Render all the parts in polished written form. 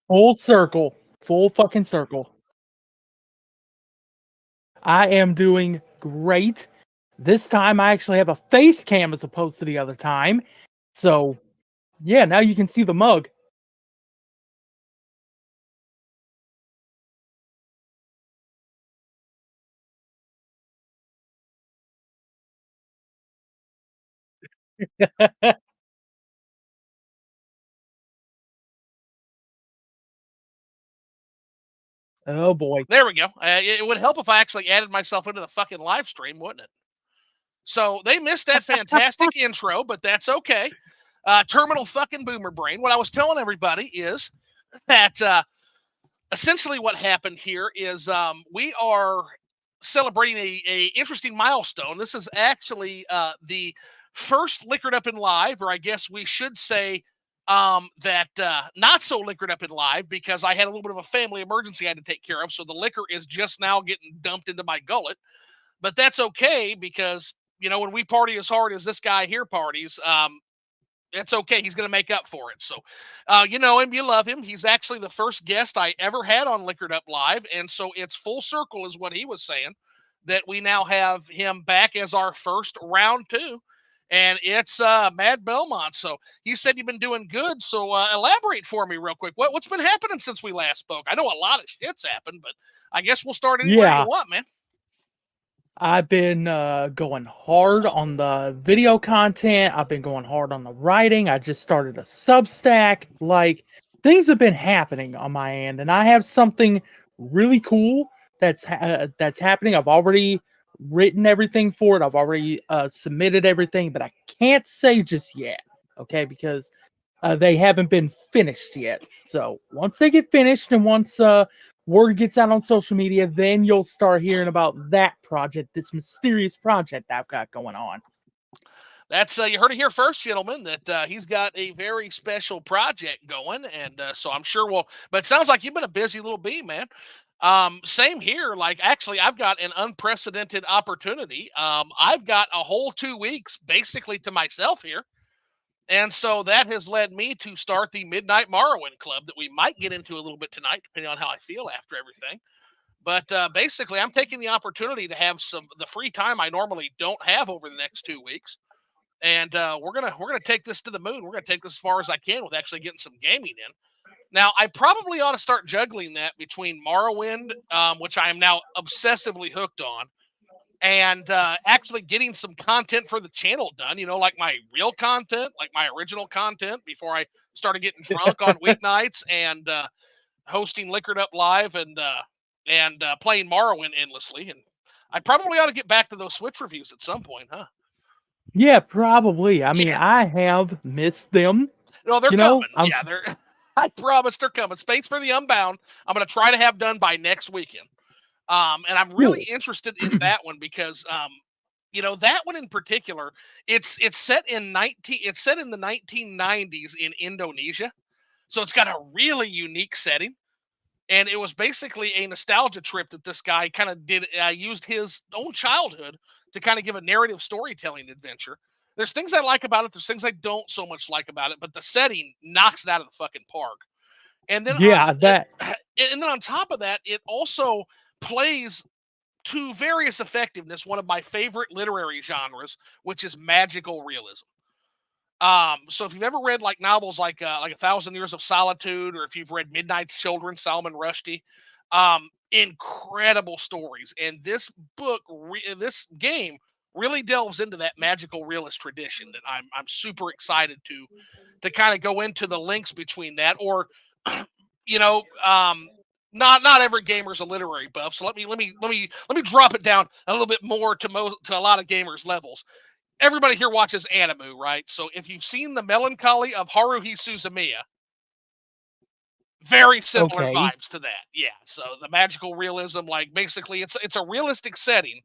Full circle. Full fucking circle. I am doing great. This time I actually have a face cam as opposed to the other time. So, yeah, now you can see the mug. Oh boy. There we go. It would help if I actually added myself into the fucking live stream, wouldn't it? So they missed that fantastic intro, but that's okay. Terminal fucking boomer brain. What I was telling everybody is that essentially what happened here is we are celebrating a interesting milestone. This is actually the first Liquored Up in Live, or I guess we should say that not so liquored up in live, because I had a little bit of a family emergency I had to take care of. So the liquor is just now getting dumped into my gullet, but that's okay because when we party as hard as this guy here parties, it's okay. He's going to make up for it. So, you know him, you love him. He's actually the first guest I ever had on Liquored Up Live, and so it's full circle, is what he was saying. That we now have him back as our first round two, and it's Mad Belmont. So he said you've been doing good. So elaborate for me real quick. What's been happening since we last spoke? I know a lot of shit's happened, but I guess we'll start anywhere you Yeah, want, man. I've been going hard on the video content. I've been going hard on the writing. I just started a Substack. Like, things have been happening on my end, and I have something really cool that's happening. I've already written everything for it. I've already submitted everything, but I can't say just yet. Okay, because they haven't been finished yet. So once they get finished, and once word gets out on social media, then you'll start hearing about that project, this mysterious project I've got going on. That's you heard it here first, gentlemen. That he's got a very special project going, and so I'm sure we'll. But it sounds like you've been a busy little bee, man. Same here. Like, actually, I've got an unprecedented opportunity. I've got a whole 2 weeks basically to myself here, and so that has led me to start the Midnight Morrowind Club that we might get into a little bit tonight, depending on how I feel after everything. But basically, I'm taking the opportunity to have some the free time I normally don't have over the next 2 weeks, and we're gonna take this to the moon. We're gonna take this as far as I can with actually getting some gaming in. Now, I probably ought to start juggling that between Morrowind, which I am now obsessively hooked on, and actually getting some content for the channel done. Like my real content, like my original content, before I started getting drunk on weeknights and hosting Liquored Up Live and playing Morrowind endlessly. And I probably ought to get back to those Switch reviews at some point, huh? Yeah, probably. I mean, Yeah. I have missed them. No, they're You know, coming. I'm Yeah, they're. I promise they're coming. Space for the Unbound. I'm going to try to have done by next weekend. And I'm really cool. interested in that one because, that one in particular, it's set in 19. It's set in the 1990s in Indonesia, so it's got a really unique setting. And it was basically a nostalgia trip that this guy kind of did. Used his own childhood to kind of give a narrative storytelling adventure. There's things I like about it. There's things I don't so much like about it, but the setting knocks it out of the fucking park. And then on Yeah, that and then on top of that, it also plays to various effectiveness one of my favorite literary genres, which is magical realism. So if you've ever read like novels like A Thousand Years of Solitude, or if you've read Midnight's Children, Salman Rushdie, incredible stories. And this game really delves into that magical realist tradition that I'm super excited to kind of go into the links between that. Or you know, not every gamer's a literary buff, so let me drop it down a little bit more to a lot of gamers levels. Everybody here watches anime, right? So if you've seen The Melancholy of Haruhi Suzumiya, Very similar Okay. vibes to that. Yeah. So the magical realism, like basically it's a realistic setting,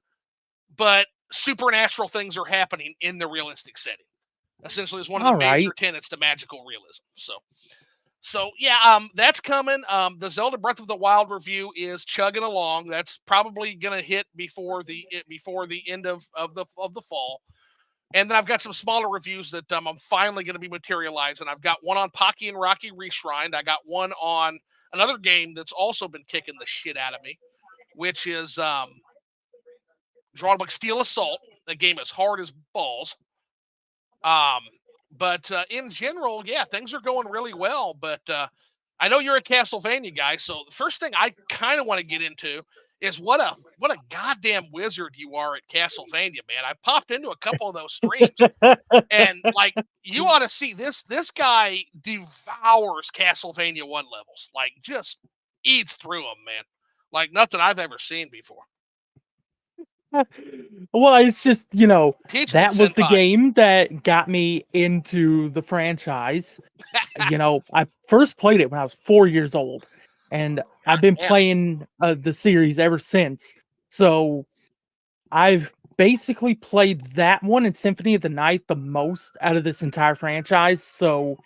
but supernatural things are happening in the realistic setting. Essentially is one of the All major right. tenets to magical realism. So yeah, that's coming. The Zelda Breath of the Wild review is chugging along. That's probably gonna hit before the end of the fall. And then I've got some smaller reviews that I'm finally going to be materializing. I've got one on Pocky and Rocky Reshrined. I got one on another game that's also been kicking the shit out of me, which is Drawing Book Steel Assault. The game is hard as balls. Um, but in general, yeah, things are going really well. But I know you're a Castlevania guy, so the first thing I kind of want to get into is what a goddamn wizard you are at Castlevania, man. I popped into a couple of those streams, and like you ought to see this guy devours Castlevania 1 levels. Like just eats through them, man. Like nothing I've ever seen before. Well, it's just, Teach me, that was the senpai. game that got me into the franchise. I first played it when I was 4 years old, and I've been Damn. playing the series ever since. So I've basically played that one and Symphony of the Night the most out of this entire franchise. So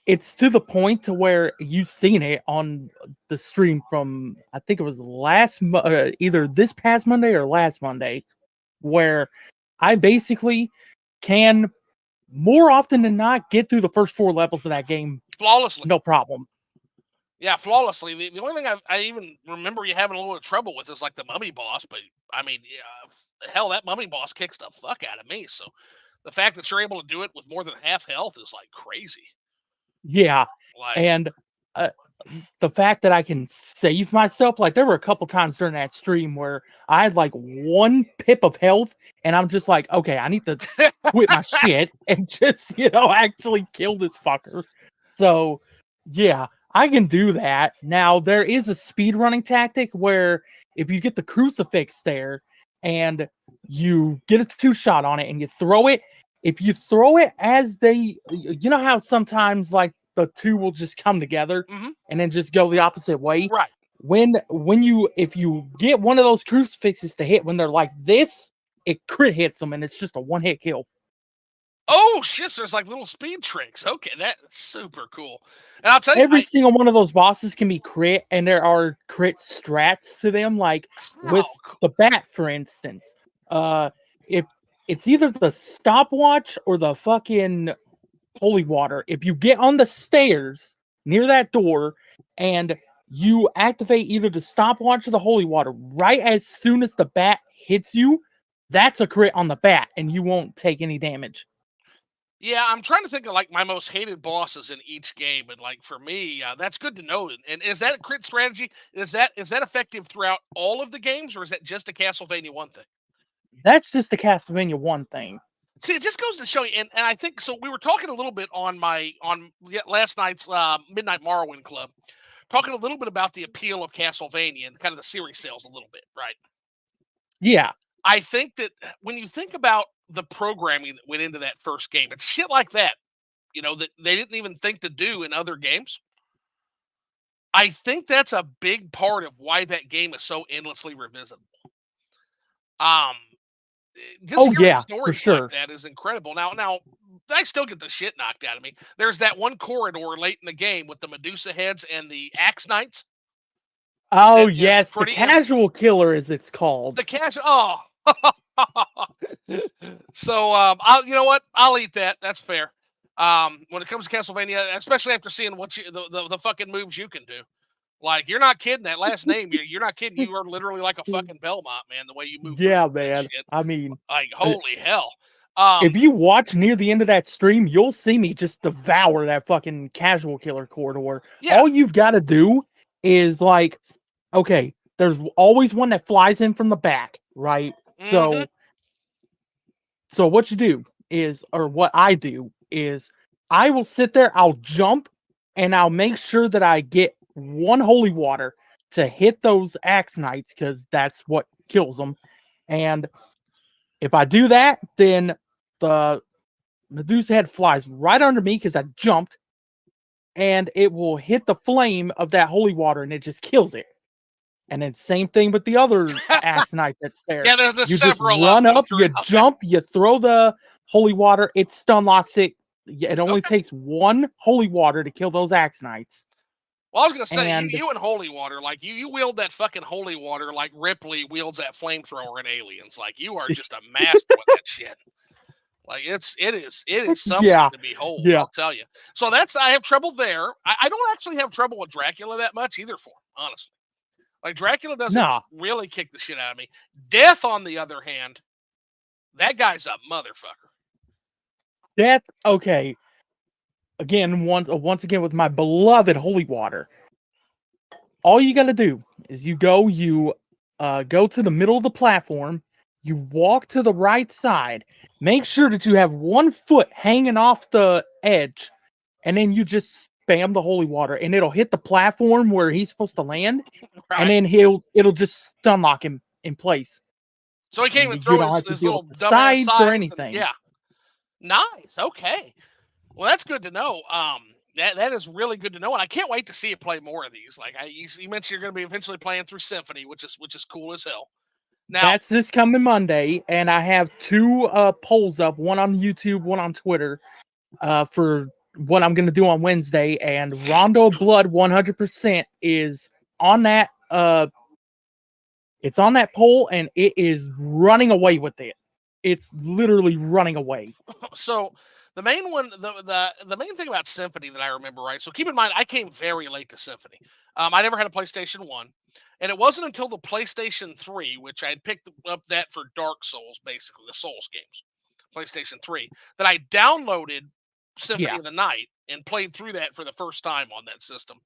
it's to the point to where you've seen it on the stream from, I think it was either this past Monday or last Monday, where I basically can more often than not get through the first 4 levels of that game, Flawlessly. no problem. Yeah, flawlessly. The only thing I even remember you having a little trouble with is like the mummy boss, but I mean, yeah, hell, that mummy boss kicks the fuck out of me. So the fact that you're able to do it with more than half health is like crazy. Yeah, Like, and uh, the fact that I can save myself, like there were a couple times during that stream where I had like 1 pip of health, and I'm just like, okay, I need to quit my shit and just actually kill this fucker. So yeah, I can do that. Now there is a speed running tactic where if you get the crucifix there and you get a 2-shot on it and you throw it, if you throw it as you know how sometimes like the 2 will just come together mhm, and then just go the opposite way. right. If you get one of those crucifixes to hit when they're like this, it crit hits them and it's just a 1-hit kill. Oh shit! So there's like little speed tricks. Okay, that's super cool. And I'll tell you, Every single one of those bosses can be crit, and there are crit strats to them. Like how with cool. the bat, for instance, if it's either the stopwatch or the fucking holy water. If you get on the stairs near that door and you activate either the stopwatch or the holy water right as soon as the bat hits you, that's a crit on the bat, and you won't take any damage. Yeah, I'm trying to think of like my most hated bosses in each game, and like for me, that's good to know. And is that a crit strategy? Is that effective throughout all of the games, or is that just a Castlevania 1 thing? That's just the Castlevania 1 thing. See, it just goes to show you, and I think so. We were talking a little bit on last night's Midnight Morrowind Club, talking a little bit about the appeal of Castlevania and kind of the series sales a little bit, right? Yeah. I think that when you think about the programming that went into that first game, it's shit like that, that they didn't even think to do in other games. I think that's a big part of why that game is so endlessly revisitable. Um, just Oh, hearing yeah, for stories like sure. that is incredible. Now, I still get the shit knocked out of me. There's that one corridor late in the game with the Medusa heads and the Axe Knights Oh, that is yes, the pretty. casual killer, as it's called. The cash. Oh. So I'll you know what? I'll eat that. That's fair. When it comes to Castlevania, especially after seeing what the fucking moves you can do. Like you're not kidding. That last name, you're not kidding. You are literally like a fucking Belmont, man. The way you move through Yeah, that man. shit. I mean, Like uh, holy hell. if you watch near the end of that stream, you'll see me just devour that fucking casual killer corridor. Yeah. All you've got to do is like, okay, there's always one that flies in from the back, right? Mm-hmm. So what you do is, or what I do is, I will sit there, I'll jump, and I'll make sure that I get 1 holy water to hit those axe knights because that's what kills them. And if I do that, then the Medusa head flies right under me because I jumped. and it will hit the flame of that holy water, and it just kills it. And then same thing with the other axe knight that's there. Yeah, there's You just several of run them up, you throughout there. jump, you throw the holy water, it stun locks it. It only Okay. takes one holy water to kill those axe knights. Well, I was gonna say And you and holy water, like you wield that fucking holy water like Ripley wields that flamethrower in Aliens. Like you are just a master with that shit. Like it is something yeah, to behold. yeah, I'll tell you. So I have trouble there. I don't actually have trouble with Dracula that much either. For honestly, like Dracula doesn't nah, really kick the shit out of me. Death, on the other hand, that guy's a motherfucker. that's okay. Again, once again with my beloved holy water. All you got to do is you go to the middle of the platform, you walk to the right side, make sure that you have one foot hanging off the edge, and then you just spam the holy water, and it'll hit the platform where he's supposed to land, and Right. then it'll just stun lock him in place. So he can't even You throw don't have to his deal little with the dumbass sides or sides, and anything. yeah, nice. Okay. Well, that's good to know. That is really good to know, and I can't wait to see you play more of these. Like you mentioned, you're going to be eventually playing through Symphony, which is cool as hell. Now, That's this coming Monday, and I have two polls up, one on YouTube, one on Twitter, for what I'm going to do on Wednesday. And Rondo of Blood 100% is on that. It's on that poll, and it is running away with it. It's literally running away. so the main one, the main thing about Symphony that I remember, right? So keep in mind, I came very late to Symphony. I never had a PlayStation 1, and it wasn't until the PlayStation 3, which I had picked up that for Dark Souls, basically the Souls games, PlayStation 3, that I downloaded Symphony Yeah. of the Night and played through that for the first time on that system.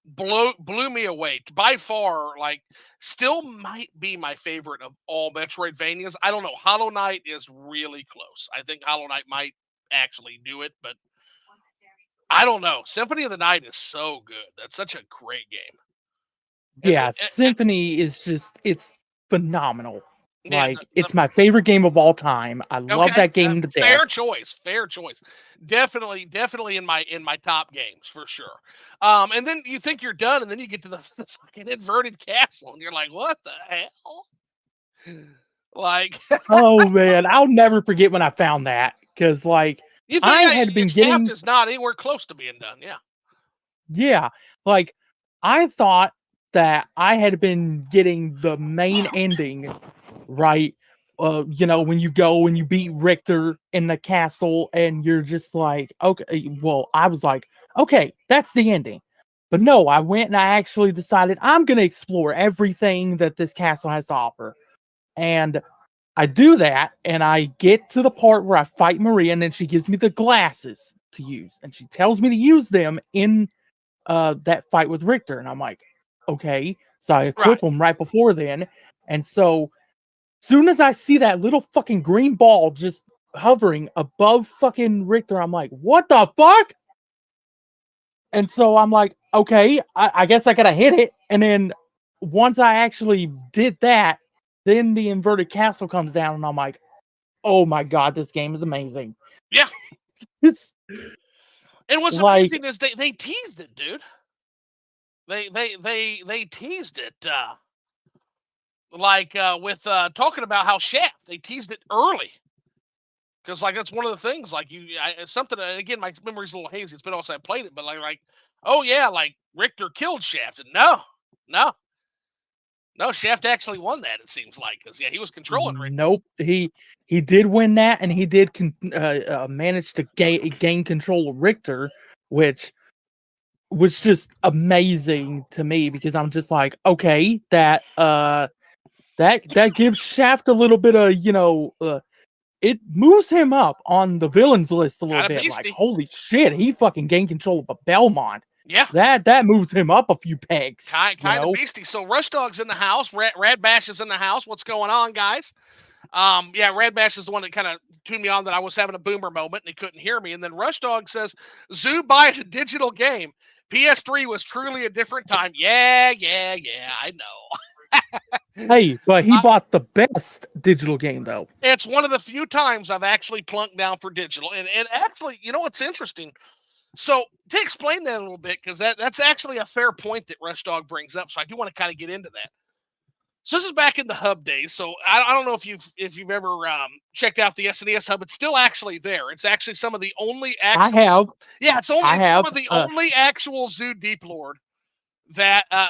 Blew me away by far. Like, still might be my favorite of all Metroidvanias. I don't know. Hollow Knight is really close. I think Hollow Knight might actually do it, but I don't know. Symphony of the Night is so good. That's such a great game. Yeah, Symphony is it's phenomenal. Yeah, Like, it's my favorite game of all time. I love okay, that game to fair death. choice. Fair choice. Definitely in my top games for sure. And then you think you're done, and then you get to the fucking inverted castle, and you're like, what the hell? Like, Oh man, I'll never forget when I found that, because like you think I yeah, had your been shaft getting is not anywhere close to being done? Yeah. yeah, like I thought that I had been getting the main ending right. When you go and you beat Richter in the castle, and you're just like, okay, well, I was like, okay, that's the ending. But no, I went and I actually decided I'm gonna explore everything that this castle has to offer. And I do that, and I get to the part where I fight Maria, and then she gives me the glasses to use, and she tells me to use them in that fight with Richter, and I'm like, okay. So I Right. equip them right before then, and so soon as I see that little fucking green ball just hovering above fucking Richter, I'm like, what the fuck? And so I'm like, okay, I guess I gotta hit it. And then once I actually did that, then the inverted castle comes down, and I'm like, oh my god, this game is amazing. Yeah. It's And what's like, amazing is they teased it, dude. They teased it. With talking about how Shaft, they teased it early. Because like that's one of the things, like something again, my memory's a little hazy. It's been all since I played it, but like, oh yeah, like Richter killed Shaft, and no, Shaft actually won that. It seems like because yeah, he was controlling Richter. nope. He did win that, and he did manage to gain control of Richter, which was just amazing to me, because I'm just like, okay, that gives Shaft a little bit of it moves him up on the villains list a little Kind of bit. Like, beastie. holy shit, he fucking gained control of a Belmont. Yeah, That moves him up a few pegs. kind of beastie. So Rush Dog's in the house. Rad Bash is in the house. What's going on, guys? Yeah, Rad Bash is the one that kind of tuned me on that I was having a boomer moment and he couldn't hear me. And then Rush Dog says, Zoo buys a digital game. PS3 was truly a different time. Yeah, I know. Hey, but he bought the best digital game though. It's one of the few times I've actually plunked down for digital. And actually, you know what's interesting? So to explain that a little bit, because that's actually a fair point that Rush Dog brings up. So I do want to kind of get into that. So this is back in the hub days. So I don't know if you've ever checked out the SNES hub. It's still actually there. It's actually some of the only I actual. have. Yeah, it's I some have. of the only actual Zoo Deep Lord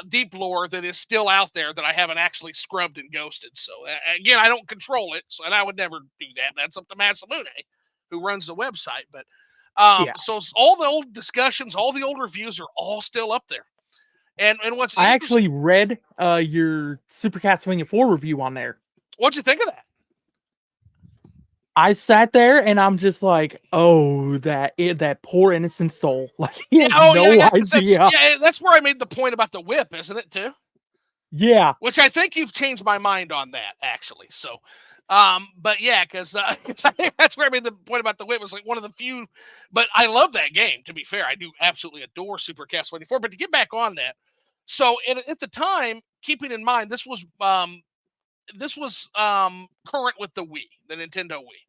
deep lore that is still out there that I haven't actually scrubbed and ghosted. So again, I don't control it, so and I would never do that. That's up to Masamune, who runs the website. But Yeah. so all the old discussions, all the old reviews are all still up there. And what's I interesting? actually read your Super Castlevania 4 review on there. What'd you think of that? I sat there and I'm just like, oh, that poor innocent soul. Like he Yeah, has oh yeah, no yeah. idea. That's where I made the point about the whip, isn't it too? Yeah. Which I think you've changed my mind on that actually. So, but yeah, because I think that's where I made the point about the whip. Was like one of the few, but I love that game. To be fair, I do absolutely adore Super Castlevania 4. But to get back on that, so at the time, keeping in mind this was current with the Wii, the Nintendo Wii.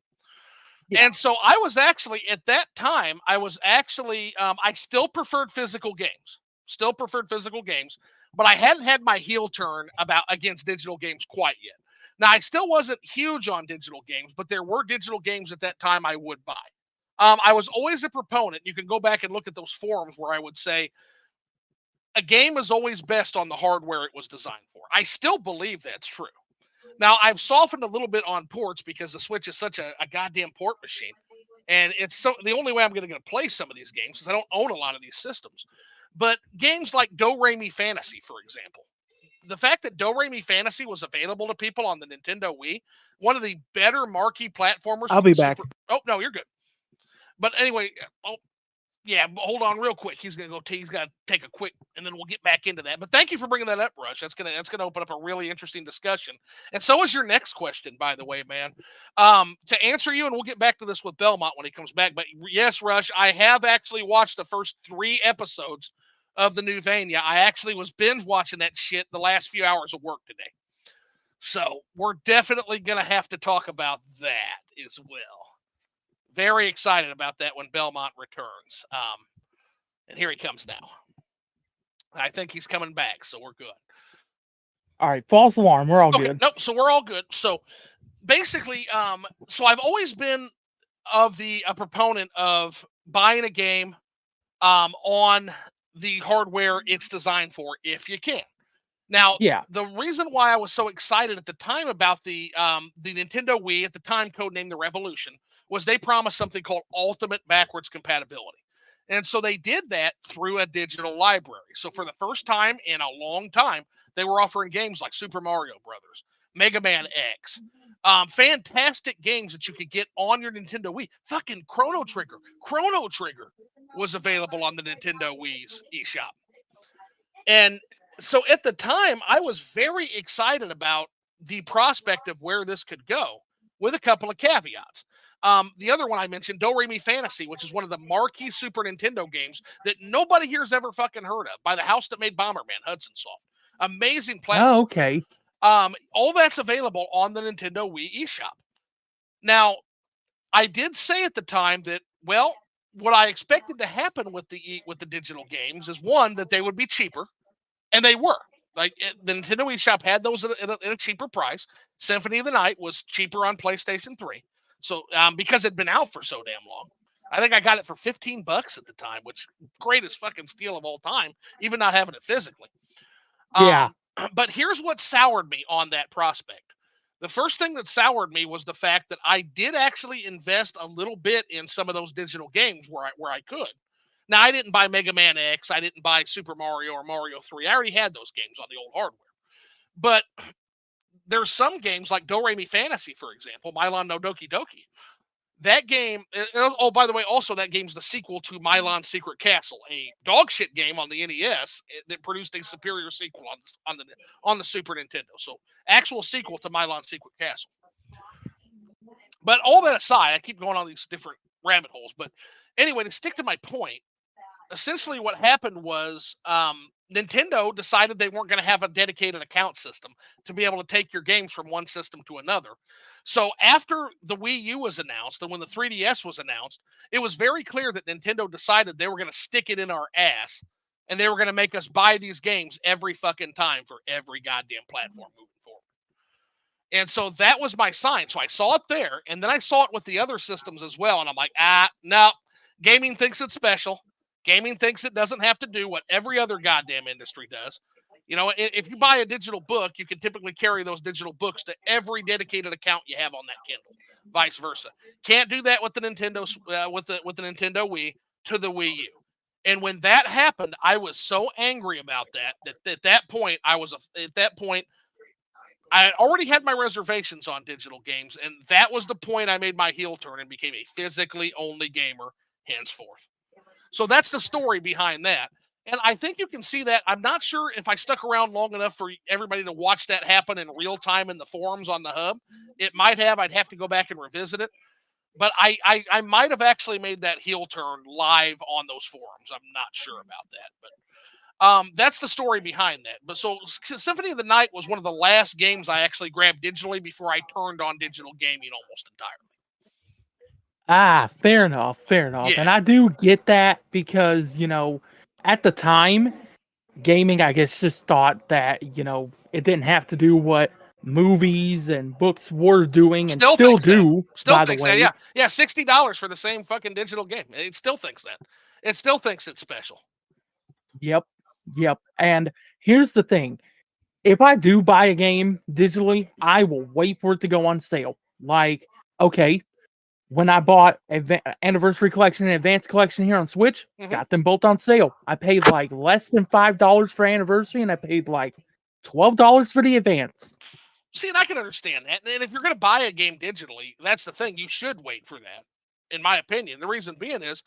Yeah. And so I was actually at that time, I was actually I still preferred physical games. Still preferred physical games, but I hadn't had my heel turn about against digital games quite yet. Now I still wasn't huge on digital games, but there were digital games at that time I would buy. I was always a proponent. You can go back and look at those forums where I would say a game is always best on the hardware it was designed for. I still believe that's true. Now I've softened a little bit on ports because the Switch is such a goddamn port machine, and it's so the only way I'm going to play some of these games is I don't own a lot of these systems. But games like Do Re Mi Fantasy, for example, the fact that Do Re Mi Fantasy was available to people on the Nintendo Wii, one of the better marquee platformers I'll for be the back. Super. Oh no, you're good. But anyway, oh, yeah, hold on real quick. He's gonna go. He's got to take a quick, and then we'll get back into that. But thank you for bringing that up, Rush. That's gonna open up a really interesting discussion. And so is your next question, by the way, man. To answer you, and we'll get back to this with Belmont when he comes back. But yes, Rush, I have actually watched the first 3 episodes of the new Vania. I actually was binge watching that shit the last few hours of work today. So we're definitely gonna have to talk about that as well. Very excited about that when Belmont returns. And here he comes now. I think he's coming back, so we're good. All right, false alarm. We're all Okay, good. nope. So we're all good. So basically, so I've always been of a proponent of buying a game on the hardware it's designed for, if you can. Now, Yeah. the reason why I was so excited at the time about the Nintendo Wii, at the time codenamed the Revolution, was they promised something called ultimate backwards compatibility. And so they did that through a digital library. So for the first time in a long time, they were offering games like Super Mario Brothers, Mega Man X, fantastic games that you could get on your Nintendo Wii. Fucking Chrono Trigger. Chrono Trigger was available on the Nintendo Wii's eShop. And so at the time, I was very excited about the prospect of where this could go with a couple of caveats. The other one I mentioned, Do Re Mi Fantasy, which is one of the marquee Super Nintendo games that nobody here's ever fucking heard of, by the house that made Bomberman, Hudson Soft. Amazing Oh, platform. okay. All that's available on the Nintendo Wii eShop. Now, I did say at the time that, well, what I expected to happen with the digital games is one, that they would be cheaper, and they were. Like the Nintendo eShop had those at a cheaper price. Symphony of the Night was cheaper on PlayStation 3. So because it'd been out for so damn long. I think I got it for $15 at the time, which greatest fucking steal of all time, even not having it physically. Yeah. But here's what soured me on that prospect. The first thing that soured me was the fact that I did actually invest a little bit in some of those digital games where I could. Now I didn't buy Mega Man X, I didn't buy Super Mario or Mario 3. I already had those games on the old hardware. But there's some games like Do Re Mi Fantasy, for example, Milon no Doki Doki. That game, oh, by the way, also that game's the sequel to Milon Secret Castle, a dog shit game on the NES that produced a superior sequel on the Super Nintendo. So, actual sequel to Milon Secret Castle. But all that aside, I keep going on these different rabbit holes. But anyway, to stick to my point, essentially what happened was Nintendo decided they weren't going to have a dedicated account system to be able to take your games from one system to another. So after the Wii U was announced and when the 3DS was announced, it was very clear that Nintendo decided they were going to stick it in our ass and they were going to make us buy these games every fucking time for every goddamn platform moving forward. And so that was my sign. So I saw it there, and then I saw it with the other systems as well. And I'm like, no, gaming thinks it's special. Gaming thinks it doesn't have to do what every other goddamn industry does. You know, if you buy a digital book, you can typically carry those digital books to every dedicated account you have on that Kindle. Vice versa, can't do that with the Nintendo with the Nintendo Wii to the Wii U. And when that happened, I was so angry about that at that point at that point I had already had my reservations on digital games, and that was the point I made my heel turn and became a physically only gamer henceforth. So that's the story behind that. And I think you can see that. I'm not sure if I stuck around long enough for everybody to watch that happen in real time in the forums on the hub. It might have. I'd have to go back and revisit it. But I might have actually made that heel turn live on those forums. I'm not sure about that. But that's the story behind that. But so Symphony of the Night was one of the last games I actually grabbed digitally before I turned on digital gaming almost entirely. Fair enough, fair enough. Yeah, And I do get that because, at the time, gaming, I guess, just thought that, it didn't have to do what movies and books were doing and still still thinks that. do, Still by the thinks that. way. Yeah, $60 for the same fucking digital game. It still thinks that. It still thinks it's special. Yep, yep. And here's the thing. If I do buy a game digitally, I will wait for it to go on sale. Like, okay, when I bought Anniversary Collection and Advanced Collection here on Switch, Mm-hmm. got them both on sale. I paid like less than $5 for Anniversary, and I paid like $12 for the Advanced. See, and I can understand that. And if you're going to buy a game digitally, that's the thing. You should wait for that, in my opinion. The reason being is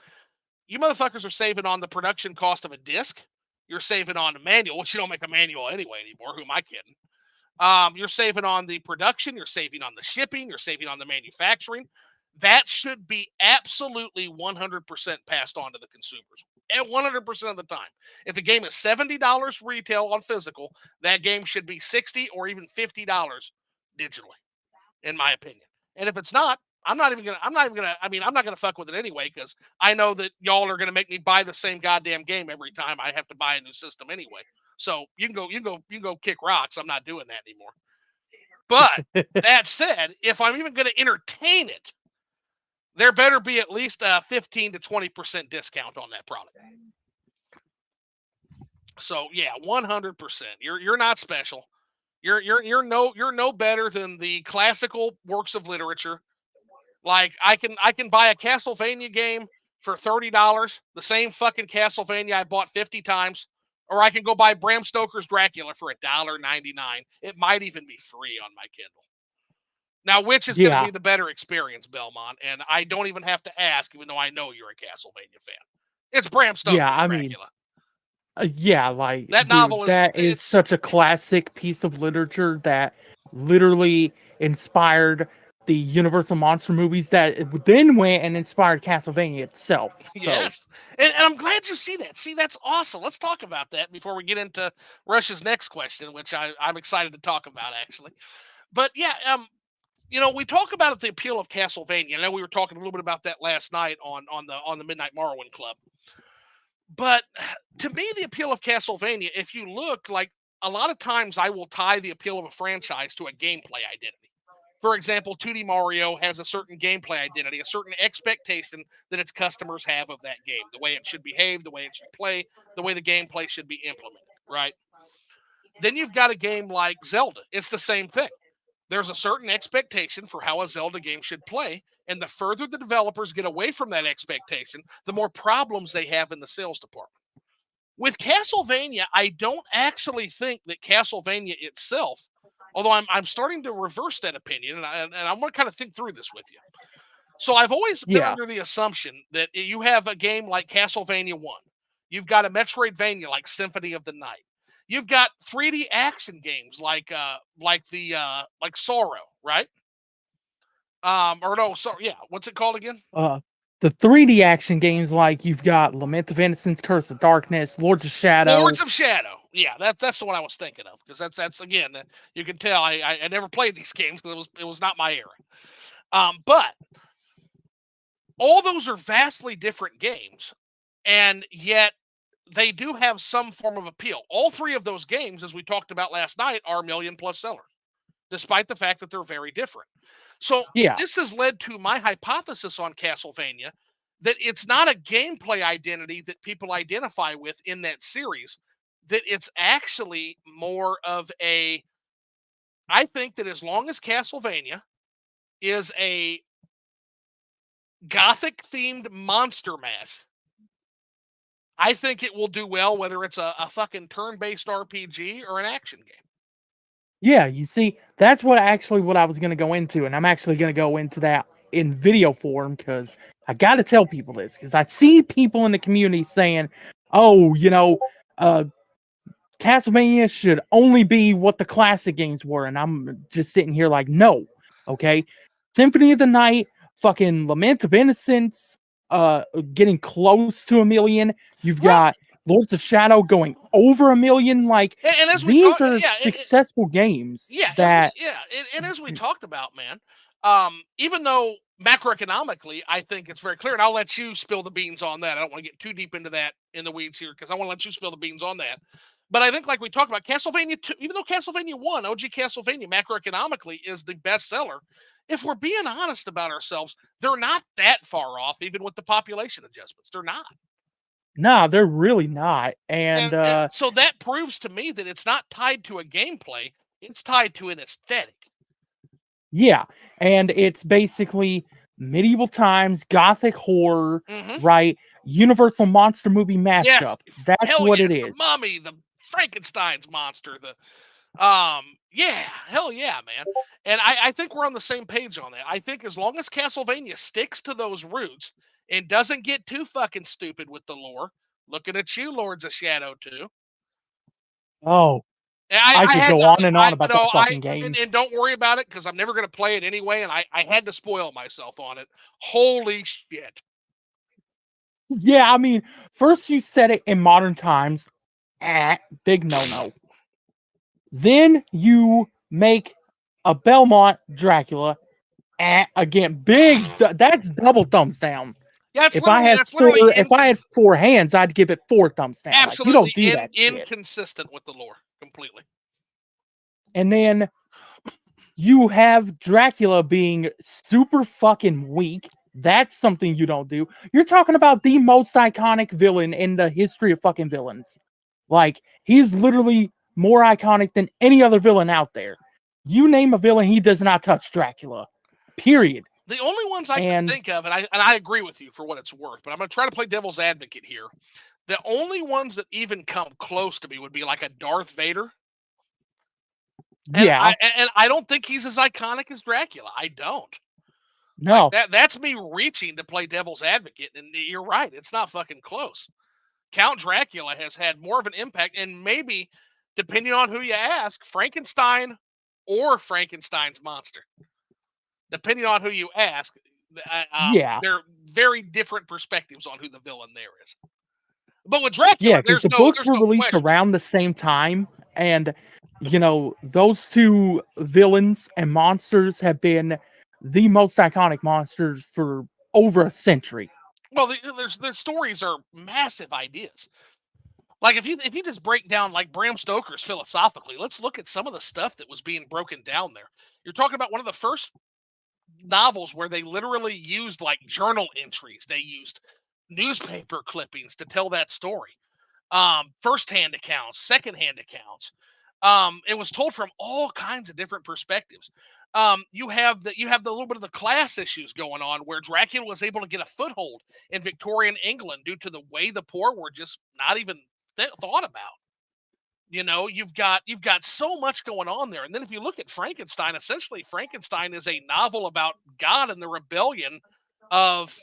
you motherfuckers are saving on the production cost of a disc. You're saving on a manual, which you don't make a manual anyway anymore. Who am I kidding? You're saving on the production, you're saving on the shipping, you're saving on the manufacturing. That should be absolutely 100% passed on to the consumers at 100% of the time. If a game is $70 retail on physical, that game should be 60 or even $50 digitally, in my opinion. And if it's not, I'm not gonna fuck with it anyway, because I know that y'all are gonna make me buy the same goddamn game every time I have to buy a new system anyway. So you can go kick rocks. I'm not doing that anymore. But that said, if I'm even gonna entertain it, there better be at least a 15 to 20% discount on that product. So yeah, 100%. You're not special. You're no better than the classical works of literature. Like I can buy a Castlevania game for $30, the same fucking Castlevania I bought 50 times, or I can go buy Bram Stoker's Dracula for $1.99. It might even be free on my Kindle. Now, which is going to Yeah, be the better experience, Belmont? And I don't even have to ask, even though I know you're a Castlevania fan. It's Bram yeah. Stoker's I mean, Dracula. yeah, like, That dude, novel is that is it's such a classic piece of literature that literally inspired the Universal Monster movies that then went and inspired Castlevania itself. So, yes, and I'm glad you see that. See, that's awesome. Let's talk about that before we get into Rush's next question, which I'm excited to talk about actually. But yeah, we talk about the appeal of Castlevania. I know we were talking a little bit about that last night on the Midnight Morrowind Club. But to me, the appeal of Castlevania, if you look, like, a lot of times I will tie the appeal of a franchise to a gameplay identity. For example, 2D Mario has a certain gameplay identity, a certain expectation that its customers have of that game, the way it should behave, the way it should play, the way the gameplay should be implemented, right? Then you've got a game like Zelda. It's the same thing. There's a certain expectation for how a Zelda game should play, and the further the developers get away from that expectation, the more problems they have in the sales department. With Castlevania, I don't actually think that Castlevania itself, although I'm starting to reverse that opinion, and I want to kind of think through this with you. So I've always been yeah. under the assumption that you have a game like Castlevania 1. You've got a Metroidvania like Symphony of the Night. You've got 3D action games like Sorrow, right? Or no, so yeah, what's it called again? Uh, the 3D action games, like you've got Lament of Innocence, Curse of Darkness, Lords of Shadow. Lords of Shadow. Yeah, that's the one I was thinking of, because that's again, you can tell I never played these games because it was not my era. But all those are vastly different games, and yet they do have some form of appeal. All three of those games, as we talked about last night, are million-plus sellers, despite the fact that they're very different. So Yeah, this has led to my hypothesis on Castlevania, that it's not a gameplay identity that people identify with in that series, that it's actually more of a, I think that as long as Castlevania is a gothic themed monster mash, I think it will do well whether it's a fucking turn-based RPG or an action game. yeah. You see, that's what I was gonna go into, and I'm actually gonna go into that in video form because I got to tell people this because I see people in the community saying, "Oh, Castlevania should only be what the classic games were," and I'm just sitting here like, no, okay. Symphony of the Night, fucking Lament of Innocence, getting close to 1 million. You've Right. got Lords of Shadow going over 1 million. Like And as we these talk, are yeah, successful games yeah, that, and as we talked about, man, even though macroeconomically, I think it's very clear, and I'll let you spill the beans on that. I don't want to get too deep into that in the weeds here because I want to let you spill the beans on that. But I think, like we talked about, Castlevania 2, even though Castlevania 1, OG Castlevania, macroeconomically is the bestseller, if we're being honest about ourselves, they're not that far off, even with the population adjustments. They're not. nah, they're really not. And And so that proves to me that it's not tied to a gameplay, it's tied to an aesthetic. yeah, and it's basically medieval times, gothic horror, Mm-hmm. right? Universal monster movie Yes, mashup. That's hell what it yes, the is. mummy, the Frankenstein's monster, the yeah, hell yeah, man. And I think we're on the same page on that. I think as long as Castlevania sticks to those roots and doesn't get too fucking stupid with the lore, looking at you, Lords of Shadow too. Oh, I I could had go to, on and I on you about know that I fucking game. and don't worry about it because I'm never gonna play it anyway, and I had to spoil myself on it. Holy shit! Yeah, I mean, first you said it in modern times, big no no. Then you make a Belmont Dracula, again, that's double thumbs down. Yeah, that's literally If I had 4 hands, I'd give it 4 thumbs down. Like you absolutely don't do that shit. inconsistent with the lore completely. And then you have Dracula being super fucking weak. That's something you don't do. You're talking about the most iconic villain in the history of fucking villains. Like, he's literally more iconic than any other villain out there. You name a villain, he does not touch Dracula. Period. The only ones I can And think of, and I agree with you for what it's worth, but I'm going to try to play devil's advocate here. The only ones that even come close to me would be like a Darth Vader, and yeah, I don't think he's as iconic as Dracula. I don't. Like no, that's me reaching to play devil's advocate, and you're right, it's not fucking close. Count Dracula has had more of an impact, and maybe, depending on who you ask, Frankenstein or Frankenstein's monster. Depending on who you ask, yeah, they're very different perspectives on who the villain there is. But with Dracula, yeah, because the books there's were no released question. around the same time, and those two villains and monsters have been the most iconic monsters for over a century. Well, their stories are massive ideas. Like if you just break down like Bram Stoker's philosophically, let's look at some of the stuff that was being broken down there. You're talking about one of the first novels where they literally used like journal entries. They used newspaper clippings to tell that story. First-hand accounts, second-hand accounts. It was told from all kinds of different perspectives. You have the little bit of the class issues going on where Dracula was able to get a foothold in Victorian England due to the way the poor were just not even thought about. You've got so much going on there. And then if you look at Frankenstein, essentially Frankenstein is a novel about God and the rebellion of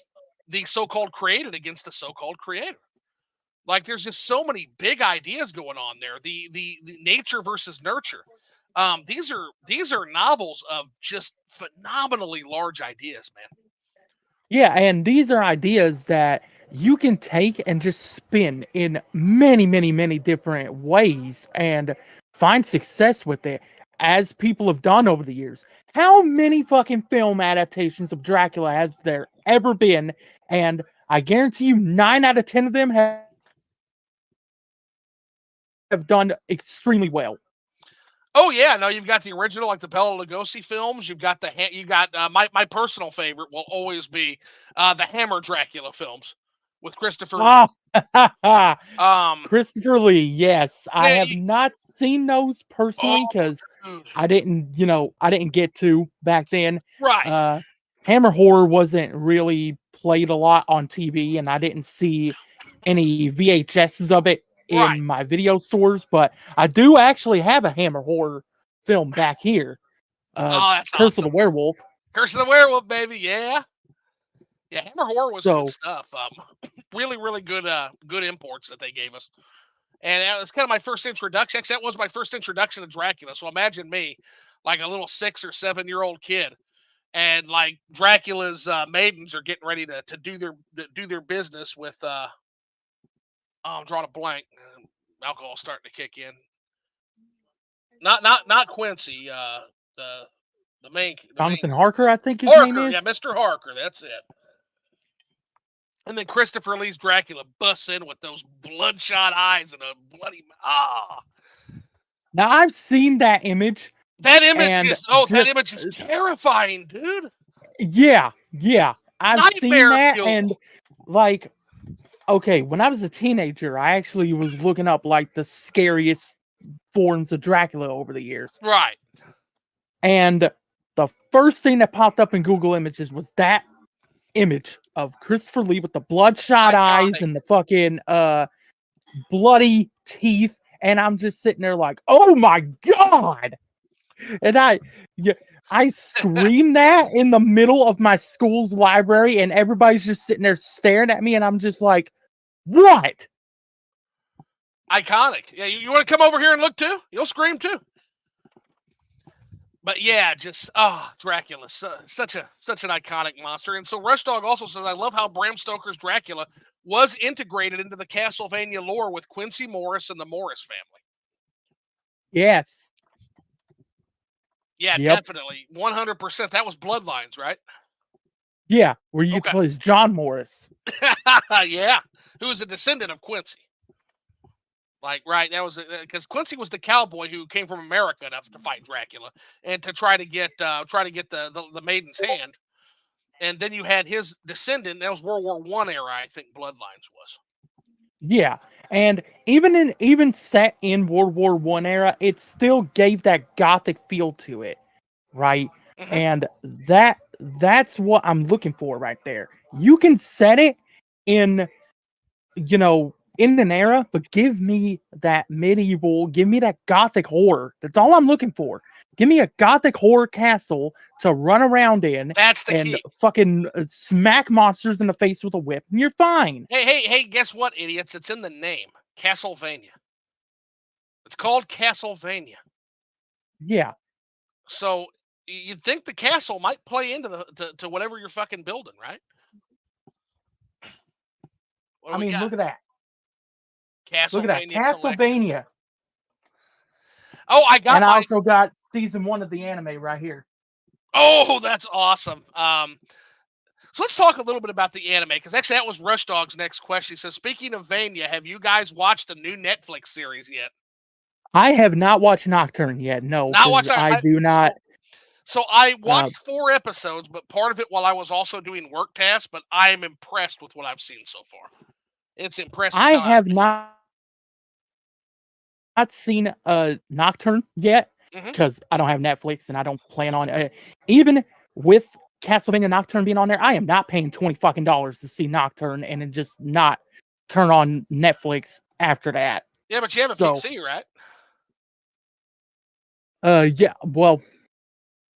the so-called created against the so-called creator. Like there's just so many big ideas going on there. The nature versus nurture. These are novels of just phenomenally large ideas, man. Yeah, and these are ideas that you can take and just spin in many, many, many different ways and find success with it, as people have done over the years. How many fucking film adaptations of Dracula has there ever been? And I guarantee you, 9 out of 10 of them have done extremely well. Oh yeah, no, you've got the original, like the Bela Lugosi films. You've got my personal favorite will always be the Hammer Dracula films with Christopher Lee. Ah, Um, Christopher Lee, yes. I yeah, have not seen those oh, personally because dude, I didn't get to back then. right, Uh, Hammer horror wasn't really played a lot on TV, and I didn't see any VHSs of it right. in my video stores. But I do actually have a Hammer horror film back here, Oh, that's Curse of the awesome. Werewolf. Curse of the Werewolf, baby. Yeah, yeah. Hammer horror was good So stuff. Really, really good. Good imports that they gave us. And that was kind of my first introduction. Actually, that was my first introduction to Dracula. So imagine me, like a little 6 or 7 year old kid, and like Dracula's maidens are getting ready to do their business with. Oh, I'm drawing a blank. Alcohol's starting to kick in. Not Quincy. The the main Jonathan Harker, I think his name Harker. Yeah, is. Mr. Harker. That's it. And then Christopher Lee's Dracula busts in with those bloodshot eyes and a bloody Now I've seen that image, and that just image is terrifying, dude. yeah, I've seen Nightmare that, fuel. and like, okay, when I was a teenager, I actually was looking up like the scariest forms of Dracula over the years, Right. and the first thing that popped up in Google Images was that image of Christopher Lee with the bloodshot eyes Iconic. and the fucking bloody teeth, and I'm just sitting there like, oh my god! And yeah, I screamed that in the middle of my school's library, and everybody's just sitting there staring at me, and I'm just like, what? Iconic. Yeah, you want to come over here and look too? You'll scream too. But yeah, just Dracula, such an iconic monster. And so Rush Dog also says, I love how Bram Stoker's Dracula was integrated into the Castlevania lore with Quincy Morris and the Morris family. Yes. Yeah, Yep. definitely, 100%. That was Bloodlines, right? Yeah, where you get to Okay. play as John Morris. Yeah, who was a descendant of Quincy. Like, right, that was because Quincy was the cowboy who came from America to fight Dracula and to try to get the maiden's hand. And then you had his descendant. That was World War One era, I think. Bloodlines was. Yeah, and even set in World War One era, it still gave that gothic feel to it, right? Mm-hmm. And that's what I'm looking for right there. You can set it in, in an era, but give me that medieval, give me that gothic horror. That's all I'm looking for. Give me a gothic horror castle to run around in That's the and key. fucking smack monsters in the face with a whip, and you're fine. Hey! Guess what, idiots? It's in the name, Castlevania. It's called Castlevania. Yeah. So you'd think the castle might play into to whatever you're fucking building, right? What do I we mean, got? look at that. Look at that. Castlevania collection. Castlevania. Oh, I got And I my. also got season 1 of the anime right here. Oh, that's awesome. So let's talk a little bit about the anime, because actually that was Rush Dog's next question. He says, speaking of Vania, have you guys watched the new Netflix series yet? I have not watched Nocturne yet. No, Not because watched. I do not. So I Uh, watched 4 episodes, but part of it while I was also doing work tasks. But I am impressed with what I've seen so far. It's impressed the I hell out have not seen Nocturne yet of me. because I don't have Netflix and I don't plan on even with Castlevania Nocturne being on there. I am not paying $20 to see Nocturne and then just not turn on Netflix after that. Yeah, but you have a So, PC, right? yeah, well,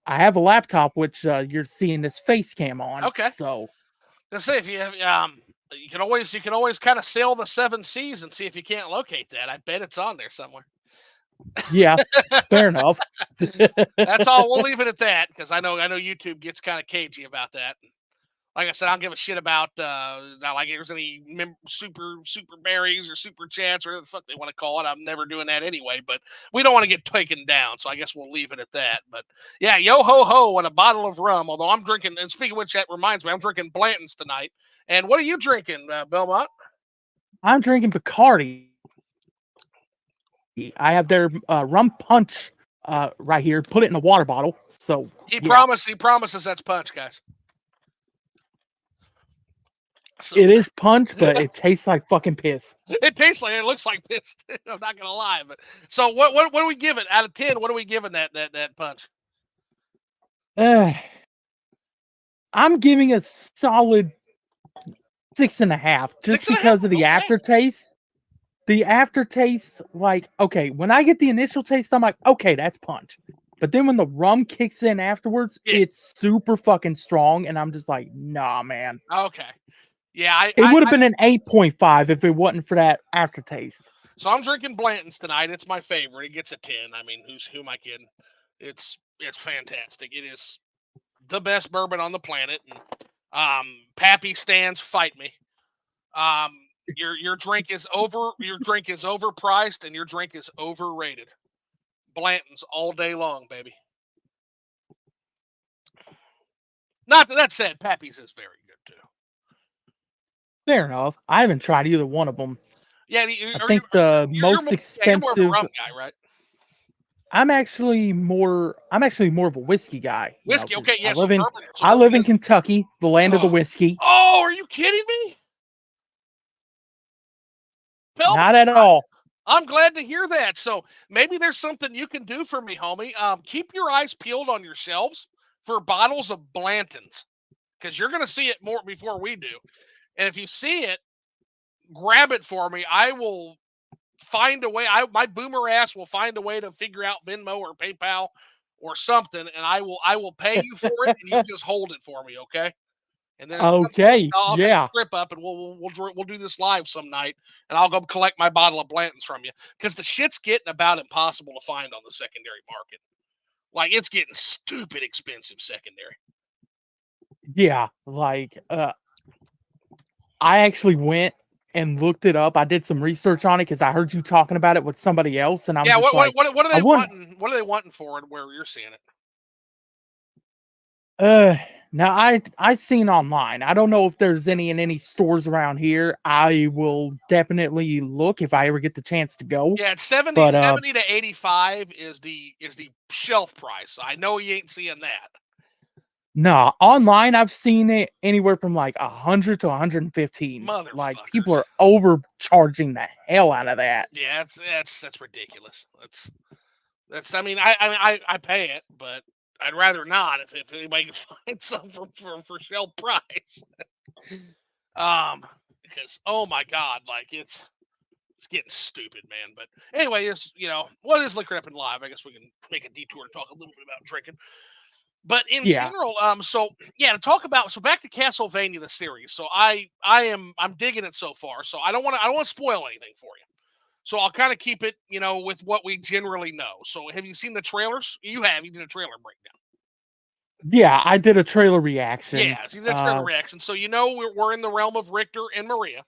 I have a laptop which you're seeing this face cam on. Okay. So, Let's see if you have, you can always kind of sail the 7 seas and see if you can't locate that. I bet it's on there somewhere. yeah, fair enough. That's all. We'll leave it at that, because I know YouTube gets kind of cagey about that. Like I said, I don't give a shit about not like there's any super berries or super chats or whatever the fuck they want to call it. I'm never doing that anyway. But we don't want to get taken down, so I guess we'll leave it at that. But yeah, yo ho ho and a bottle of rum. Although I'm drinking, and speaking of which, that reminds me, I'm drinking Blanton's tonight. And what are you drinking, Belmont? I'm drinking Bacardi. I have their rum punch right here. Put it in a water bottle. So He yeah, promises that's punch, guys. So it is punch, but it tastes like fucking piss. it tastes like it looks like piss. I'm not gonna lie, but so what do we give it out of 10? What are we giving that punch? Uh, I'm giving a solid 6.5, Six just and a half. because of the Okay. aftertaste. The aftertaste, like, okay, when I get the initial taste, I'm like, okay, that's punch. But then when the rum kicks in afterwards, Yeah. it's super fucking strong, and I'm just like, nah, man. Okay. Yeah, It would have been an 8.5 if it wasn't for that aftertaste. so I'm drinking Blanton's tonight. It's my favorite. It gets a 10. I mean, who am I kidding? It's fantastic. It is the best bourbon on the planet. And Pappy stands fight me. Um your drink is overpriced and your drink is overrated. Blanton's all day long, baby. Not that said, Pappy's is very good too. Fair enough. I haven't tried either one of them. Yeah, I think the you're most more, yeah, you're more of a expensive. rum guy, right? I'm actually more of a whiskey guy, Whiskey, because okay, yeah. So I live bourbon in is. Kentucky, the land of the whiskey. Oh, are you kidding me? Belmont, Not at all. I'm glad to hear that. So maybe there's something you can do for me, homie. Keep your eyes peeled on your shelves for bottles of Blanton's because you're going to see it more before we do. And if you see it, grab it for me. I will find a way. My boomer ass will find a way to figure out Venmo or PayPal or something, and I will pay you for it, and you just hold it for me, okay? And then at some point, Okay, I'll take yeah. a trip up, and we'll do this live some night, and I'll go collect my bottle of Blanton's from you because the shit's getting about impossible to find on the secondary market. Like it's getting stupid expensive secondary. Yeah, like, I actually went and looked it up. I did some research on it because I heard you talking about it with somebody else, and I'm Yeah, just like, what are I they want. wanting? What are they wanting for it where you're seeing it? Uh, now I seen online. I don't know if there's any in any stores around here. I will definitely look if I ever get the chance to go. Yeah, it's 70, But 70 to 85 is the shelf price. I know you ain't seeing that. no, online I've seen it anywhere from like 100 to 115. Like people Motherfuckers. are overcharging the hell out of that. Yeah, that's ridiculous. That's I mean I pay it, but I'd rather not if anybody can find some for shelf price. Because oh my god, like it's getting stupid, man. But anyway, it's what is liquor up and live? I guess we can make a detour to talk a little bit about drinking. But in Yeah, general, so yeah, to talk about so back to Castlevania the series. So I'm digging it so far. So I don't want to spoil anything for you. So I'll kind of keep it, with what we generally know. So have you seen the trailers? You have. You did a trailer breakdown. yeah, I did a trailer reaction. Yeah, so you did a trailer reaction. So we're in the realm of Richter and Maria.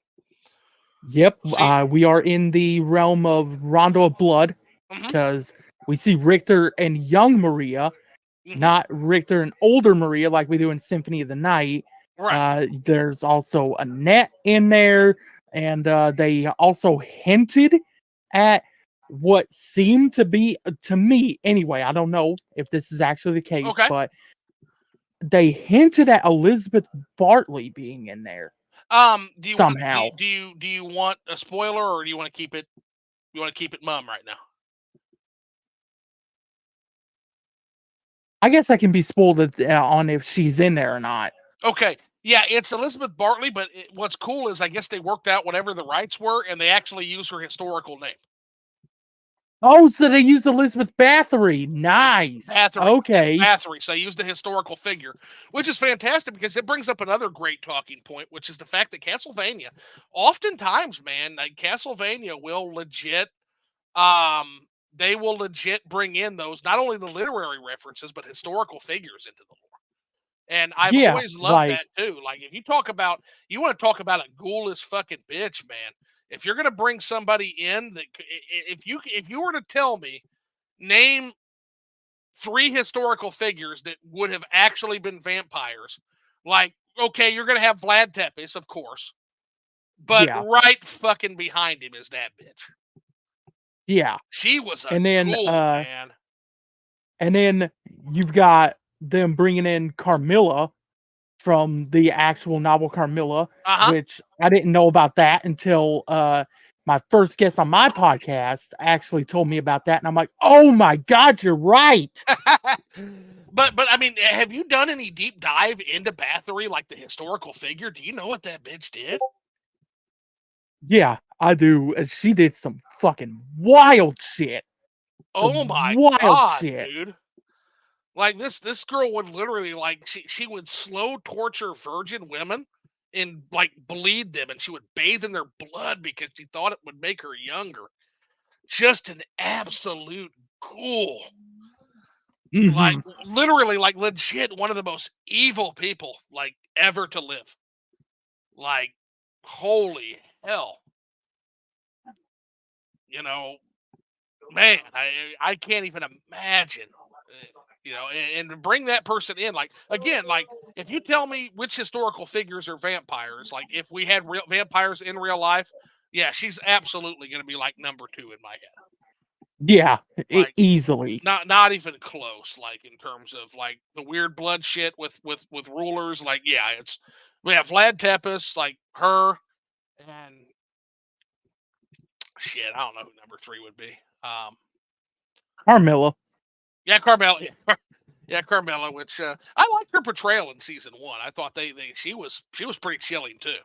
Yep, See, we are in the realm of Rondo of Blood hmm because we see Richter and young Maria, hmm not Richter and older Maria like we do in Symphony of the Night. right. There's also Annette in there, and they also hinted at what seemed to be, to me anyway, I don't know if this is actually the case, Okay. but they hinted at Elizabeth Bartley being in there Do you want somehow. do you want a spoiler or do you want to keep it? You want to keep it mum right now? I guess I can be spoiled on if she's in there or not. Okay. Yeah, it's Elizabeth Bartley, but what's cool is I guess they worked out whatever the rights were, and they actually use her historical name. Oh, so they used Elizabeth Bathory. Nice. Bathory. Yes, Okay. Bathory. So I used the historical figure, which is fantastic because it brings up another great talking point, which is the fact that Castlevania, oftentimes, man, like Castlevania will legit, they will legit bring in those not only the literary references but historical figures into the lore. And I've Yeah, always loved like that too. Like if you want to talk about a ghoulish fucking bitch, man. If you're gonna bring somebody in that, if you were to tell me name three historical figures that would have actually been vampires, like okay, you're gonna have Vlad Tepes, of course, but yeah, right fucking behind him is that bitch. yeah. She was a And then ghoul, man. and then you've got them bringing in Carmilla from the actual novel Carmilla, Uh huh. which I didn't know about that until my first guest on my podcast actually told me about that, and I'm like, "Oh my god, you're right." But I mean, have you done any deep dive into Bathory, like the historical figure? Do you know what that bitch did? Yeah, I do. And she did some fucking wild shit. Oh Some my wild god, shit. dude! Like this girl would literally like she would slow torture virgin women and like bleed them, and she would bathe in their blood because she thought it would make her younger. Just an absolute ghoul. Like Hmm. literally, like legit, one of the most evil people like ever to live. Like, holy hell, you know, man, I can't even imagine. And to bring that person in, like again, like if you tell me which historical figures are vampires, like if we had real vampires in real life, yeah, she's absolutely going to be like number two in my head. Yeah, Like easily. not even close. Like in terms of like the weird blood shit with rulers. Like yeah, it's we have Vlad Tepes, like her, and shit. I don't know who number three would be. Carmilla. Yeah, Carmella. Yeah, yeah, Carmella. Which I liked her portrayal in season one. I thought they she was pretty chilling too.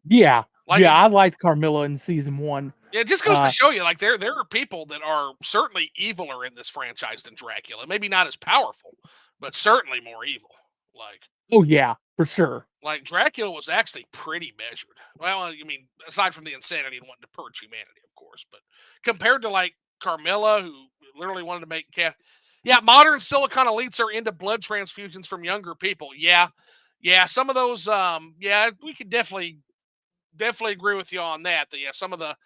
Yeah, Like yeah, I liked Carmilla in season one. it just goes to Uh, show you, like there are people that are certainly eviler in this franchise than Dracula. Maybe not as powerful, but certainly more evil. Like oh yeah, for sure. like Dracula was actually pretty measured. Well, I mean, aside from the insanity and wanting to purge humanity, of course, but compared to like Carmilla, who literally wanted to make cat. Yeah, modern Silicon elites are into blood transfusions from younger people. Yeah, yeah, some of those. Yeah, we could definitely agree with you on that. That yeah, some of our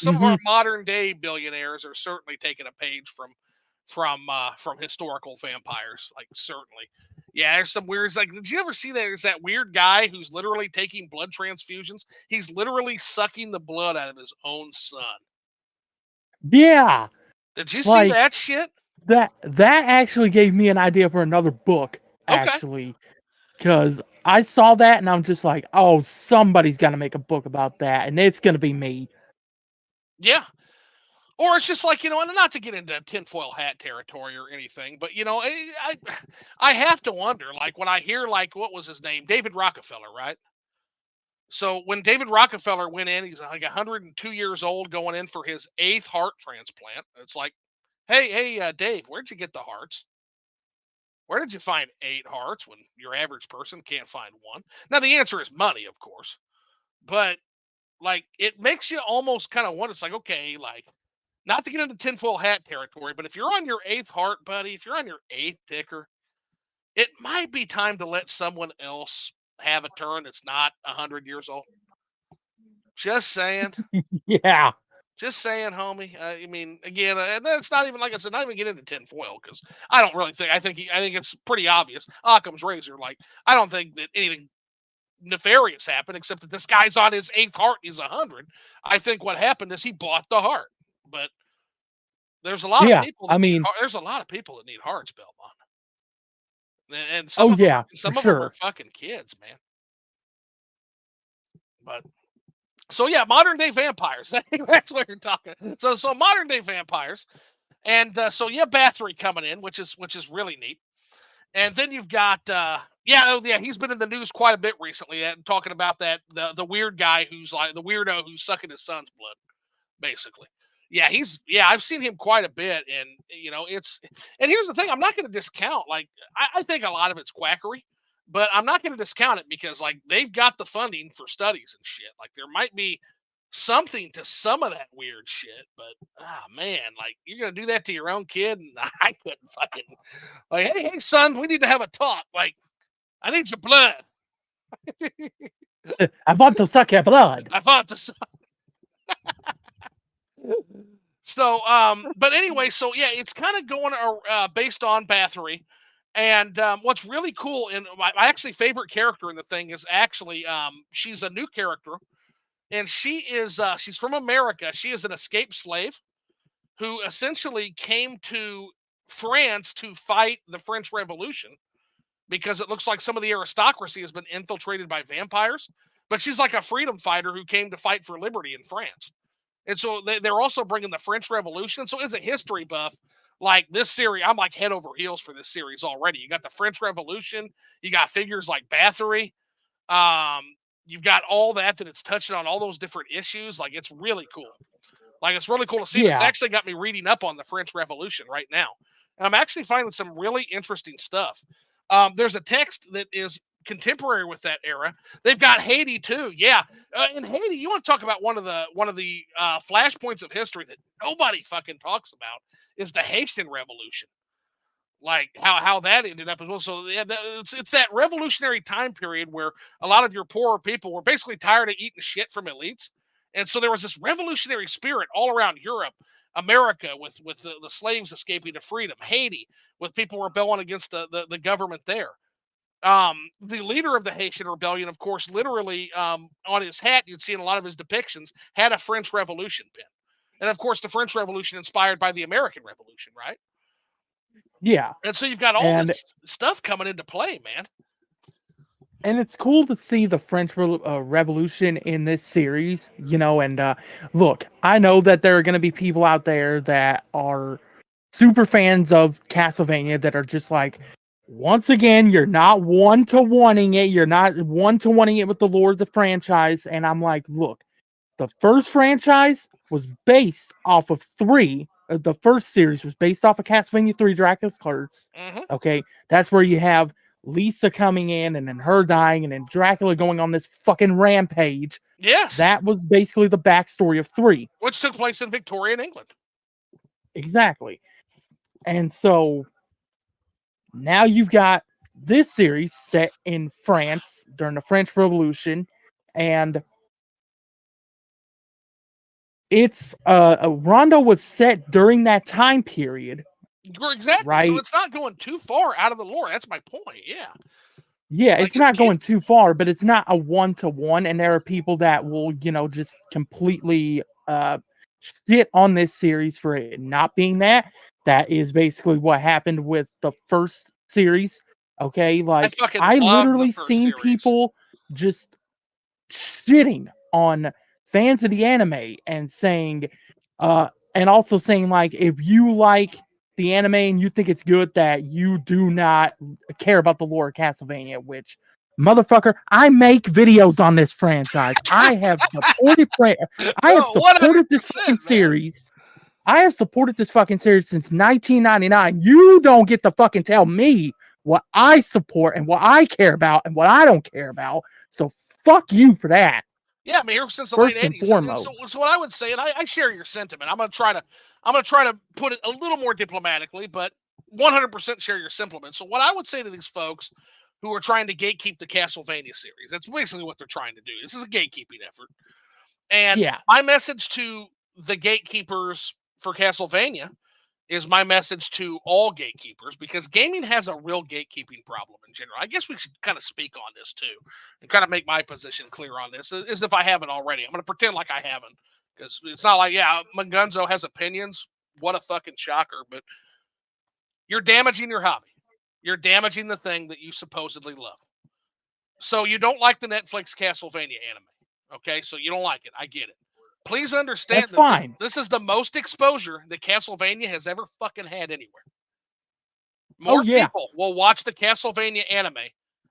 Hmm. modern day billionaires are certainly taking a page from historical vampires. Like certainly, yeah. There's some weird. Like, did you ever see that? There's that weird guy who's literally taking blood transfusions. He's literally sucking the blood out of his own son. Yeah, Did you see like that shit? that actually gave me an idea for another book. Okay, Actually, because I saw that and I'm just like, oh, somebody's gonna make a book about that, and it's gonna be me. yeah. Or it's just like, and not to get into tinfoil hat territory or anything, but I have to wonder, like when I hear like what was his name, David Rockefeller, right? So when David Rockefeller went in, he's like 102 years old, going in for his eighth heart transplant. It's like, hey, Dave, where'd you get the hearts? Where did you find eight hearts when your average person can't find one? Now the answer is money, of course, but like it makes you almost kind of wonder. It's like, okay, like not to get into tinfoil hat territory, but if you're on your eighth heart, buddy, if you're on your eighth ticker, it might be time to let someone else have a turn that's not 100 years old. Just saying. Yeah. Just saying, homie. I mean, again, and that's not even like I said, not even get into tinfoil because I don't really think. I think it's pretty obvious. Occam's razor. Like I don't think that anything nefarious happened except that this guy's on his eighth heart. He's 100. I think what happened is he bought the heart. But there's a lot of Yeah. people I that need. mean, There's a lot of people that need hearts, Belmont, and oh yeah, for some of them are sure. fucking kids, man. But so yeah, modern day vampires. That's what you're talking. So modern day vampires. And so yeah, Bathory coming in, which is really neat. And then you've got he's been in the news quite a bit recently, talking about that the weird guy who's like the weirdo who's sucking his son's blood, basically. I've seen him quite a bit, and it's and here's the thing, I'm not going to discount like I think a lot of it's quackery, but I'm not going to discount it because like they've got the funding for studies and shit. Like there might be something to some of that weird shit. But man, like you're gonna do that to your own kid, and I couldn't fucking like, hey son, we need to have a talk. Like, I need your blood. I want to suck your blood. I want to. So, but anyway, so yeah, it's kind of going based on Bathory. And what's really cool, and my actually favorite character in the thing is actually she's a new character, and she's from America. She is an escaped slave who essentially came to France to fight the French Revolution because it looks like some of the aristocracy has been infiltrated by vampires. But she's like a freedom fighter who came to fight for liberty in France. And so they're also bringing the French Revolution. So as a history buff, like this series, I'm like head over heels for this series already. You got the French Revolution, you got figures like Bathory, um, you've got all that it's touching on all those different issues. Like it's really cool. Like it's really cool to see. It's Yeah, actually got me reading up on the French Revolution right now, and I'm actually finding some really interesting stuff. There's a text that is contemporary with that era. They've got Haiti too. Yeah, in Haiti, you want to talk about one of the flashpoints of history that nobody fucking talks about is the Haitian Revolution. Like how that ended up as well. So yeah, it's that revolutionary time period where a lot of your poorer people were basically tired of eating shit from elites, and so there was this revolutionary spirit all around Europe, America with the slaves escaping to freedom, Haiti with people rebelling against the government there. The leader of the Haitian rebellion, of course, literally on his hat, you'd see in a lot of his depictions, had a French Revolution pin. And of course, the French Revolution inspired by the American Revolution, right? yeah. And so you've got all And this stuff coming into play, man. it's cool to see the French Revolution in this series, and look, I know that there are going to be people out there that are super fans of Castlevania that are just like, once again, you're not one-to-oneing it. You're not one-to-oneing it with the lore of the franchise. And I'm like, look, the first franchise was based off of three. The first series was based off of Castlevania 3 Dracula's Curse. Mm-hmm. Okay. That's where you have Lisa coming in and then her dying and then Dracula going on this fucking rampage. Yes. That was basically the backstory of 3. Which took place in Victorian England. Exactly. And so now you've got this series set in France during the French Revolution, and it's Rondo was set during that time period. Exactly. Right? So it's not going too far out of the lore. That's my point. Yeah. Yeah, Like it's not going too far, but it's not a one-to-one, and there are people that will, just completely shit on this series for it not being that. That is basically what happened with the first series. Okay, like I literally seen people just shitting on fans of the anime and saying, and also saying like, if you like the anime and you think it's good, that you do not care about the lore of Castlevania, which, motherfucker, I make videos on this franchise. I have supported this fucking series. I have supported this fucking series since 1999. You don't get to fucking tell me what I support and what I care about and what I don't care about. So fuck you for that. Yeah, I mean, here since the late '80s. And so what I would say, and I share your sentiment. I'm gonna try to put it a little more diplomatically, but 100% share your sentiment. So what I would say to these folks who are trying to gatekeep the Castlevania series, that's basically what they're trying to do. This is a gatekeeping effort. And my message to the gatekeepers for Castlevania is my message to all gatekeepers, because gaming has a real gatekeeping problem in general. I guess we should kind of speak on this too and kind of make my position clear on this, as if I haven't already. I'm going to pretend like I haven't, because it's not like, yeah, Mungunzo has opinions. What a fucking shocker. But you're damaging your hobby. You're damaging the thing that you supposedly love. So you don't like the Netflix Castlevania anime. Okay, so you don't like it. I get it. Please understand that this is the most exposure that Castlevania has ever fucking had anywhere. More people will watch the Castlevania anime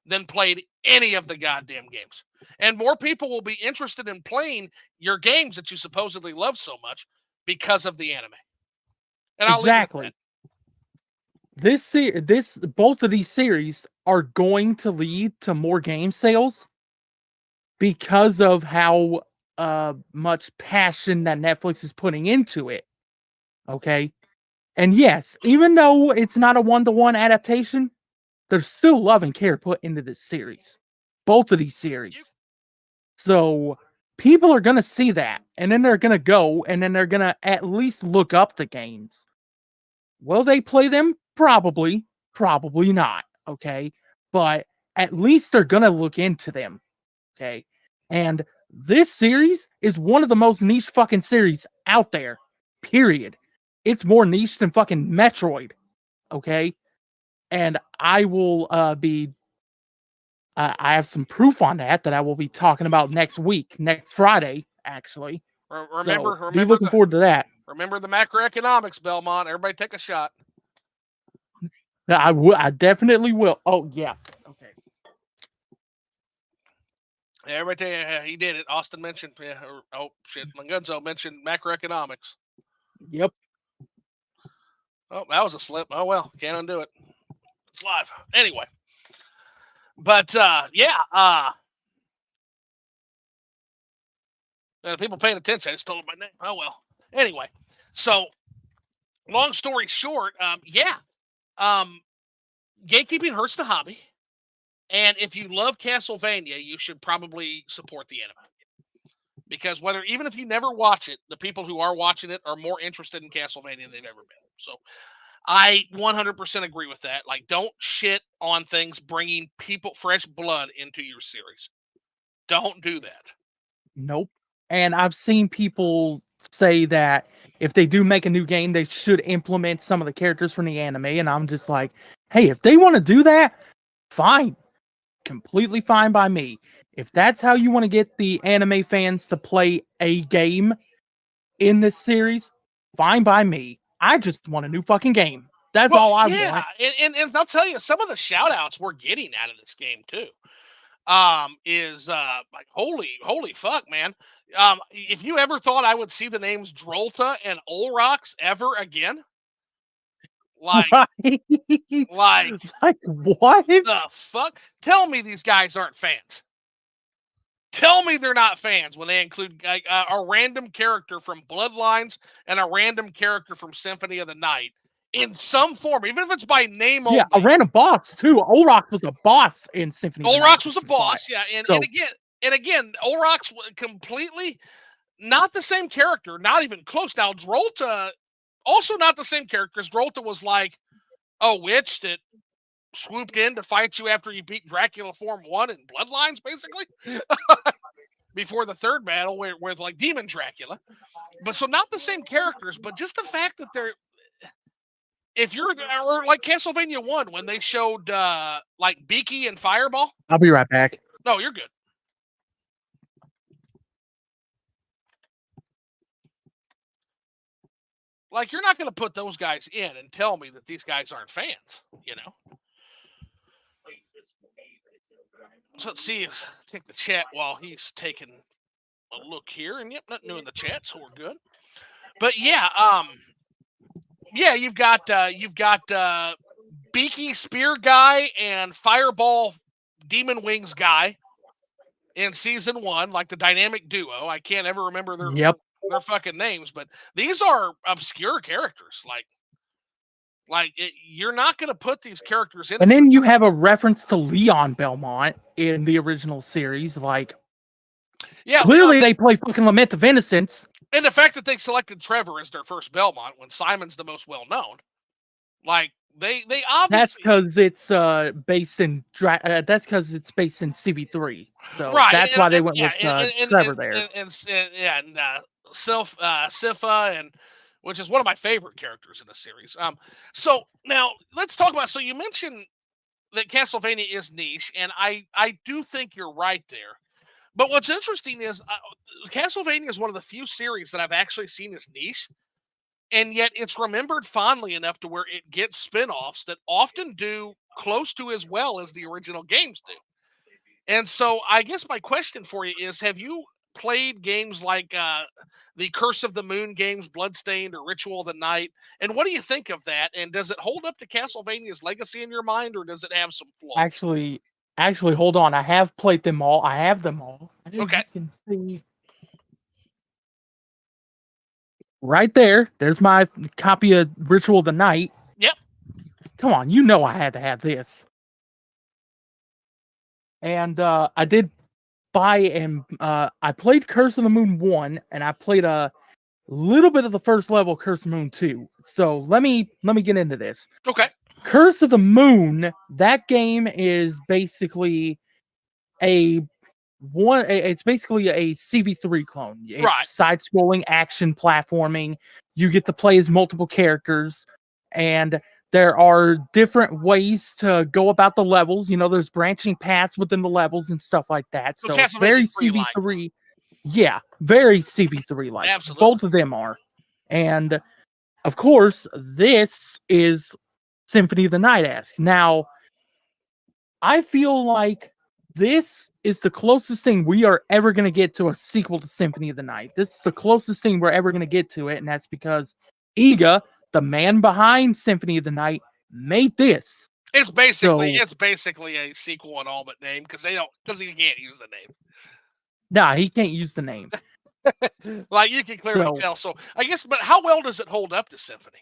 than played any of the goddamn games. And more people will be interested in playing your games that you supposedly love so much because of the anime. And I'll leave it at that. Both of these series are going to lead to more game sales because of how much passion that Netflix is putting into it. Okay. And yes, even though it's not a one-to-one adaptation, there's still love and care put into this series. Both of these series. So people are gonna see that, and then they're gonna go, and then they're gonna at least look up the games. Will they play them? Probably. Probably not. Okay. But at least they're gonna look into them. Okay. And this series is one of the most niche fucking series out there. Period. It's more niche than fucking Metroid. Okay. And I will be I have some proof on that I will be talking about next week, next Friday, actually. So be looking forward to that. Remember the macroeconomics, Belmont. Everybody take a shot. I definitely will. Oh yeah. Okay. Yeah, everybody, he did it. Austin mentioned. Yeah. Oh shit. Mangunzo mentioned macroeconomics. Yep. Oh, that was a slip. Oh well, can't undo it. It's live. Anyway. But yeah. People paying attention. I just told them my name. Oh well. Anyway, so long story short, gatekeeping hurts the hobby, and if you love Castlevania, you should probably support the anime because even if you never watch it, the people who are watching it are more interested in Castlevania than they've ever been. So I 100% agree with that. Like, don't shit on things bringing fresh blood into your series. Don't do that. Nope. And I've seen people say that if they do make a new game, they should implement some of the characters from the anime. And I'm just like, hey, if they want to do that, fine. Completely fine by me. If that's how you want to get the anime fans to play a game in this series, fine by me. I just want a new fucking game. That's all I want. And I'll tell you, some of the shout outs we're getting out of this game too. Is like holy fuck, man. If you ever thought I would see the names Drolta and Olrox ever again, like right? like what the fuck? Tell me these guys aren't fans. Tell me they're not fans when they include a random character from Bloodlines and a random character from Symphony of the Night in some form, even if it's by name only. Yeah, a random boss too. Olrox was a boss in Symphony. Olrox was a boss, yeah, and again, Olrox completely not the same character, not even close. Now, Drolta also not the same character because Drolta was like a witch that swooped in to fight you after you beat Dracula Form 1 in Bloodlines, basically. Before the third battle with like Demon Dracula. But so not the same characters, but just the fact that they're if you're or like Castlevania 1 when they showed like Beaky and Fireball. I'll be right back. No, you're good. Like, you're not going to put those guys in and tell me that these guys aren't fans, you know? So let's see, take the chat while he's taking a look here. And yep, not new in the chat, so we're good. But yeah, you've got Beaky Spear guy and Fireball Demon Wings guy in season 1, like the dynamic duo. I can't ever remember their fucking names, but these are obscure characters. You're not going to put these characters in. And then you have a reference to Leon Belmont in the original series. Like, yeah, clearly they play fucking Lament of Innocence. And the fact that they selected Trevor as their first Belmont when Simon's the most well known, like they obviously. That's because it's based in that's because it's based in CV3. So right, that's why they went with Trevor there. And Sifa, and which is one of my favorite characters in the series. So now let's talk about. So you mentioned that Castlevania is niche, and I do think you're right there. But what's interesting is Castlevania is one of the few series that I've actually seen as niche, and yet it's remembered fondly enough to where it gets spin-offs that often do close to as well as the original games do. And so I guess my question for you is, have you played games like the Curse of the Moon games, Bloodstained or Ritual of the Night? And what do you think of that? And does it hold up to Castlevania's legacy in your mind, or does it have some flaws? Actually, hold on. I have played them all. I have them all. Okay. You can see, Right there. There's my copy of Ritual of the Night. Yep. Come on, you know I had to have this. And I did buy and I played Curse of the Moon 1, and I played a little bit of the first level Curse of the Moon 2. So let me get into this. Okay. Curse of the Moon, that game is basically a it's basically a CV3 clone. It's Right. side-scrolling action platforming. You get to play as multiple characters, and there are different ways to go about the levels. You know, there's branching paths within the levels and stuff like that. So So it's Castlevania very 3 like. CV3. Yeah, very CV3 like. Absolutely. Both of them are. And of course, this is Symphony of the Night-esque. Now, I feel like this is the closest thing we are ever going to get to a sequel to Symphony of the Night. This is the closest thing we're ever going to get to it, and that's because Iga, the man behind Symphony of the Night, made this. It's basically So, a sequel in all but name because he can't use the name. nah, he can't use the name. Like you can clearly tell. So I guess, but how well does it hold up to Symphony?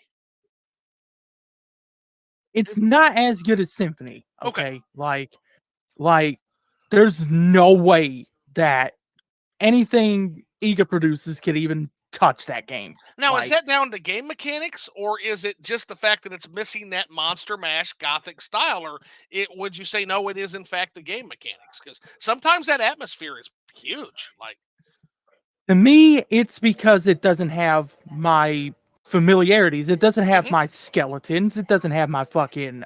It's not as good as Symphony. Okay. Like there's no way that anything Iga produces could even touch that game. Now, is that down to game mechanics, or is it just the fact that it's missing that Monster Mash Gothic style, or would you say no? It is in fact the game mechanics because sometimes that atmosphere is huge. Like To me, it's because it doesn't have my familiarities. It doesn't have my skeletons. It doesn't have my fucking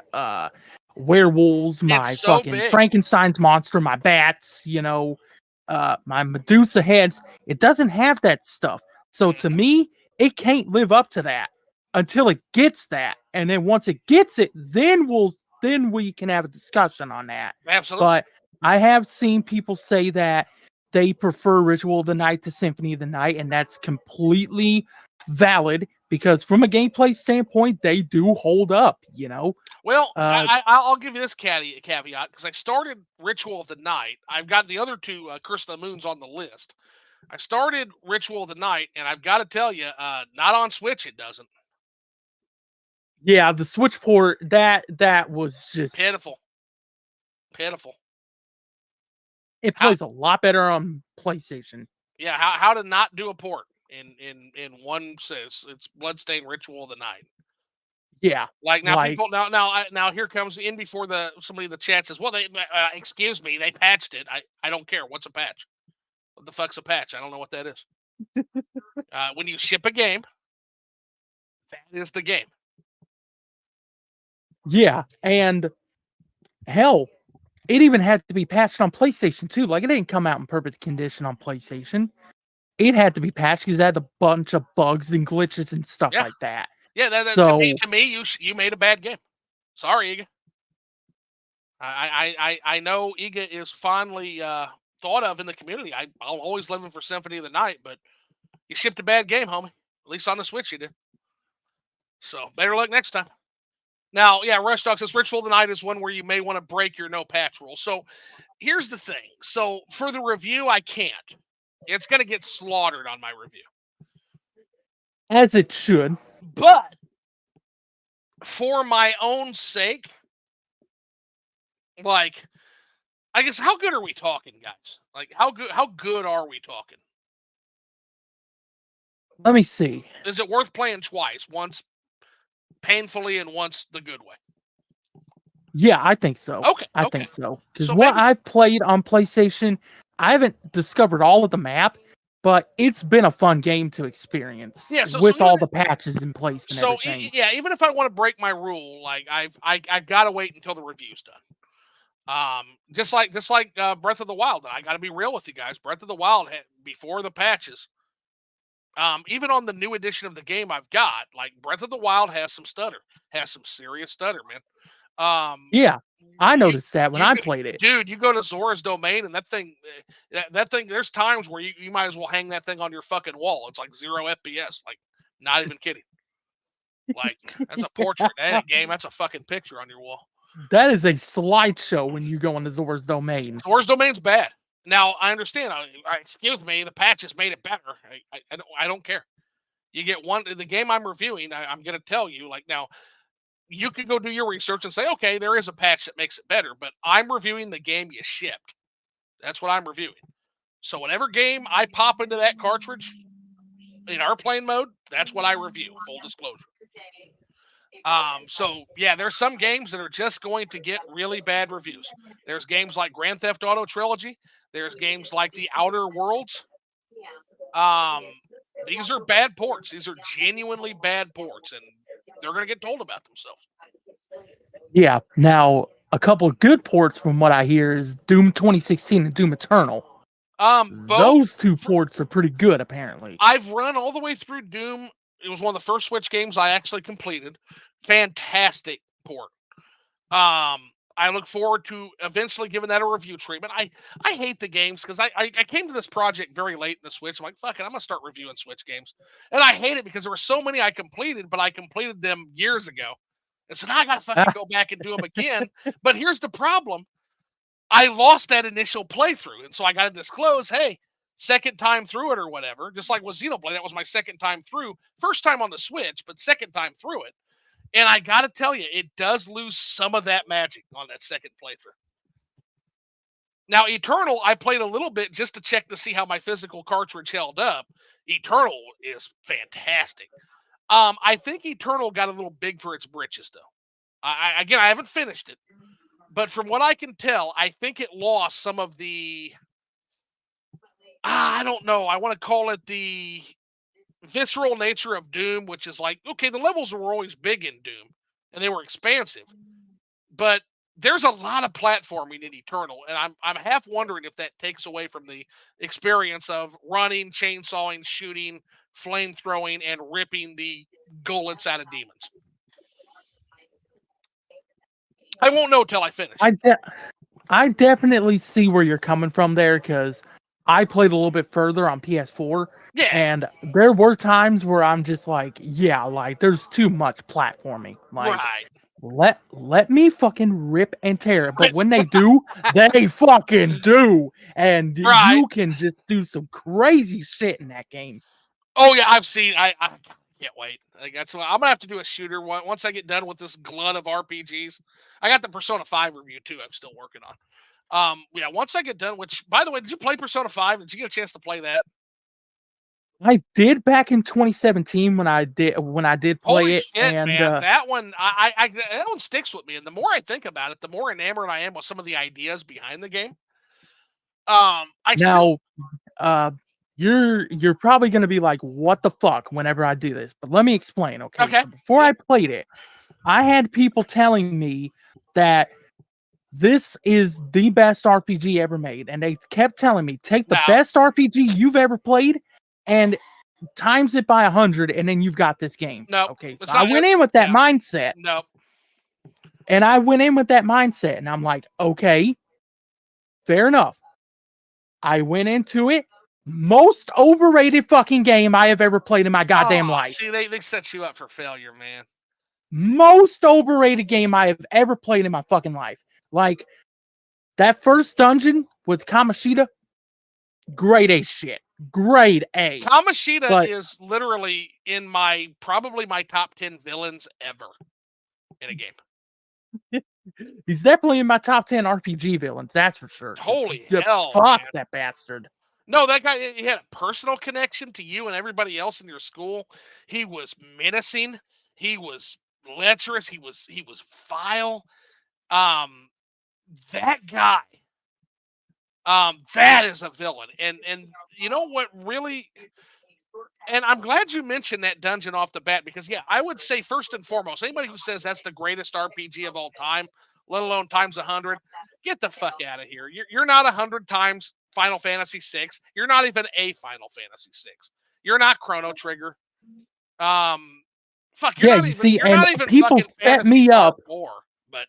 werewolves, my it's so fucking big. Frankenstein's monster, my bats, my Medusa heads. It doesn't have that stuff. So to me, it can't live up to that until it gets that. And then once it gets it, then we can have a discussion on that. Absolutely. But I have seen people say that they prefer Ritual of the Night to Symphony of the Night, and that's completely valid because from a gameplay standpoint, they do hold up, Well, I'll give you this caveat because I started Ritual of the Night. I've got the other two Curse of the Moons on the list. I started Ritual of the Night, and I've got to tell you, not on Switch, it doesn't. Yeah, the Switch port, that was just pitiful. It plays a lot better on PlayStation. Yeah, how to not do a port in one says it's Bloodstained Ritual of the Night. Yeah, like now people now here comes in before somebody in the chat says, well, they excuse me, they patched it. I don't care. What's a patch? What the fuck's a patch? I don't know what that is. When you ship a game, that is the game. Yeah, and hell, it even had to be patched on PlayStation too. Like, it didn't come out in perfect condition on PlayStation. It had to be patched because it had a bunch of bugs and glitches and stuff like that. Yeah, so, to me, you made a bad game. Sorry, Iga. I know Iga is fondly thought of in the community. I'll always love him for Symphony of the Night, but you shipped a bad game, homie. At least on the Switch you did. So better luck next time. Now, yeah, Rush Dog says Ritual of the Night is one where you may want to break your no patch rule. So here's the thing. So for the review, I can't. It's going to get slaughtered on my review. As it should. But for my own sake, like, I guess, how good are we talking, guys? Like, how good are we talking? Let me see. Is it worth playing twice? Once painfully and once the good way? Yeah, I think so. Okay. I think so. Because So what I've played on PlayStation, I haven't discovered all of the map, but it's been a fun game to experience. Yeah, with all the patches in place and everything. Yeah, even if I want to break my rule, like I've got to wait until the review's done. Just like Breath of the Wild. I got to be real with you guys. Breath of the Wild had, before the patches. Even on the new edition of the game I've got, like Breath of the Wild has some serious stutter, man. Yeah, I noticed that when I played it. Dude, you go to Zora's Domain and that thing, there's times where you might as well hang that thing on your fucking wall. It's like 0 FPS. Like, not even kidding. Like, that's a portrait. That ain't a game. That's a fucking picture on your wall. That is a slideshow when you go into Zora's Domain. Zora's Domain's bad. Now, I understand. Excuse me, the patches made it better. I don't care. You get one the game I'm reviewing. I'm going to tell you, like, now you can go do your research and say, okay, there is a patch that makes it better, but I'm reviewing the game you shipped. That's what I'm reviewing. So whatever game I pop into that cartridge in airplane mode, that's what I review. Full disclosure. So yeah, there's some games that are just going to get really bad reviews. There's games like Grand Theft Auto Trilogy. There's games like The Outer Worlds. Um, these are bad ports. These are genuinely bad ports, and they're going to get told about themselves. Yeah. Now, a couple of good ports from what I hear is Doom 2016 and Doom Eternal. Both. Those two ports are pretty good, apparently. I've run all the way through Doom. It was one of the first Switch games I actually completed. Fantastic port. I look forward to eventually giving that a review treatment. I hate the games because I came to this project very late in the Switch. I'm like, fuck it, I'm gonna start reviewing Switch games. And I hate it because there were so many I completed, but I completed them years ago. And so now I gotta fucking go back and do them again. But here's the problem. I lost that initial playthrough. And so I gotta disclose, hey, second time through it or whatever. Just like with Xenoblade, that was my second time through. First time on the Switch, but second time through it. And I got to tell you, it does lose some of that magic on that second playthrough. Now, Eternal, I played a little bit just to check to see how my physical cartridge held up. Eternal is fantastic. I think Eternal got a little big for its britches, though. Again, I haven't finished it, but from what I can tell, I think it lost some of the. I don't know. I want to call it the visceral nature of Doom, which is like, okay, the levels were always big in Doom and they were expansive, but there's a lot of platforming in Eternal, and I'm half wondering if that takes away from the experience of running, chainsawing, shooting, flame throwing, and ripping the gullets out of demons. I won't know till I finish. I definitely see where you're coming from there because I played a little bit further on PS4. Yeah. And there were times where I'm just like, yeah, like there's too much platforming. Like, right. let me fucking rip and tear. But when they do, they fucking do. And right. you can just do some crazy shit in that game. Oh yeah, I've seen. I can't wait. Like, that's what I'm gonna have to do a shooter once I get done with this glut of RPGs. I got the Persona 5 review too. I'm still working on. Yeah, once I get done. Which, by the way, did you play Persona 5? Did you get a chance to play that? I did back in 2017 when I did play Holy it, shit, and man! That one, that one sticks with me. And the more I think about it, the more enamored I am with some of the ideas behind the game. You're probably gonna be like, what the fuck whenever I do this. But let me explain, okay? So before I played it, I had people telling me that this is the best RPG ever made. And they kept telling me, take the best RPG you've ever played and times it by 100, and then you've got this game. Nope. Okay, so I went in with that mindset. Nope. And I went in with that mindset, and I'm like, okay, fair enough. I went into it. Most overrated fucking game I have ever played in my goddamn life. See, they set you up for failure, man. Most overrated game I have ever played in my fucking life. Like, that first dungeon with Kamoshida, grade A shit. Grade A. Kamoshida is literally in probably my top 10 villains ever in a game. He's definitely in my top 10 RPG villains, that's for sure. Holy hell, fuck man. that bastard. No, that guy, he had a personal connection to you and everybody else in your school. He was menacing. He was lecherous. He was vile. That guy, that is a villain. And you know what really, and I'm glad you mentioned that dungeon off the bat, because yeah, I would say first and foremost, anybody who says that's the greatest RPG of all time, let alone times 100, get the fuck out of here. You're not 100 times Final Fantasy VI. You're not even a Final Fantasy VI. You're not Chrono Trigger. Fuck. You're not even people fucking set Fantasy me Star up. 4. But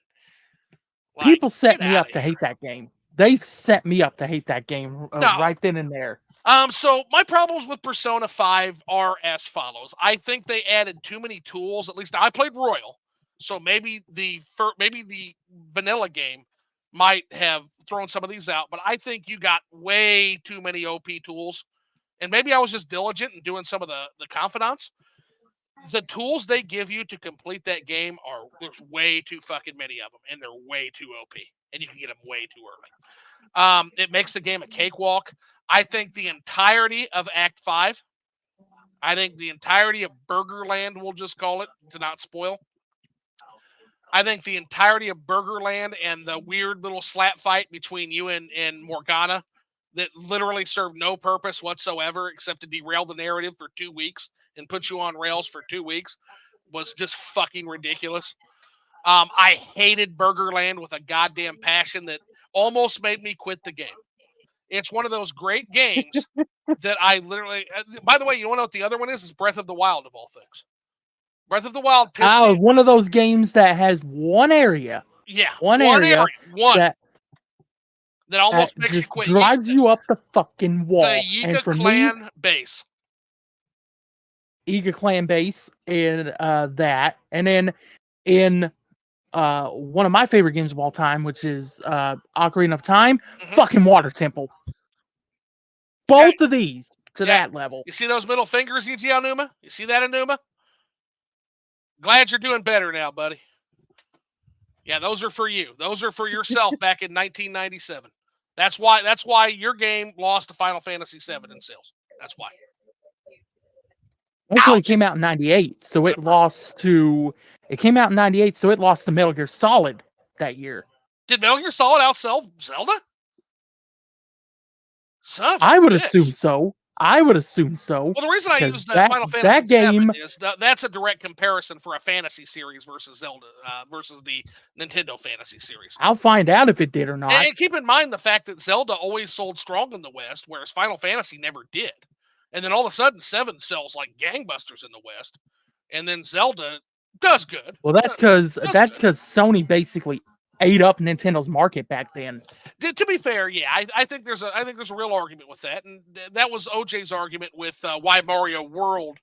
like, people set me up to hate that game. They set me up to hate that game right then and there. So my problems with Persona 5 are as follows. I think they added too many tools. At least I played Royal, so maybe the vanilla game might have thrown some of these out. But I think you got way too many OP tools and maybe I was just diligent in doing some of the confidants. The tools they give you to complete that game there's way too fucking many of them, and they're way too OP, and you can get them way too early. It makes the game a cakewalk. I think the entirety of Act 5, I think the entirety of Burgerland, we'll just call it to not spoil. I think the entirety of Burgerland and the weird little slap fight between you and Morgana that literally served no purpose whatsoever except to derail the narrative for 2 weeks and put you on rails for 2 weeks was just fucking ridiculous. I hated Burgerland with a goddamn passion that almost made me quit the game. It's one of those great games that I literally. By the way, you want to know what the other one is? It's Breath of the Wild of all things. Breath of the Wild pissed me. One of those games that has one area. Yeah, one area that almost makes you just quit. Drives you up the fucking wall. The Yiga clan base. Yiga clan base and that, and then in one of my favorite games of all time, which is Ocarina of Time, fucking Water Temple. Both of these to that level. You see those middle fingers, Yuji Aonuma? You see that, Aonuma? Glad you're doing better now, buddy. Yeah, those are for you. Those are for yourself back in 1997. That's why your game lost to Final Fantasy VII in sales. That's why. Actually, it came out in 98, so it lost to... It came out in 98, so it lost to Metal Gear Solid that year. Did Metal Gear Solid outsell Zelda? I would assume so. Well, the reason I use the Final Fantasy VII is that's a direct comparison for a fantasy series versus Zelda, versus the Nintendo Fantasy series. I'll find out if it did or not. And keep in mind the fact that Zelda always sold strong in the West, whereas Final Fantasy never did. And then all of a sudden, 7 sells like gangbusters in the West, and then Zelda does good. Well, that's because Sony basically ate up Nintendo's market back then. To be fair, yeah, I think there's a real argument with that, and that was OJ's argument with why Mario World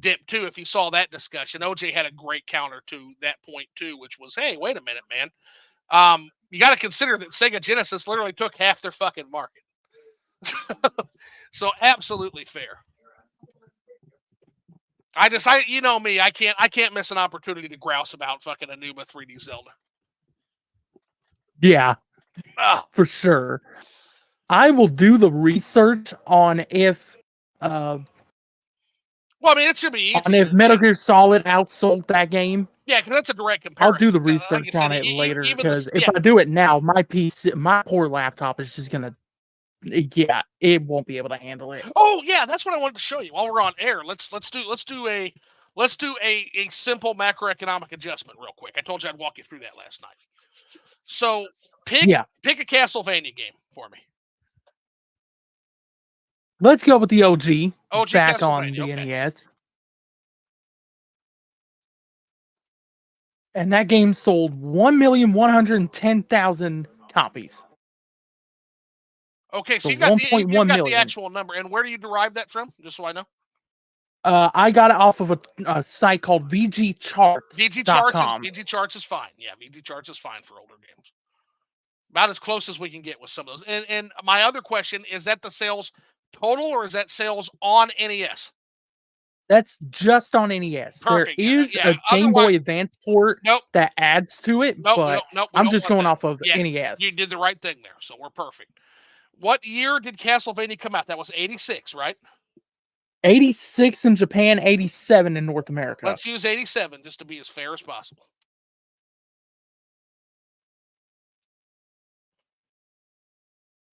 dipped too. If you saw that discussion, OJ had a great counter to that point too, which was, hey, wait a minute, man. You got to consider that Sega Genesis literally took half their fucking market. So absolutely fair. You know me, I can't miss an opportunity to grouse about fucking Aonuma 3D Zelda. Yeah, for sure. I will do the research on if. Well, I mean, it should be easy. On if Metal Gear Solid outsold that game. Yeah, because that's a direct comparison. I'll do the research on it later, because if I do it now, my poor laptop is just gonna. Yeah, it won't be able to handle it. Oh yeah, that's what I wanted to show you while we're on air. Let's do a simple macroeconomic adjustment real quick. I told you I'd walk you through that last night. So pick a Castlevania game for me. Let's go with the OG back on the okay. NES. And that game sold 1,110,000 copies. Okay, so you got the actual number. And where do you derive that from? Just so I know. I got it off of a site called VG Charts. VG Charts is fine. Yeah, VG Charts is fine for older games. About as close as we can get with some of those. And my other question, is that the sales total or is that sales on NES? That's just on NES. Perfect. There is a Game Boy Advance port that adds to it, but I'm just going off of NES. You did the right thing there, so we're perfect. What year did Castlevania come out? That was 86, right? 86 in Japan, 87 in North America. Let's use 87 just to be as fair as possible.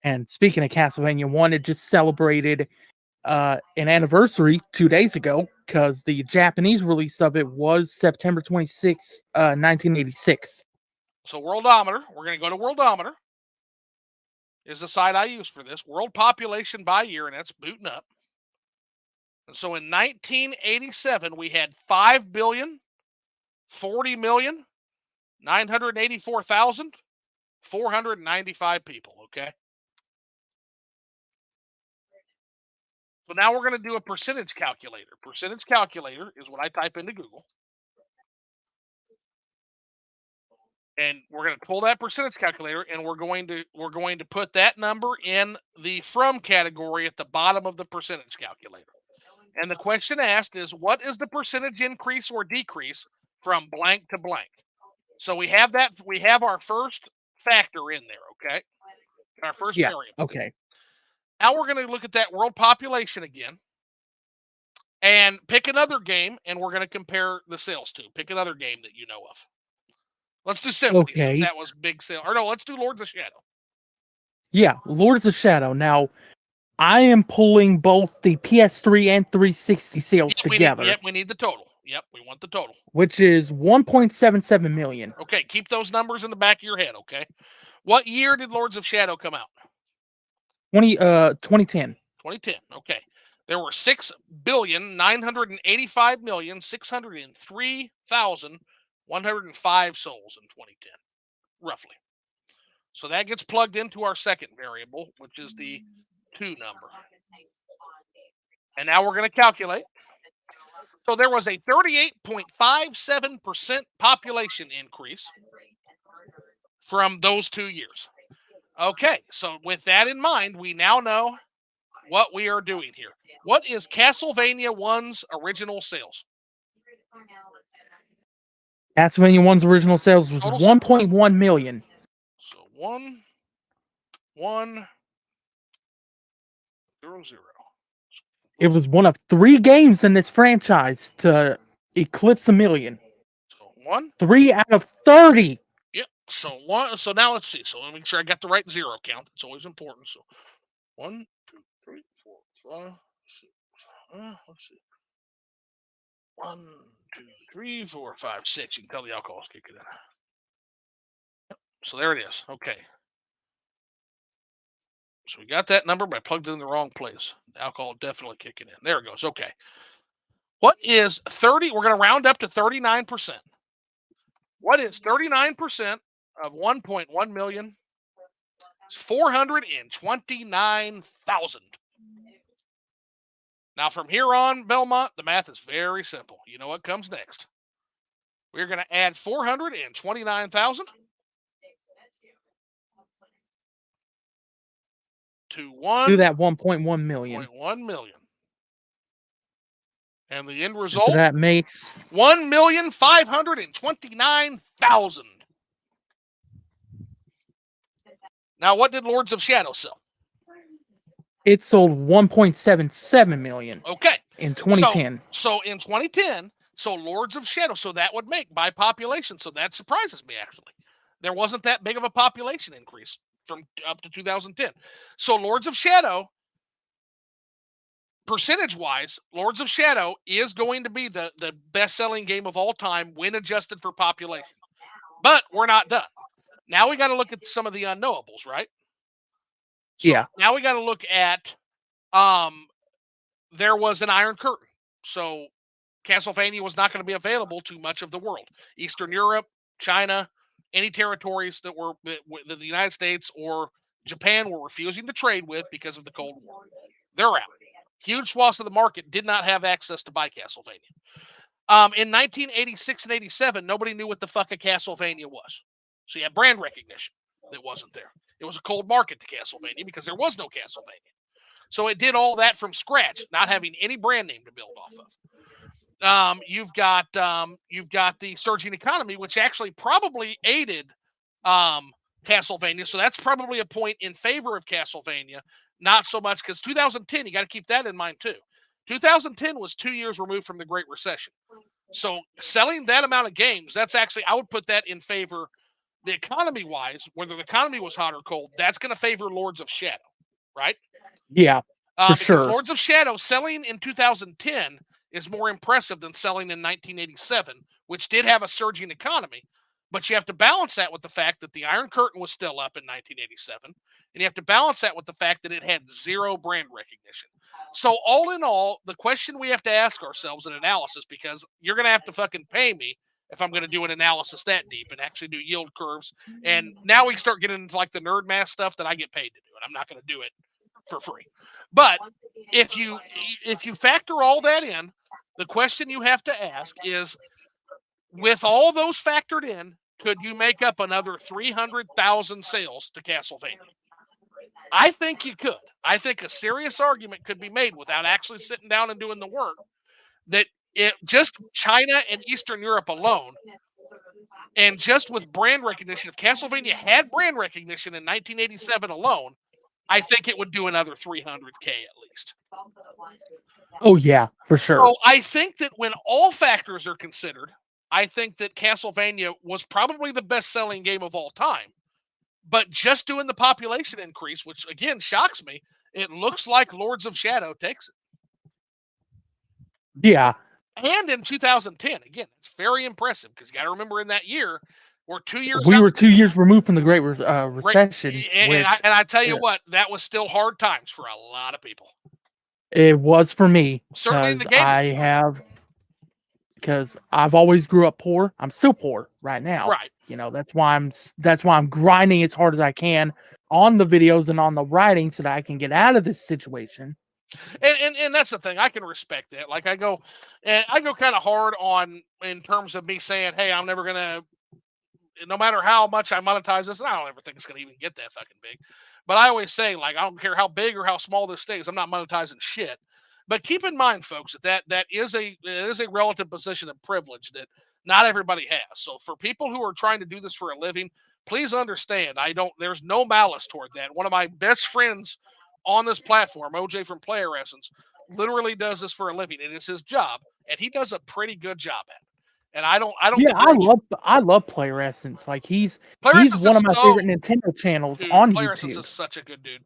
And speaking of Castlevania 1, it just celebrated an anniversary 2 days ago, because the Japanese release of it was September 26, 1986. So Worldometer, we're going to go to Worldometer. Is the site I use for this. World population by year, and that's booting up. And so in 1987, we had 5,040,984,495 people, okay? So now we're going to do a percentage calculator. Percentage calculator is what I type into Google. And we're going to pull that percentage calculator, and we're going to put that number in the from category at the bottom of the percentage calculator. And the question asked is, what is the percentage increase or decrease from blank to blank? So we have that. We have our first factor in there, okay? Our first Yeah. variable. Okay. Now we're going to look at that world population again and pick another game, and we're going to compare the sales to. Pick another game that you know of. Let's do Symphony since Okay. that was big sale. Or no, let's do Lords of Shadow. Yeah. Lords of Shadow. Now, I am pulling both the PS3 and 360 sales together, We need the total. Yep, we want the total. which is 1.77 million. Okay, keep those numbers in the back of your head, okay? What year did Lords of Shadow come out? 2010. 2010. Okay. There were 6,985,603,105 souls in 2010, roughly. So that gets plugged into our second variable, which is the 2 number. And now we're going to calculate. So there was a 38.57% population increase from those 2 years. Okay, so with that in mind, we now know what we are doing here. What is Castlevania 1's original sales? Castlevania 1's original sales was Total 1.1 million. So 1,1,0,0. It was one of 3 games in this franchise to eclipse a million. So 1. 3 out of 30. Yep. So 1. So now let's see. So let me make sure I got the right zero count. It's always important. So 1, 2, 3, 4, 5, 6. Let's see. 1, 2, 3, 4, 5, 6. You can tell the alcohol's kicking in. Yep. So there it is. Okay. So we got that number, but I plugged it in the wrong place. The alcohol definitely kicking in. There it goes. Okay. What is 30? We're going to round up to 39%. What is 39% of 1.1 million? It's 429,000. Now, from here on, Belmont, the math is very simple. You know what comes next? We're going to add 429,000 to 1. Do that 1.1 million. 1.1 million. And the end And result? so that makes 1,529,000. Now, what did Lords of Shadow sell? it sold 1.77 million. Okay. In 2010. So in 2010, so Lords of Shadow, so that would make by population. So that surprises me, actually. There wasn't that big of a population increase from up to 2010. So Lords of Shadow, percentage-wise, Lords of Shadow is going to be the best-selling game of all time when adjusted for population. But we're not done. Now we got to look at some of the unknowables, right? So Yeah. now we got to look at there was an Iron Curtain. So Castlevania was not going to be available to much of the world. Eastern Europe, China, any territories that the United States or Japan were refusing to trade with because of the Cold War. They're out. Huge swaths of the market did not have access to buy Castlevania. In 1986 and 87, nobody knew what the fuck a Castlevania was. So you had brand recognition that wasn't there. It was a cold market to Castlevania because there was no Castlevania. So it did all that from scratch, not having any brand name to build off of. You've got the surging economy, which actually probably aided Castlevania. So that's probably a point in favor of Castlevania, not so much because 2010, you got to keep that in mind too. 2010 was 2 years removed from the Great Recession. So selling that amount of games, that's actually, I would put that in favor, the economy wise, whether the economy was hot or cold, that's going to favor Lords of Shadow, right? Yeah, for Because sure. Lords of Shadow selling in 2010 is more impressive than selling in 1987, which did have a surging economy. But you have to balance that with the fact that the Iron Curtain was still up in 1987. And you have to balance that with the fact that it had zero brand recognition. So all in all, the question we have to ask ourselves in analysis, because you're going to have to fucking pay me if I'm going to do an analysis that deep and actually do yield curves. And now we start getting into like the nerd math stuff that I get paid to do, and I'm not going to do it for free. But if you factor all that in, the question you have to ask is, with all those factored in, could you make up another 300,000 sales to Castlevania? I think you could. I think a serious argument could be made without actually sitting down and doing the work that it just China and Eastern Europe alone, and just with brand recognition, if Castlevania had brand recognition in 1987 alone, I think it would do another 300K at least. Oh yeah, for sure. So I think that when all factors are considered, I think that Castlevania was probably the best-selling game of all time. But just doing the population increase, which again shocks me, it looks like Lords of Shadow takes it. Yeah. And in 2010, again, it's very impressive because you got to remember in that year, we're 2 years We out. were 2 years removed from the Great Recession, And which I tell you what, that was still hard times for a lot of people. it was for me Certainly in the because gaming. because I've always grew up poor. I'm still poor right now. Right. You know, that's why I'm grinding as hard as I can on the videos and on the writing so that I can get out of this situation. And that's the thing. I can respect that. Like I go kind of hard on in terms of me saying, hey, I'm never gonna, no matter how much I monetize this, and I don't ever think it's gonna even get that fucking big. But I always say, like, I don't care how big or how small this stays, I'm not monetizing shit. But keep in mind, folks, that is a relative position of privilege that not everybody has. So for people who are trying to do this for a living, please understand, there's no malice toward that. One of my best friends on this platform, OJ from Player Essence, literally does this for a living. It is his job, and he does a pretty good job at it. And I don't Yeah, begrudge. I love Player Essence. Like he's Player Essence one is of my favorite Nintendo channels dude, on Player Essence YouTube. is such a good dude.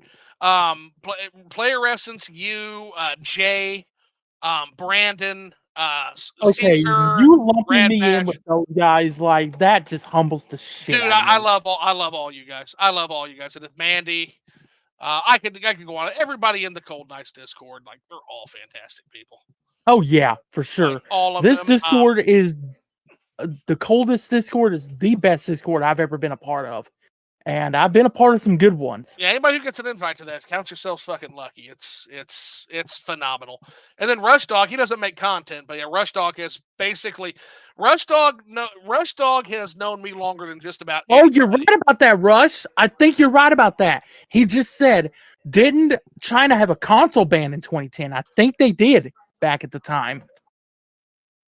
Player Essence, you, Jay, Brandon, Okay, Caesar, you lumping Brad me in Bash. with those guys, like that just humbles the shit Dude, out of me. I love all you guys. I love all you guys. And if Mandy, I could go on. Everybody in the Cold Nights Discord, like they're all fantastic people. Oh yeah, for sure. Like, all of This them. Discord is the coldest Discord, is the best Discord I've ever been a part of. And I've been a part of some good ones. Yeah, anybody who gets an invite to that, count yourselves fucking lucky. It's phenomenal. And then Rush Dog, he doesn't make content, but yeah, Rush Dog has known me longer than just about anybody. Oh, you're right about that, Rush. I think you're right about that. He just said, didn't China have a console ban in 2010? I think they did back at the time.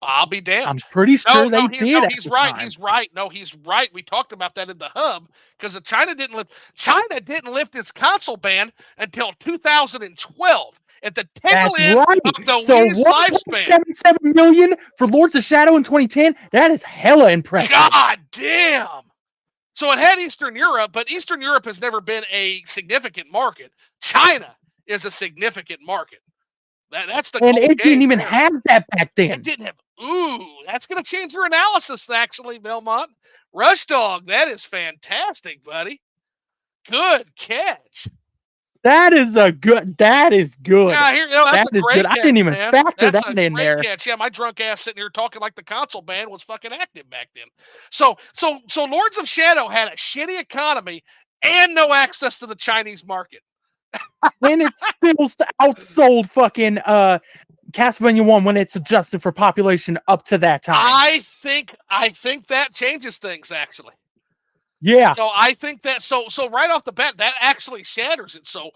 I'll be damned. I'm pretty sure they did. No, he's right. Time. He's right. No, he's right. We talked about that in the hub because China didn't lift its console ban until 2012 at the tail end of the Wii's lifespan. 77 million for Lords of Shadow in 2010. That is hella impressive. God damn. So it had Eastern Europe, but Eastern Europe has never been a significant market. China is a significant market. That's the and it didn't even have that back then. It didn't have. Ooh, that's going to change your analysis, actually, Belmont. Rush Dog, that is fantastic, buddy. Good catch. That is good. Yeah, that's a great catch, I didn't even factor that in there. Catch. Yeah, my drunk ass sitting here talking like the console ban was fucking active back then. So Lords of Shadow had a shitty economy and no access to the Chinese market. And it still outsold fucking Castlevania 1 when it's adjusted for population up to that time. I think that changes things, actually. Yeah. So I think that so right off the bat, that actually shatters it. So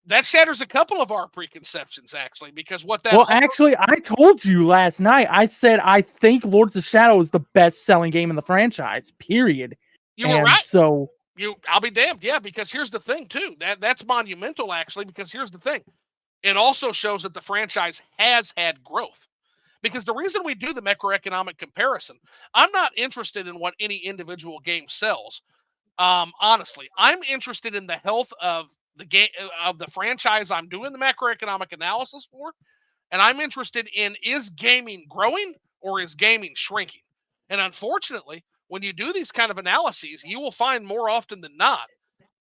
that shatters a couple of our preconceptions, actually, because what that. Well, actually, I told you last night. I said I think Lords of Shadow is the best-selling game in the franchise. Period. You were right. So I'll be damned. Yeah, because here's the thing too. That's monumental, actually, because here's the thing. It also shows that the franchise has had growth. Because the reason we do the macroeconomic comparison, I'm not interested in what any individual game sells. Honestly, I'm interested in the health of the game of the franchise I'm doing the macroeconomic analysis for, and I'm interested in, is gaming growing or is gaming shrinking? And unfortunately, when you do these kind of analyses, you will find more often than not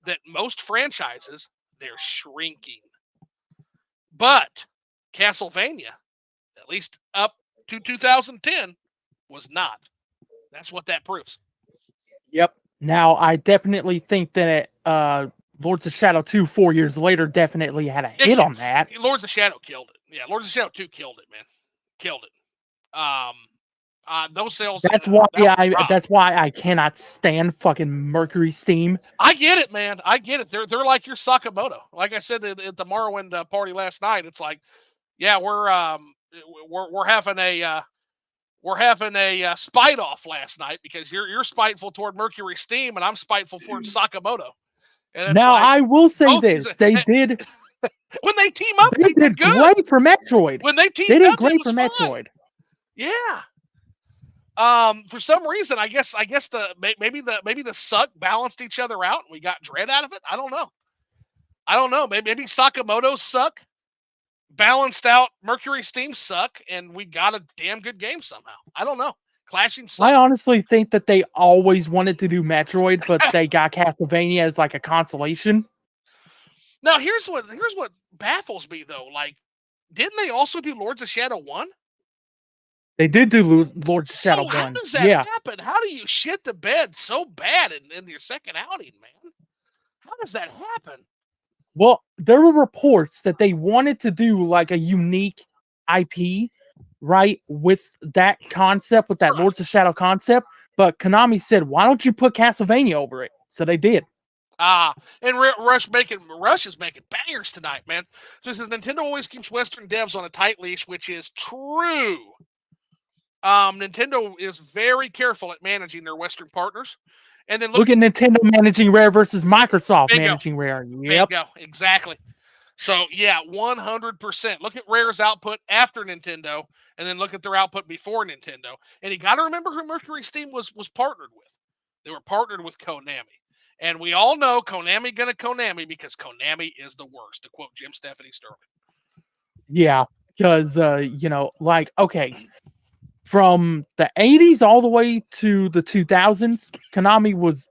that most franchises, they're shrinking. But Castlevania, at least up to 2010, was not. That's what that proves. Yep. Now, I definitely think that Lords of Shadow 2, 4 years later, definitely had a hit on that. Lords of Shadow killed it. Yeah, Lords of Shadow 2 killed it, man. Killed it. those sales. That's why that was rough. that's why I cannot stand fucking Mercury Steam. I get it, man. I get it. They're like your Sakamoto. Like I said at the Morrowind party last night, it's like, yeah, we're having a spite off last night because you're spiteful toward Mercury Steam and I'm spiteful toward Sakamoto. And it's Now like I will say both these this: they did when they team up, they did good. great for Metroid. When they They teamed did up, it great was for fun. Metroid. Yeah. For some reason, I guess maybe the suck balanced each other out and we got dread out of it. I don't know. Maybe Sakamoto's suck balanced out Mercury Steam suck, and we got a damn good game somehow. I don't know. Clashing suck. I honestly think that they always wanted to do Metroid, but they got Castlevania as like a consolation. Now here's what baffles me though. Like, didn't they also do Lords of Shadow 1? They did do Lord Shadow So how 1. does that happen? How do you shit the bed so bad in your second outing, man? How does that happen? Well, there were reports that they wanted to do like a unique IP, right, with that concept, with that Lords of Shadow concept, but Konami said, why don't you put Castlevania over it? So they did. And Rush is making bangers tonight, man. So says Nintendo always keeps Western devs on a tight leash, which is true. Nintendo is very careful at managing their Western partners. And then look at Nintendo managing Rare versus Microsoft managing Rare. Yep. Bingo, exactly. So yeah, 100%. Look at Rare's output after Nintendo, and then look at their output before Nintendo. And you got to remember who Mercury Steam was partnered with. They were partnered with Konami. And we all know Konami gonna Konami because Konami is the worst, to quote Jim Stephanie Sterling. Yeah, because like, okay, from the 80s all the way to the 2000s, Konami was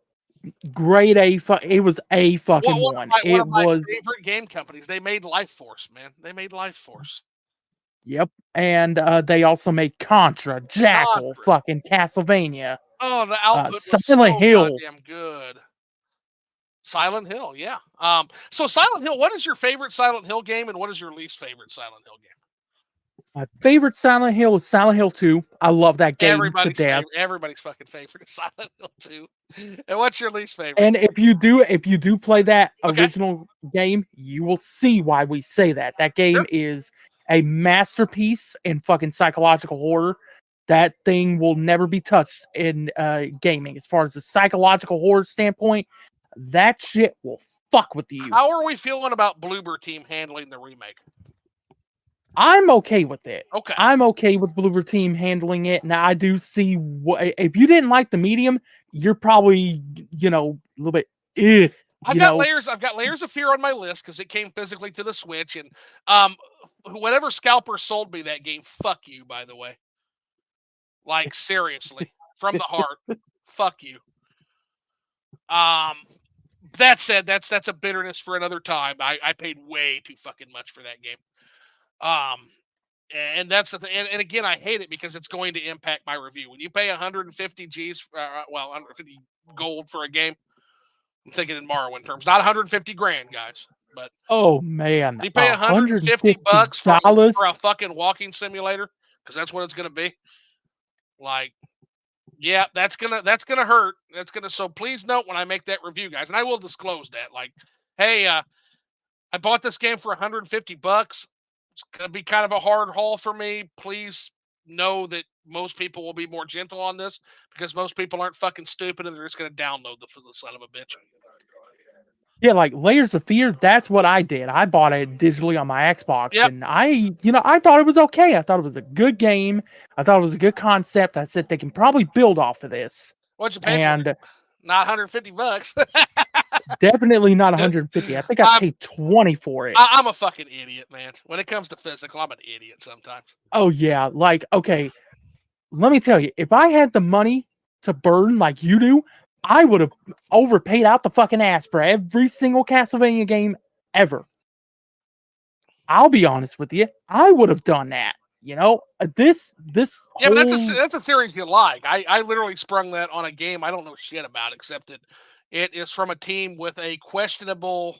grade A. It was a fucking one. One of my favorite game companies. They made Life Force, man. They made Life Force. Yep, and they also made Contra, Jackal, fucking Castlevania. Oh, the output was Silent Hill. Goddamn good. Silent Hill, yeah. So Silent Hill, what is your favorite Silent Hill game and what is your least favorite Silent Hill game? My favorite Silent Hill is Silent Hill 2. I love that game to death. Everybody's fucking favorite is Silent Hill 2. And what's your least favorite? And if you do play that original game, you will see why we say that. That game is a masterpiece in fucking psychological horror. That thing will never be touched in gaming. As far as the psychological horror standpoint, that shit will fuck with you. How are we feeling about Bloober Team handling the remake? I'm okay with it. Okay. I'm okay with Bloober Team handling it. Now, I do see if you didn't like the medium, you're probably, a little bit, I've got layers of fear on my list because it came physically to the Switch. And whatever scalper sold me that game, fuck you, by the way. Like, seriously. From the heart. Fuck you. That said, that's a bitterness for another time. I paid way too fucking much for that game. And that's the thing. And again, I hate it because it's going to impact my review. When you pay 150 G's, 150 gold for a game, I'm thinking in Morrowind terms, not 150 grand, guys. But oh man, you pay 150 bucks for a fucking walking simulator because that's what it's going to be. Like, yeah, that's gonna hurt. So please note when I make that review, guys, and I will disclose that. Like, hey, I bought this game for 150 bucks. It's gonna be kind of a hard haul for me. Please know that most people will be more gentle on this because most people aren't fucking stupid and they're just gonna download the son of a bitch. Yeah, like Layers of Fear, that's what I did. I bought it digitally on my Xbox, and I thought it was okay. I thought it was a good game. I thought it was a good concept. I said they can probably build off of this. What'd you pay for it? Not 150 bucks. Definitely not 150. I think I paid 20 for it. I'm a fucking idiot, man. When it comes to physical, I'm an idiot sometimes. Oh, yeah. Like, okay, let me tell you, if I had the money to burn like you do, I would have overpaid out the fucking ass for every single Castlevania game ever. I'll be honest with you. I would have done that. This. Yeah, but that's a series you like. I literally sprung that on a game I don't know shit about, except that it is from a team with a questionable.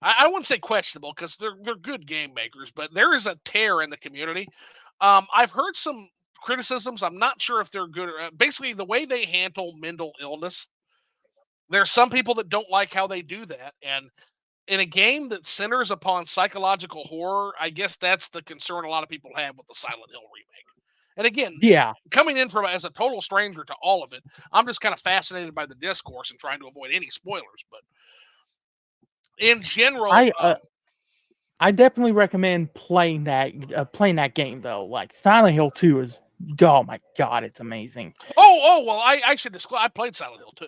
I wouldn't say questionable because they're good game makers, but there is a tear in the community. I've heard some criticisms. I'm not sure if they're good or basically the way they handle mental illness. There's some people that don't like how they do that, and in a game that centers upon psychological horror, I guess that's the concern a lot of people have with the Silent Hill remake. And again, Yeah, coming in from as a total stranger to all of it, I'm just kind of fascinated by the discourse and trying to avoid any spoilers. But in general, I I definitely recommend playing that game though. Like Silent Hill 2 is, oh my god, it's amazing. well, I should disclose I played Silent Hill too.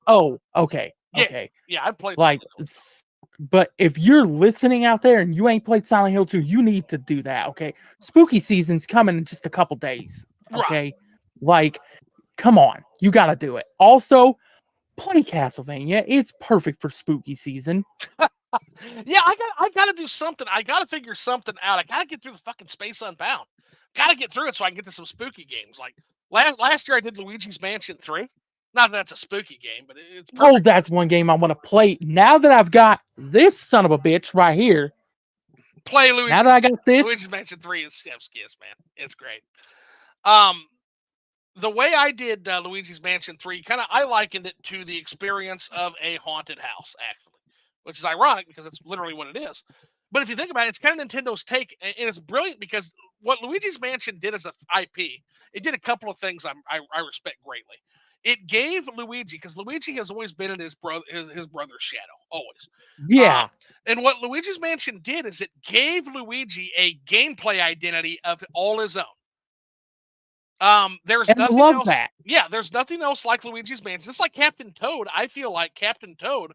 Oh, okay, Yeah, okay. yeah, I played Like, Silent Hill. but if you're listening out there and you ain't played Silent Hill 2, you need to do that. Okay, spooky season's coming in just a couple days. Right. Okay, like, come on, you got to do it. Also, play Castlevania. It's perfect for spooky season. Yeah, I gotta do something. I gotta figure something out. I gotta get through the fucking Space Unbound. Gotta get through it so I can get to some spooky games. Like last year, I did Luigi's Mansion 3. Not that that's a spooky game, but it's Oh, perfect. that's one game I want to play. Now that I've got this son of a bitch right here, Play now that I got this, Luigi's Mansion 3 is chef's kiss, man. It's great. Um, the way I did Luigi's Mansion 3, kind of I likened it to the experience of a haunted house, actually, which is ironic because it's literally what it is. But if you think about it, it's kind of Nintendo's take, and it's brilliant because what Luigi's Mansion did as a IP, it did a couple of things I respect greatly. It gave Luigi, because Luigi has always been in his brother's shadow, always. Um, yeah, and what Luigi's Mansion did is it gave Luigi a gameplay identity of all his own. There's and I nothing love else. that. Yeah, there's nothing else like Luigi's Mansion. Just like Captain Toad, I feel like Captain Toad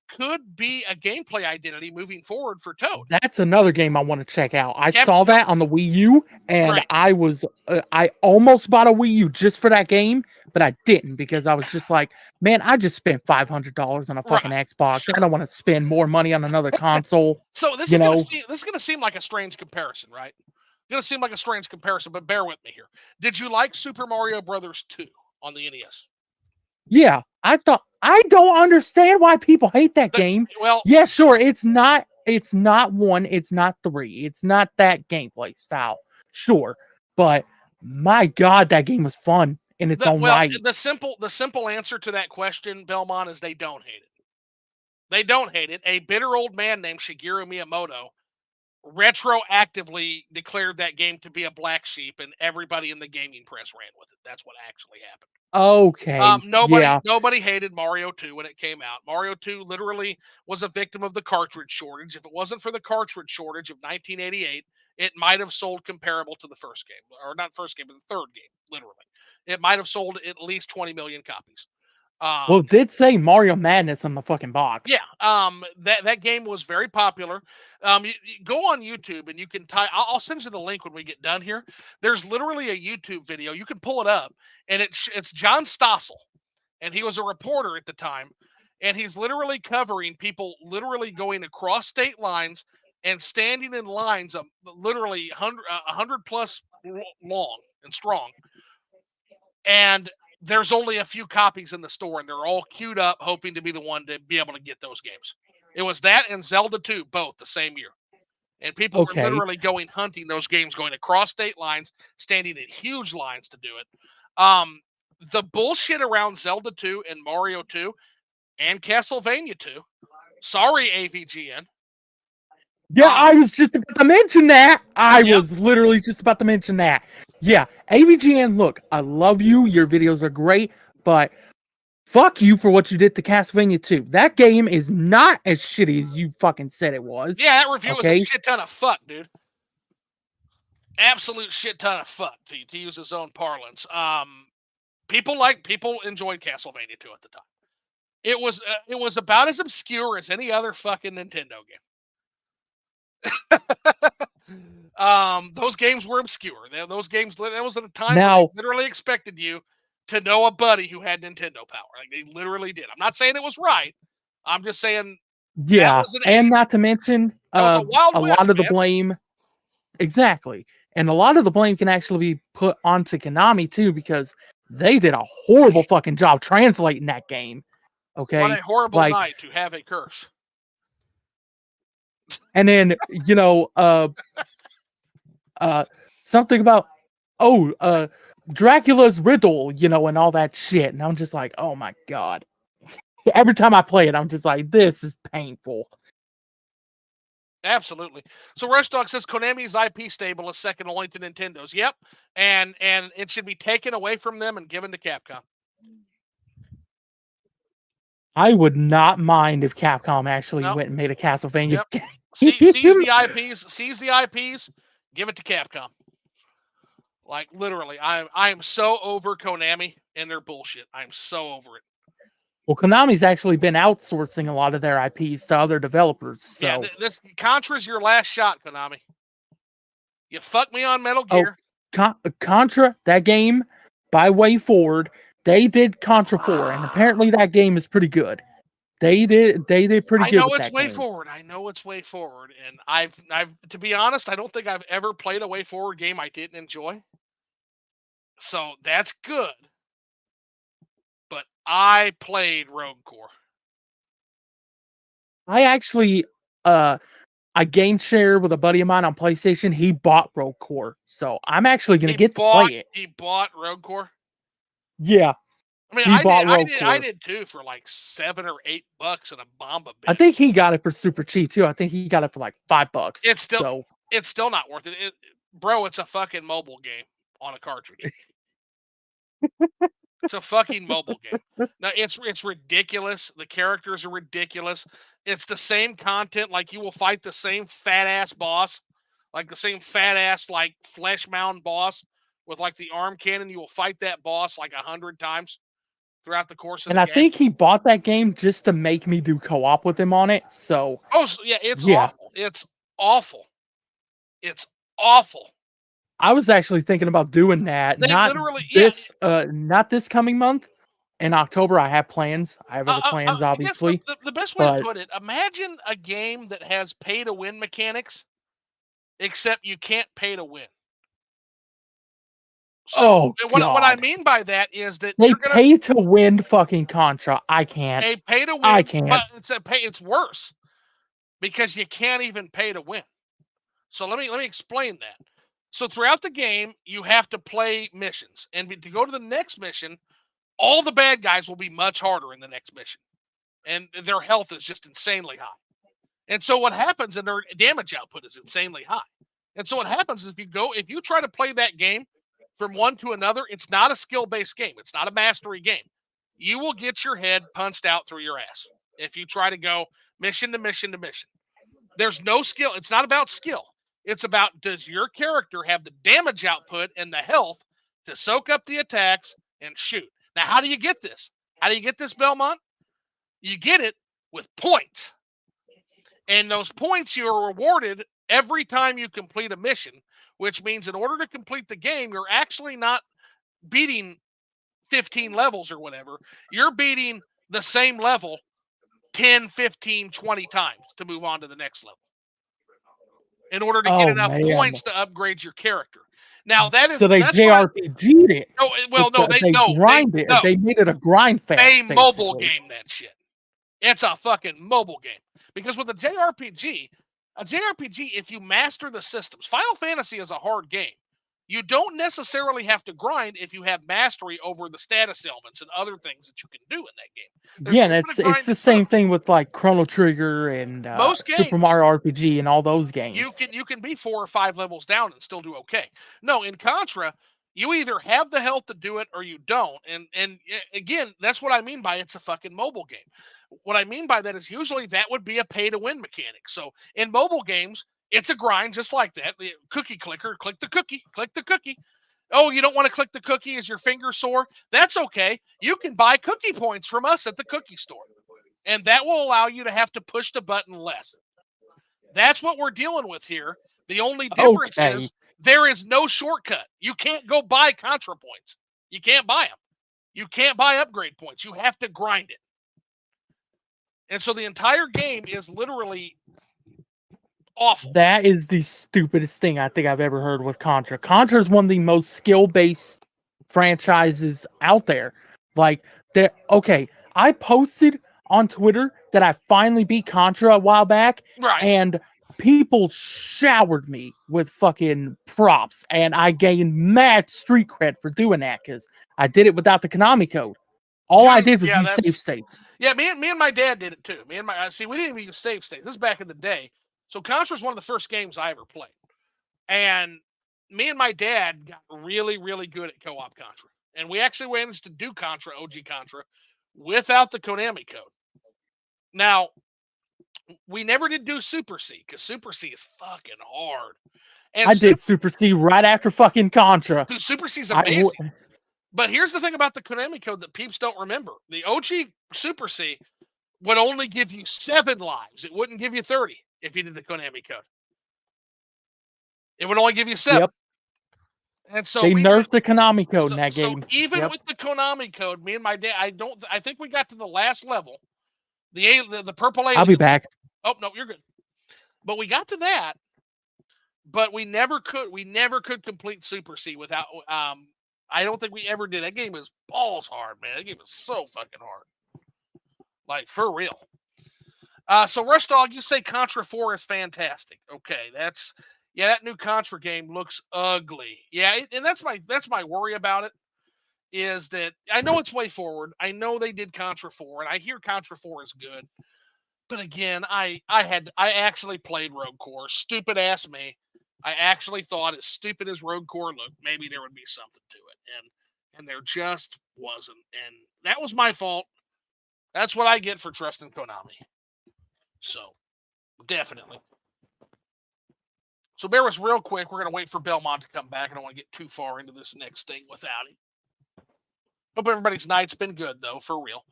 could be a gameplay identity moving forward for Toad. That's another game I want to check out. I Captain saw Toad, that on the Wii U, it's and great. I almost bought a Wii U just for that game, but I didn't because I was just like, man, I just spent $500 on a Right. fucking Xbox. Sure. I don't want to spend more money on another console. So You know? this is gonna seem like a strange comparison, right? Gonna seem like a strange comparison, but bear with me here. Did you like Super Mario Brothers 2 on the NES? Yeah, I don't understand why people hate that The, game. well, Yeah, sure, it's not one, it's not three, it's not that gameplay style. Sure, but my god, that game was fun in its own right. the simple answer to that question, Belmont, is they don't hate it. They don't hate it. A bitter old man named Shigeru Miyamoto retroactively declared that game to be a black sheep, and everybody in the gaming press ran with it. That's what actually happened. Okay, yeah. Nobody hated Mario 2 when it came out. Mario 2 literally was a victim of the cartridge shortage. If it wasn't for the cartridge shortage of 1988, it might have sold comparable to the first game, or not first game, but the third game. Literally, it might have sold at least 20 million copies. Well, Um, it did say Mario Madness on the fucking yeah, box. that game was very popular. You go on YouTube and you can type. I'll send you the link when we get done here. There's literally a YouTube video. You can pull it up, and it's John Stossel, and he was a reporter at the time, and he's literally covering people literally going across state lines and standing in lines of literally 100 plus long and strong, and there's only a few copies in the store, and they're all queued up, hoping to be the one to be able to get those games. It was that and Zelda 2, both the same year. And people were Okay. literally going hunting those games, going across state lines, standing in huge lines to do it. The bullshit around Zelda 2 and Mario 2 and Castlevania 2. Sorry, AVGN. Yeah, I was just about to mention that. I Yep. was literally just about to mention that. Yeah, ABGN, look, I love you. Your videos are great, but fuck you for what you did to Castlevania 2. That game is not as shitty as you fucking said it was. Yeah, that review was a Okay? shit ton of fuck, dude. Absolute shit ton of fuck, to use his own parlance. People enjoyed Castlevania 2 at the time. It was about as obscure as any other fucking Nintendo game. Those games were obscure. Those games, that was at a time where they Now, literally expected you to know a buddy who had Nintendo power. Like they literally did. I'm not saying it was right. I'm just saying that yeah, was an and age. not to mention, That was a Wild a lot West, of the man. blame, exactly, and a lot of the blame can actually be put onto Konami too, because they did a horrible fucking job translating that game. What Okay? a horrible Like, night to have a curse. and then, something about Dracula's riddle, and all that shit. And I'm just like, oh my god. Every time I play it, I'm just like, this is painful. Absolutely. So Rush Dog says Konami's IP stable is second only to Nintendo's. Yep, and it should be taken away from them and given to Capcom. I would not mind if Capcom actually went and made a Castlevania game. Seize the IPs, give it to Capcom. Like literally, I am so over Konami and their bullshit. I'm so over it. Well, Konami's actually been outsourcing a lot of their IPs to other developers. So. Yeah, this Contra's your last shot, Konami. You fucked me on Metal Gear. Contra, that game, by Way Forward, they did Contra 4, and apparently that game is pretty good. They did pretty good. I know it's Way Forward. I know it's Way Forward, and I've to be honest, I don't think I've ever played a Way Forward game I didn't enjoy. So that's good. But I played Rogue Core. I actually I game share with a buddy of mine on PlayStation. He bought Rogue Core, so I'm actually going to get to play it. He bought Rogue Core? Yeah. I mean, I did too for like $7 or $8 in a Bomba bin. I think he got it for super cheap too. I think he got it for like $5. It's still not worth it. Bro, it's a fucking mobile game on a cartridge. It's a fucking mobile game. Now it's ridiculous. The characters are ridiculous. It's the same content. Like you will fight the same fat ass boss, like the same fat ass like flesh mound boss with like the arm cannon. You will fight that boss like 100 times throughout the course of the game. And I think he bought that game just to make me do co-op with him on it. So yeah, it's awful. It's awful. It's awful. I was actually thinking about doing that. Not this coming month. In October, I have plans. I have other plans, obviously. The best way to put it, imagine a game that has pay-to-win mechanics, except you can't pay to win. So what I mean by that is that they pay to win fucking Contra. I can't. They pay to win. I can't. But it's worse because you can't even pay to win. So let me explain that. So throughout the game, you have to play missions, and to go to the next mission, all the bad guys will be much harder in the next mission, and their health is just insanely high. And so what happens, and their damage output is insanely high. And so what happens is if you try to play that game from one to another, it's not a skill-based game. It's not a mastery game. You will get your head punched out through your ass if you try to go mission to mission to mission. There's no skill. It's not about skill. It's about, does your character have the damage output and the health to soak up the attacks and shoot? Now, how do you get this? How do you get this, Belmont? You get it with points. And those points you are rewarded every time you complete a mission, which means in order to complete the game, you're actually not beating 15 levels or whatever. You're beating the same level 10, 15, 20 times to move on to the next level in order to get enough points to upgrade your character. Now that is so they JRPG'd it. No, well, no, they grinded it. They made it a grind fest. They mobile game that shit. It's a fucking mobile game because with a JRPG, if you master the systems, Final Fantasy is a hard game. You don't necessarily have to grind if you have mastery over the status elements and other things that you can do in that game. And it's the same thing with like Chrono Trigger and most games, Super Mario RPG and all those games. You can be 4 or 5 levels down and still do okay. No, in Contra, you either have the health to do it or you don't. And again, that's what I mean by it's a fucking mobile game. What I mean by that is usually that would be a pay-to-win mechanic. So in mobile games, it's a grind just like that. The cookie clicker, click the cookie. Oh, you don't want to click the cookie? Is your finger sore? That's okay. You can buy cookie points from us at the cookie store. And that will allow you to have to push the button less. That's what we're dealing with here. The only difference is there is no shortcut. You can't go buy Contra points. You can't buy them. You can't buy upgrade points. You have to grind it. And so the entire game is literally awful. That is the stupidest thing I think I've ever heard with Contra. Contra is one of the most skill-based franchises out there. Like, I posted on Twitter that I finally beat Contra a while back, right? And people showered me with fucking props, and I gained mad street cred for doing that because I did it without the Konami code. All I did was use save states. Yeah, me and my dad did it too. Me and my see, we didn't even use save states. This is back in the day. So Contra's one of the first games I ever played, and me and my dad got really, really good at co-op Contra, and we actually managed to do Contra, OG Contra, without the Konami code. Now, we never did do Super C because Super C is fucking hard. And I did Super C right after fucking Contra. Dude, Super C is amazing. But here's the thing about the Konami code that peeps don't remember. The OG Super C would only give you 7 lives. It wouldn't give you 30 if you did the Konami code. It would only give you 7. Yep. And so they nerfed the Konami code in that game. So even with the Konami code, me and my dad, I think we got to the last level. The purple alien. I'll be back. Oh no, you're good. But we got to that, but we never could complete Super C without I don't think we ever did. That game is balls hard, man. That game is so fucking hard. Like, for real. So, Rush Dog, you say Contra 4 is fantastic. Okay, that new Contra game looks ugly. Yeah, and that's my worry about it, is that I know it's way forward. I know they did Contra 4, and I hear Contra 4 is good. But again, I actually played Rogue Core. Stupid ass me. I actually thought, as stupid as Rogue Core looked, maybe there would be something to it, and there just wasn't, and that was my fault. That's what I get for trusting Konami. So, definitely. So bear with us real quick. We're gonna wait for Belmont to come back. I don't want to get too far into this next thing without him. Hope everybody's night's been good though, for real.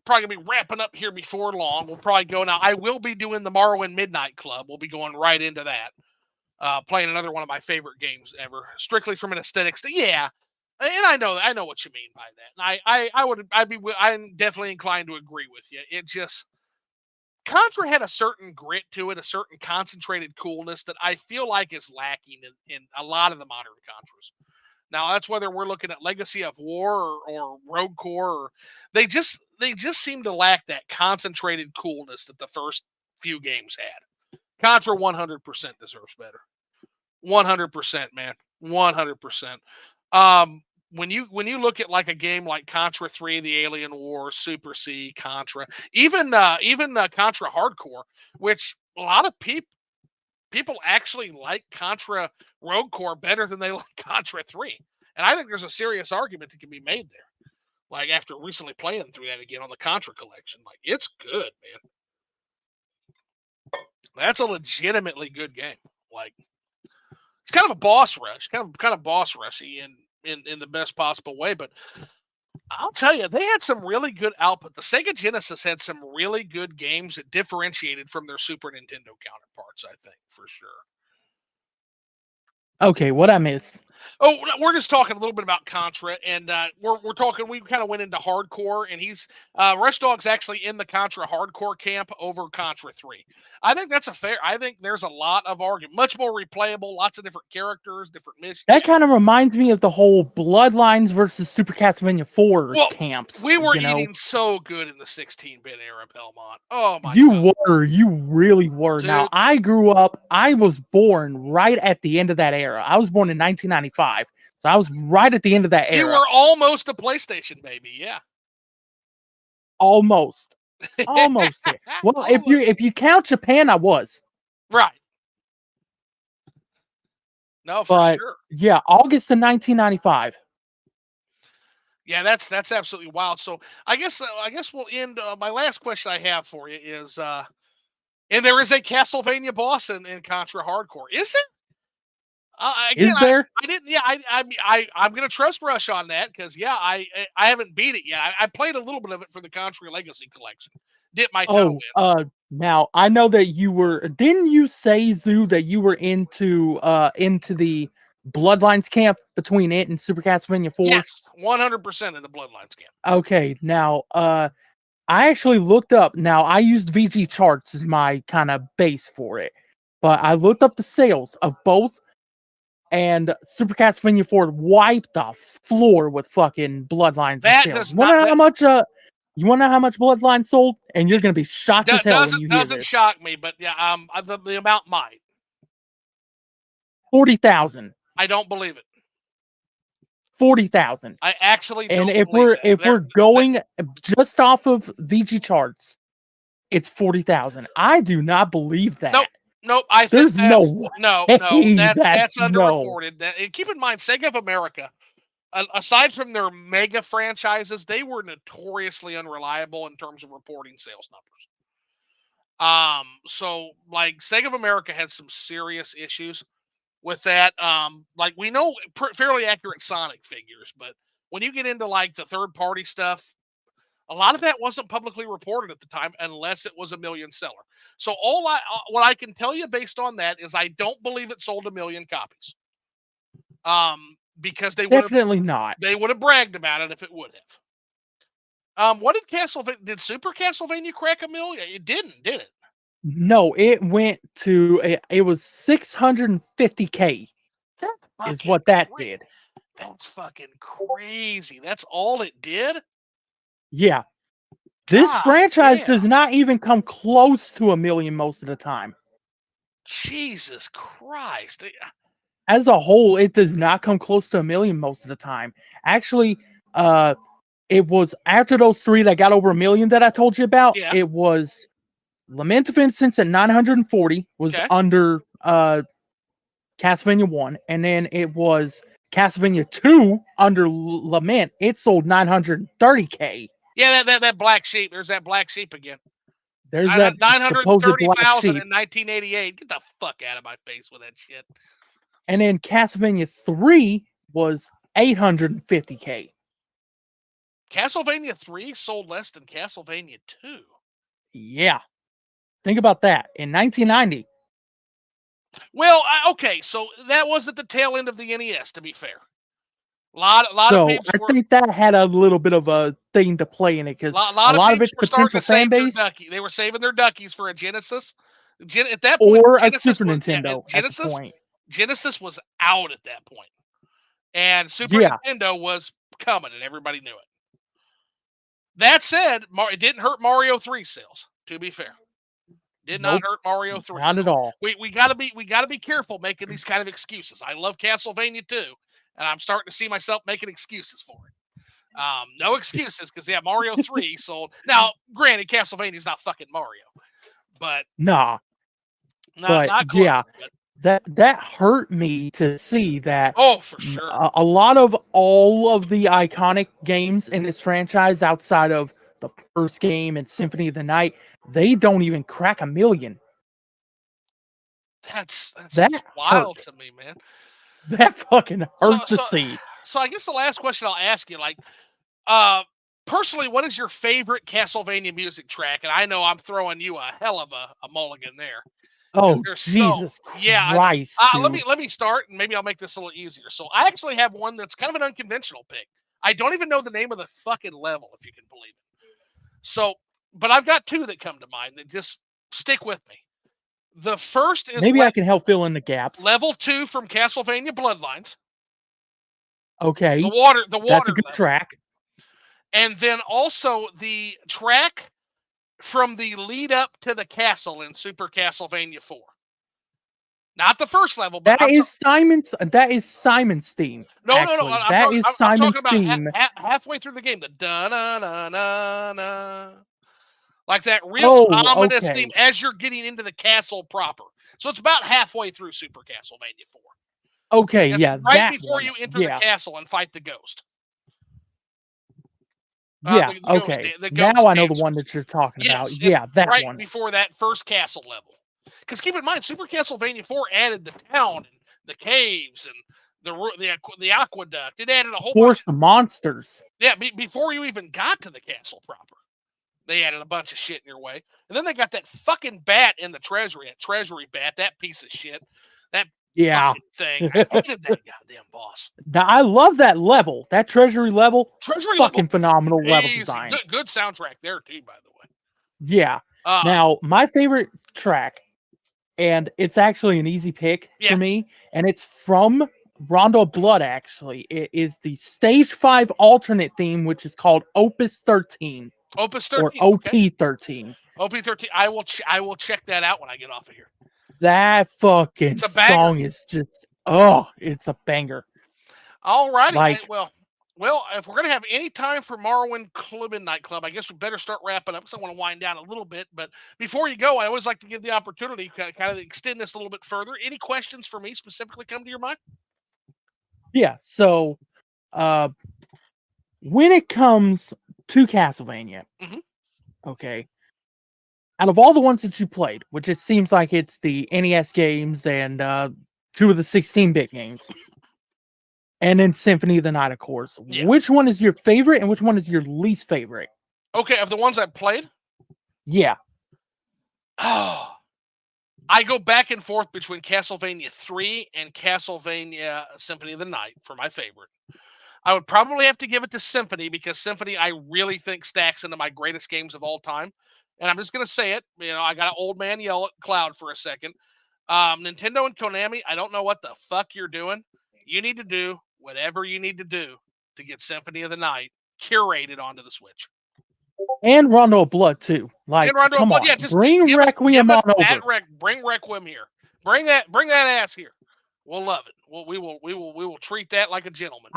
Probably gonna be wrapping up here before long. We'll probably go now. I will be doing the Morrowind Midnight Club. We'll be going right into that. Playing another one of my favorite games ever, strictly from an aesthetics. Yeah, and I know what you mean by that. And I'm definitely inclined to agree with you. It just Contra had a certain grit to it, a certain concentrated coolness that I feel like is lacking in a lot of the modern Contras. Now that's whether we're looking at Legacy of War or Rogue Core, or they just seem to lack that concentrated coolness that the first few games had. Contra 100% deserves better. 100%, man. 100%. When you look at like a game like Contra 3, the Alien War, Super C, Contra, even Contra Hardcore, which a lot of people actually like Contra Rogue Core better than they like Contra 3. And I think there's a serious argument that can be made there. Like, after recently playing through that again on the Contra collection, like, it's good, man. That's a legitimately good game. Like, it's kind of a boss rush, kind of boss rushy in the best possible way. But I'll tell you, they had some really good output. The Sega Genesis had some really good games that differentiated from their Super Nintendo counterparts, I think, for sure. Okay, what I missed? Oh, we're just talking a little bit about Contra, and we're talking. We kind of went into hardcore, and Rush Dog's actually in the Contra hardcore camp over Contra 3. I think that's I think there's a lot of argument, much more replayable, lots of different characters, different missions. That kind of reminds me of the whole Bloodlines versus Super Castlevania 4 camps. We were eating so good in the 16-bit era, Belmont. Oh my God. You really were. Dude. Now, I was born right at the end of that era. I was born in 1995. So I was right at the end of that era. You were almost a PlayStation baby, yeah. Almost. Almost there. Well, almost. if you count Japan, I was. Right. No, for sure. Yeah, August of 1995. Yeah, that's absolutely wild. So I guess we'll end. My last question I have for you is, and there is a Castlevania boss in Contra Hardcore. Is it? Again, is there? I didn't. Yeah, I'm gonna trust Rush on that because I haven't beat it yet. I played a little bit of it for the Contra Legacy collection. Dip my toe in. Now I know that you were. Didn't you say, Zoo, that you were into the Bloodlines camp between it and Super Castlevania 4? Yes, 100% in the Bloodlines camp. Okay, now I actually looked up. Now I used VG charts as my kind of base for it, but I looked up the sales of both. And Super Castlevania 4 wiped the floor with fucking Bloodlines. That sales. does not. How much? You want to know how much Bloodline sold? And you're going to be shocked as hell when you hear Doesn't this. shock me, but yeah, the amount might. 40,000. I don't believe it. 40,000. I actually And don't if believe we're going just off of VG charts, it's 40,000. I do not believe that. Nope. I think There's no way that's no. underreported. And keep in mind, Sega of America, aside from their mega franchises, they were notoriously unreliable in terms of reporting sales numbers. So like Sega of America had some serious issues with that. Like we know fairly accurate Sonic figures, but when you get into like the third party stuff, a lot of that wasn't publicly reported at the time unless it was a million seller. So what I can tell you based on that is I don't believe it sold 1 million copies. Because they would have bragged about it if it would have. What did Castlevania? Did Super Castlevania crack 1 million? It didn't, did it? No, it went to it was 650K. Is what that did. That's fucking crazy. That's all it did? Yeah. This franchise does not even come close to 1 million most of the time. Jesus Christ. As a whole, it does not come close to 1 million most of the time. Actually, it was after those 3 that got over 1 million that I told you about. Yeah. It was Lament of Innocence at 940 was under Castlevania 1, and then it was Castlevania 2 under Lament. It sold 930K. Yeah, that black sheep. There's that black sheep again. There's that 930,000 in 1988. Get the fuck out of my face with that shit. And then Castlevania 3 was 850K. Castlevania 3 sold less than Castlevania 2. Yeah. Think about that. In 1990. Well, okay, so that was at the tail end of the NES, to be fair. A lot of people I think that had a little bit of a thing to play in it because a lot of its potential fan base. They were saving their duckies for a Genesis. At that point, or a Super Nintendo. Genesis was out at that point, and Super Nintendo was coming, and everybody knew it. That said, it didn't hurt Mario 3 sales. To be fair, did not hurt Mario 3. Not at all. We gotta be careful making these kind of excuses. I love Castlevania 2. And I'm starting to see myself making excuses for it. No excuses, because Mario 3 sold. Now, granted, Castlevania's not fucking Mario, but not close, but that hurt me to see that. Oh, for sure. A lot of all of the iconic games in this franchise, outside of the first game and Symphony of the Night, they don't even crack 1 million. That's wild to me, man. That fucking hurt to see. So I guess the last question I'll ask you, like, personally, what is your favorite Castlevania music track? And I know I'm throwing you a hell of a mulligan there. Oh, Jesus Christ! Let me start, and maybe I'll make this a little easier. So I actually have one that's kind of an unconventional pick. I don't even know the name of the fucking level, if you can believe it. So, but I've got 2 that come to mind that just stick with me. The first is maybe I can help fill in the gaps. Level 2 from Castlevania Bloodlines. Okay. The water. That's a good track. And then also the track from the lead up to the castle in Super Castlevania 4. Not the first level, but that is Simon's theme. No. That is Simon's theme. Halfway through the game, the da-na-na-na-na. Like that real ominous theme as you're getting into the castle proper. So it's about halfway through Super Castlevania 4. Okay, it's right before you enter the castle and fight the ghost. Okay. Now I know the one that you're talking about. Yeah, that right one. Before that first castle level. Because keep in mind, Super Castlevania 4 added the town and the caves and the aqueduct. It added a whole bunch of monsters. Yeah, before you even got to the castle proper. They added a bunch of shit in your way. And then they got that fucking bat in the treasury. That treasury bat, that piece of shit. That fucking thing. I hated that goddamn boss. Now, I love that level. That treasury level. Fucking phenomenal level design. Good soundtrack there, too, by the way. Yeah. Now, my favorite track, and it's actually an easy pick for me, and it's from Rondo of Blood, actually. It is the Stage 5 alternate theme, which is called Opus 13. Opus or 13. Okay. OP13. OP13. I will check that out when I get off of here. That fucking It's a banger. song is just, oh, it's a banger. All righty. Like, Well, if we're gonna have any time for Morrowind Club and Nightclub, I guess we better start wrapping up because I want to wind down a little bit. But before you go, I always like to give the opportunity to kind of extend this a little bit further. Any questions for me specifically come to your mind? yeah, so when it comes to Castlevania, Mhm. okay, out of all the ones that you played, which it seems like it's the NES games and 2 of the 16-bit games, and then Symphony of the Night, of course, Yeah. which one is your favorite and which one is your least favorite? Okay, of the ones I've played, Yeah. oh, I go back and forth between Castlevania 3 and Castlevania Symphony of the Night for my favorite. I would probably have to give it to Symphony because Symphony I really think stacks into my greatest games of all time. And I'm just gonna say it. I got an old man yell at Cloud for a second. Nintendo and Konami, I don't know what the fuck you're doing. You need to do whatever you need to do to get Symphony of the Night curated onto the Switch. And Rondo of Blood, too. And Like, Rondo of come Blood, on. yeah, just Bring give Requiem us on that over. bring Requiem here. Bring that ass here. We'll love it. We will treat that like a gentleman.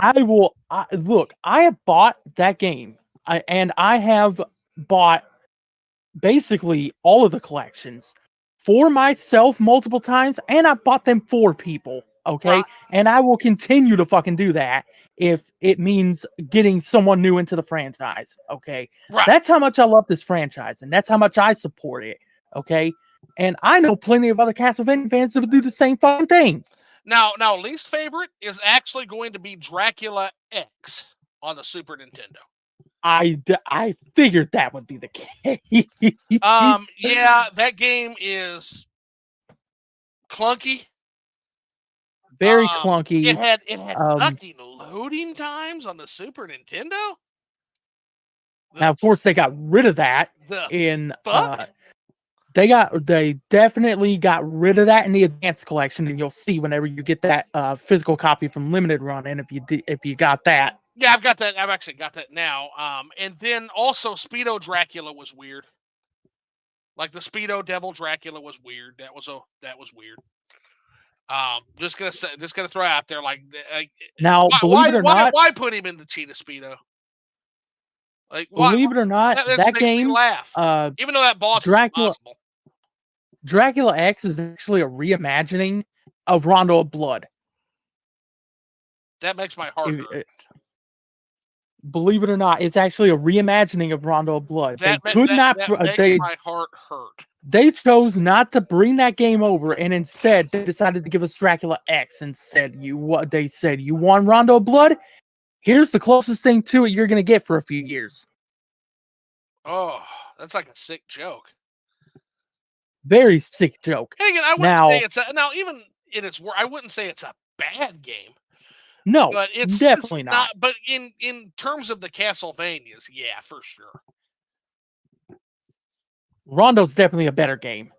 Look, I have bought that game. And I have bought basically all of the collections for myself multiple times, and I bought them for people. Okay. Right. And I will continue to fucking do that if it means getting someone new into the franchise. Okay. Right. That's how much I love this franchise, and that's how much I support it. Okay. And I know plenty of other Castlevania fans that would do the same fucking thing. Now, least favorite is actually going to be Dracula X on the Super Nintendo. I figured that would be the case. Yeah, that game is clunky. Very clunky. It had fucking loading times on the Super Nintendo. Now, of course, they got rid of that in they definitely got rid of that in the advanced collection, and you'll see whenever you get that physical copy from limited run, and if you got that. Yeah, I've got that. I've actually got that now. And then also Speedo Dracula was weird. Like the Speedo Devil Dracula was weird. That was weird. Just gonna throw out there Now, believe it or not, why put him in the cheetah Speedo? Like, why? Believe it or not, that makes game, me laugh. Even though that boss is impossible. Dracula X is actually a reimagining of Rondo of Blood. That makes my heart hurt. Believe it or not, it's actually a reimagining of Rondo of Blood. That makes my heart hurt. They chose not to bring that game over, and instead they decided to give us Dracula X. Instead, they said, you want Rondo of Blood? Here's the closest thing to it you're going to get for a few years. Oh, that's like a sick joke. Very sick joke. And again, I wouldn't say I wouldn't say it's a bad game. No, but it's definitely not. But in terms of the Castlevanias, yeah, for sure. Rondo's definitely a better game.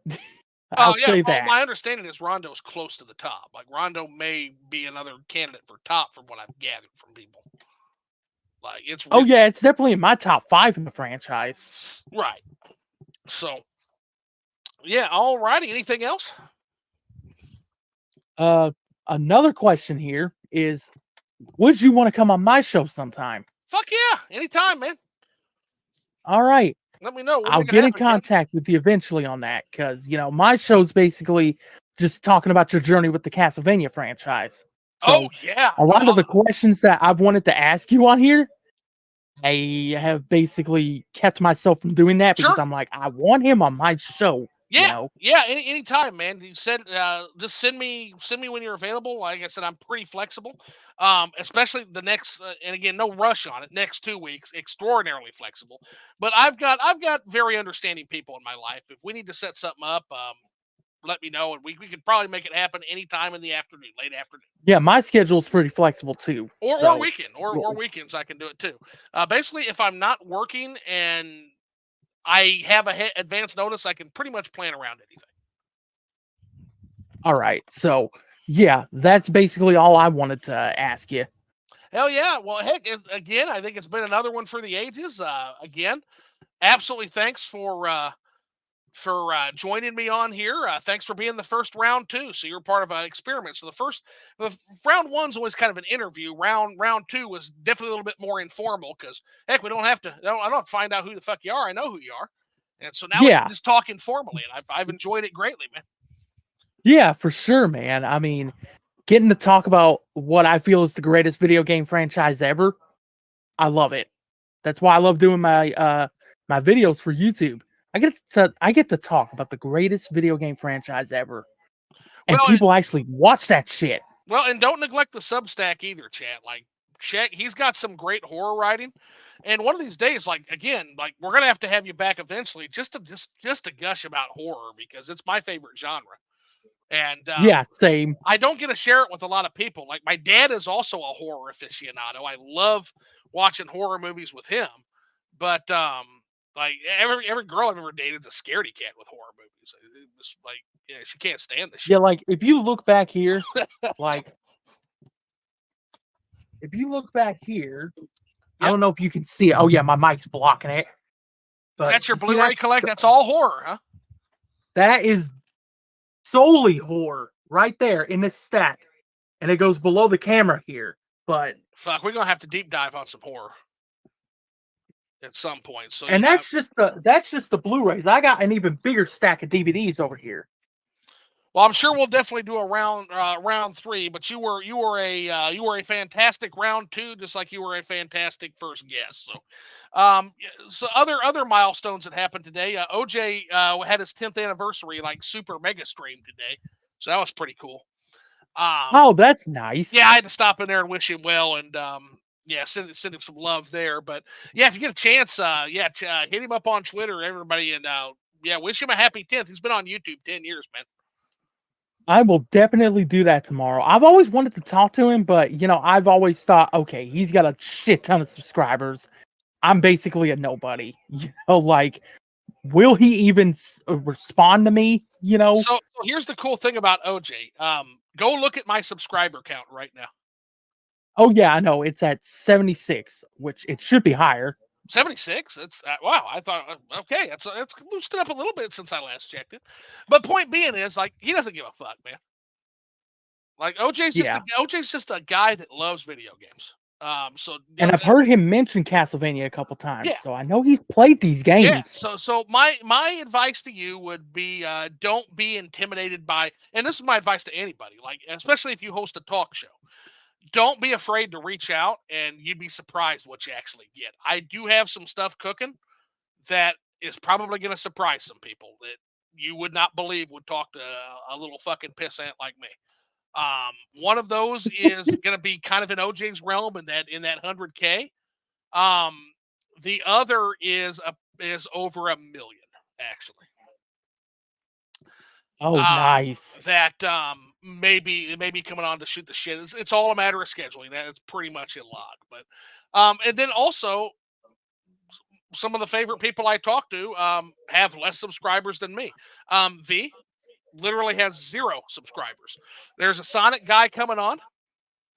I'll say that. My understanding is Rondo's close to the top. Like Rondo may be another candidate for top from what I've gathered from people. Like it's really, it's definitely in my top 5 in the franchise. Right. So yeah, all righty. Anything else? Another question here is, would you want to come on my show sometime? Fuck yeah, anytime, man. All right. Let me know. I'll get in contact with you eventually on that, because my show's basically just talking about your journey with the Castlevania franchise. So a lot of the questions that I've wanted to ask you on here, I have basically kept myself from doing that because I'm like, I want him on my show. Yeah, anytime, man. You said just send me when you're available. Like I said, I'm pretty flexible. Especially the next, and again, no rush on it. Next 2 weeks, extraordinarily flexible. But I've got very understanding people in my life. If we need to set something up, let me know, and we could probably make it happen anytime in the afternoon, late afternoon. Yeah, my schedule's pretty flexible too. Or weekend, or weekends, I can do it too. Basically, if I'm not working and I have advance notice, I can pretty much plan around anything. All right. So, yeah, that's basically all I wanted to ask you. Hell yeah. Well, heck, again, I think it's been another one for the ages. Again, absolutely thanks for joining me on here. Thanks for being the first round two. So you're part of an experiment. So the round one's always kind of an interview. Round two was definitely a little bit more informal because heck, we don't have to. I don't have to find out who the fuck you are. I know who you are, and so now we can Yeah. just talk informally, and I've enjoyed it greatly, man. Yeah, for sure, man. I mean, getting to talk about what I feel is the greatest video game franchise ever, I love it. That's why I love doing my videos for YouTube. I get to talk about the greatest video game franchise ever, and Well, people actually watch that shit. well, and don't neglect the Substack either, chat. Like, check. He's got some great horror writing, and one of these days, like again, like we're gonna have to have you back eventually, just to gush about horror because it's my favorite genre. And Yeah, same. I don't get to share it with a lot of people. Like my dad is also a horror aficionado. I love watching horror movies with him, but like every girl I've ever dated is a scaredy cat with horror movies. It was like, yeah, she can't stand the Yeah, shit. like if you look back here, like if you look back here, I Yep. don't know if you can see it. Oh yeah, my mic's blocking it. Is But that your you see Blu-ray collect? That's all horror, huh? that is solely horror right there in this stack, and it goes below the camera here. But Fuck, we're gonna have to deep dive on some horror at some point. So and yeah. that's just the Blu-rays. I got an even bigger stack of DVDs over here. Well, I'm sure we'll definitely do a round three. But you were a fantastic round two, just like you were a fantastic first guest. So, so other milestones that happened today. OJ had his 10th anniversary like super mega stream today, so that was pretty cool. Oh, that's nice. Yeah, I had to stop in there and wish him well, and yeah, send him some love there. But yeah, if you get a chance, hit him up on Twitter, everybody, and yeah, wish him a happy 10th. He's been on YouTube 10 years, man. I will definitely do that tomorrow. I've always wanted to talk to him, but I've always thought, okay, he's got a shit ton of subscribers. I'm basically a nobody. Like, will he even respond to me? So here's the cool thing about OJ. Go look at my subscriber count right now. Oh yeah, I know. It's at 76, which it should be higher. 76. It's wow. I thought okay, it's boosted up a little bit since I last checked it. But point being is like he doesn't give a fuck, man. Like Yeah. OJ's just a guy that loves video games. So And I've heard him mention Castlevania a couple times, yeah, so I know he's played these yeah. games. So my advice to you would be don't be intimidated by, and this is my advice to anybody, like especially if you host a talk show. Don't be afraid to reach out, and you'd be surprised what you actually get. I do have some stuff cooking that is probably going to surprise some people that you would not believe would talk to a little fucking pissant like me. One of those is going to be kind of in OJ's realm in that 100K. Um, the other is over 1 million actually. Oh, Um, nice. that maybe coming on to shoot the shit. It's all a matter of scheduling. That's pretty much in log. But and then also some of the favorite people I talk to have less subscribers than me. V literally has 0 subscribers. There's a Sonic guy coming on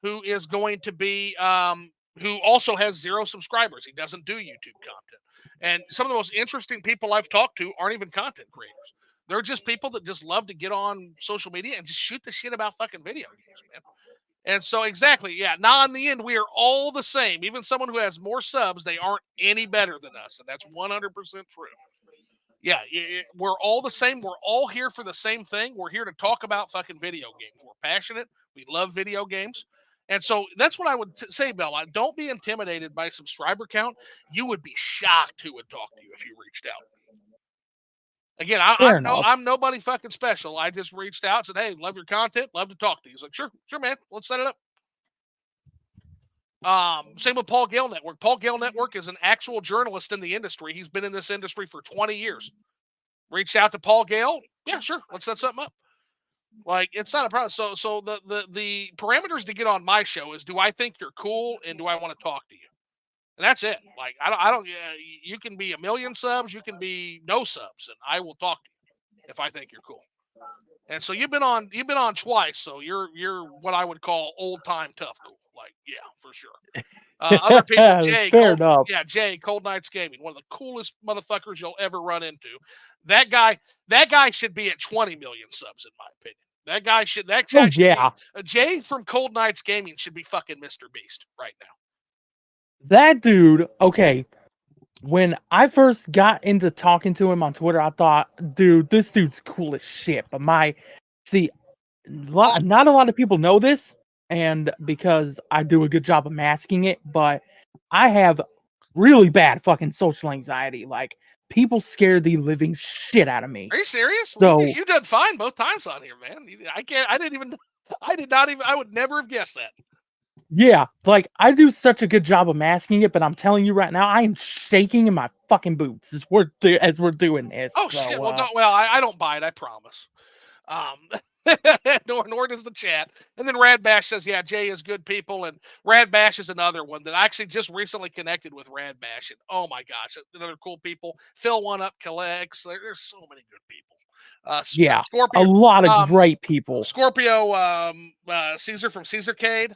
who is going to be who also has 0 subscribers. He doesn't do YouTube content. And some of the most interesting people I've talked to aren't even content creators. They're just people that just love to get on social media and just shoot the shit about fucking video games, man. And so exactly, yeah. Now in the end, we are all the same. Even someone who has more subs, they aren't any better than us, and that's 100% true. Yeah, we're all the same. We're all here for the same thing. We're here to talk about fucking video games. We're passionate. We love video games. And so that's what I would say, Bella. Don't be intimidated by subscriber count. You would be shocked who would talk to you if you reached out. Again, Fair enough. I'm nobody fucking special. I just reached out and said, "Hey, love your content, love to talk to you." He's like, "Sure, man. Let's set it up." Same with Paul Gale Network. Paul Gale Network is an actual journalist in the industry. He's been in this industry for 20 years. Reached out to Paul Gale. Yeah, sure. Let's set something up. Like it's not a problem. So the parameters to get on my show is do I think you're cool and do I want to talk to you? And that's it. Like I don't. You can be 1 million subs. You can be no subs, and I will talk to you if I think you're cool. And so you've been on twice. So you're what I would call old time tough cool. Like, yeah, for sure. Other people, Jay, Fair enough. Jay, Cold Nights Gaming, one of the coolest motherfuckers you'll ever run into. That guy should be at 20 million subs, in my opinion. That guy should Oh be yeah, Jay from Cold Nights Gaming should be fucking Mr. Beast right now. that dude. Okay, when I first got into talking to him on Twitter, I thought, dude, this dude's cool as shit. But see, Oh, not a lot of people know this, and because I do a good job of masking it, but I have really bad fucking social anxiety. Like, people scare the living shit out of me. are you serious? Well, So you've done fine both times on here, man. I can't. I didn't even. I did not even. I would never have guessed that. yeah, like I do such a good job of masking it, but I'm telling you right now, I am shaking in my fucking boots as we're doing this. Oh So shit. Well, I don't buy it. I promise. Um, nor does the chat. And then Rad Bash says, yeah, Jay is good people. And Rad Bash is another one that I actually just recently connected with Rad Bash. And oh my gosh, another cool people. Phil One Up collects. There's so many good people. yeah, a Scorpio, lot of um, great people. Scorpio, Caesar from Caesarcade,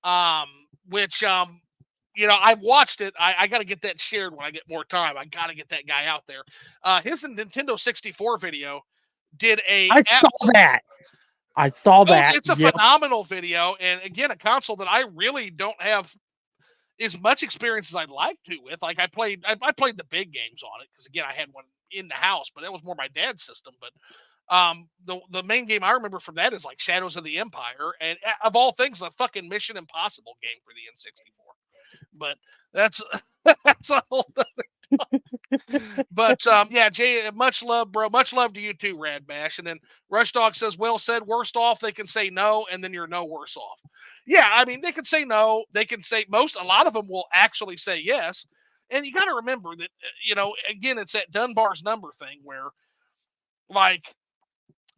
um, which, I've watched it. I got to get that shared when I get more time. I got to get that guy out there. His Nintendo 64 video did a I saw absolute. that. I saw Oh, that. it's a Yep. phenomenal video, and again, a console that I really don't have as much experience as I'd like to with. Like I played the big games on it because again, I had one in the house, but that was more my dad's system. But the main game I remember from that is like Shadows of the Empire, and of all things, a fucking Mission Impossible game for the N64. But that's that's a whole. But yeah, Jay, much love, bro. Much love to you too, Rad Bash. And then Rush Dog says, "Well said. Worst off, they can say no, and then you're no worse off." Yeah, I mean, they can say no. They can say a lot of them will actually say yes. And you got to remember that, again, it's that Dunbar's number thing where, like,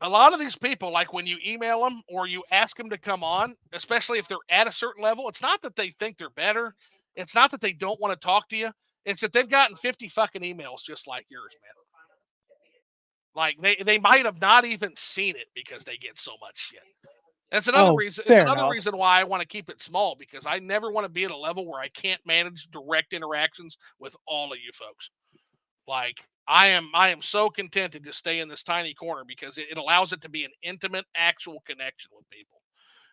a lot of these people, like when you email them or you ask them to come on, especially if they're at a certain level, it's not that they think they're better. It's not that they don't want to talk to you. It's that they've gotten 50 fucking emails just like yours, man. Like they might have not even seen it because they get so much shit. That's another Oh, reason. It's fair another enough. reason why I want to keep it small because I never want to be at a level where I can't manage direct interactions with all of you folks. Like I am so content to just stay in this tiny corner because it allows it to be an intimate, actual connection with people.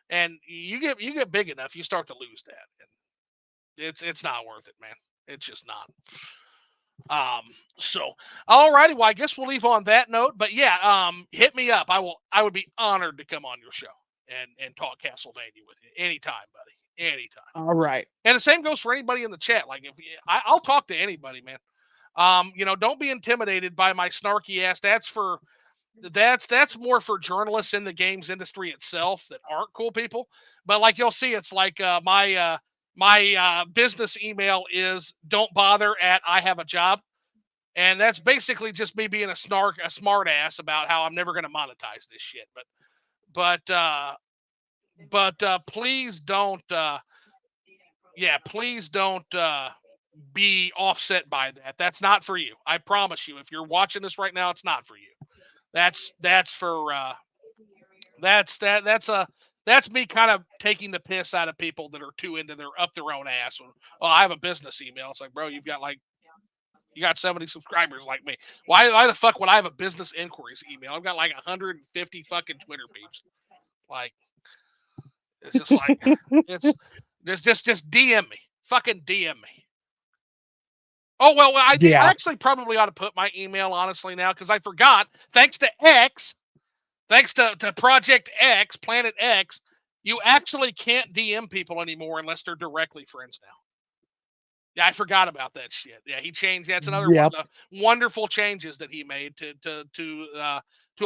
And you get big enough, you start to lose that, and it's not worth it, man. It's just not. So alrighty, well, I guess we'll leave on that note. But yeah, hit me up. I would be honored to come on your show and talk Castlevania with you anytime, buddy. Anytime. All right. And the same goes for anybody in the chat. Like I'll talk to anybody, man. Don't be intimidated by my snarky ass. That's more for journalists in the games industry itself that aren't cool people. But like you'll see, it's like my business email is don't bother at I have a job. And that's basically just me being a smart ass about how I'm never going to monetize this shit. But please don't, please don't be offset by that. That's not for you. I promise you. If you're watching this right now, it's not for you. That's for that's me kind of taking the piss out of people that are too into their up their own ass. Oh, I have a business email. It's like, bro, you got 70 subscribers like me. Why the fuck would I have a business inquiries email? I've got like 150 fucking Twitter peeps. Like, it's just like it's just DM me. Fucking DM me. Oh well, I Yeah. actually probably ought to put my email honestly now because I forgot. Thanks to X, thanks to Project X, Planet X, you actually can't DM people anymore unless they're directly friends now. Yeah, I forgot about that shit. Yeah, he changed. That's another one of Yep. the wonderful changes that he made to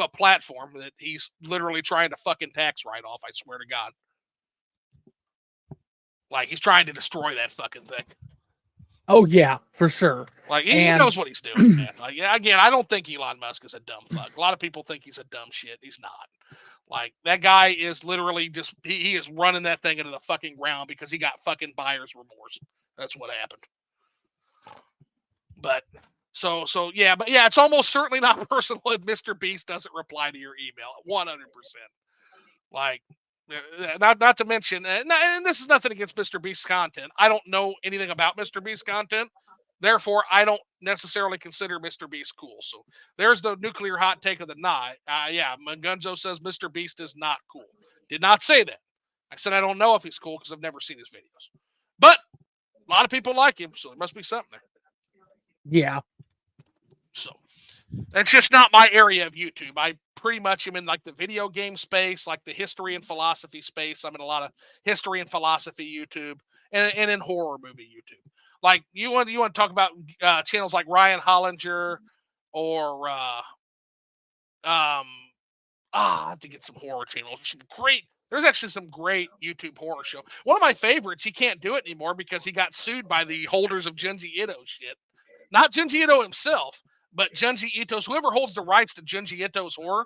a platform that he's literally trying to fucking tax write off. I swear to God, like he's trying to destroy that fucking thing. Oh yeah, for sure. Like he And knows what he's doing, man. Like again, I don't think Elon Musk is a dumb fuck. A lot of people think he's a dumb shit. He's not. Like that guy is literally just he is running that thing into the fucking ground because he got fucking buyer's remorse. That's what happened. But so yeah, but yeah, it's almost certainly not personal if Mr. Beast doesn't reply to your email. 100%. Like Not to mention, and this is nothing against Mr. Beast's content. I don't know anything about Mr. Beast's content. Therefore, I don't necessarily consider Mr. Beast cool. So there's the nuclear hot take of the night. Yeah, Mungunzo says Mr. Beast is not cool. Did not say that. I said I don't know if he's cool because I've never seen his videos. But a lot of people like him, so there must be something there. Yeah. So that's just not my area of YouTube. I pretty much am in like the video game space, like the history and philosophy space. I'm in a lot of history and philosophy YouTube, and in horror movie YouTube. Like you want to talk about channels like Ryan Hollinger or I have to get some horror channels. There's actually some great YouTube horror show. One of my favorites, he can't do it anymore because he got sued by the holders of Junji Ito shit. Not Junji Ito himself, but Junji Ito's, whoever holds the rights to Junji Ito's horror,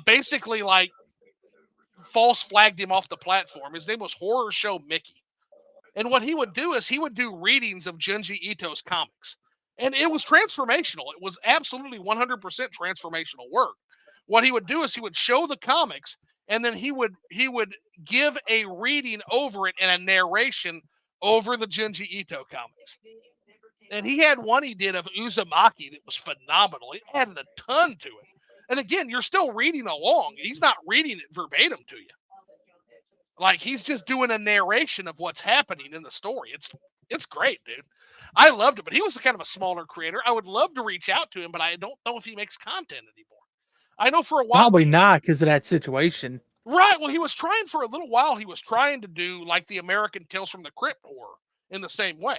basically like false flagged him off the platform. His name was Horror Show Mickey. And what he would do is he would do readings of Junji Ito's comics. And it was transformational. It was absolutely 100% transformational work. What he would do is he would show the comics, and then he would give a reading over it and a narration over the Junji Ito comics. And he had one he did of Uzumaki that was phenomenal. It added a ton to it. And again, you're still reading along. He's not reading it verbatim to you. Like he's just doing a narration of what's happening in the story. It's great, dude. I loved it, but he was kind of a smaller creator. I would love to reach out to him, but I don't know if he makes content anymore. I know for a while. Probably not because of that situation. Right. Well, he was trying for a little while. He was trying to do like the American Tales from the Crypt horror in the same way.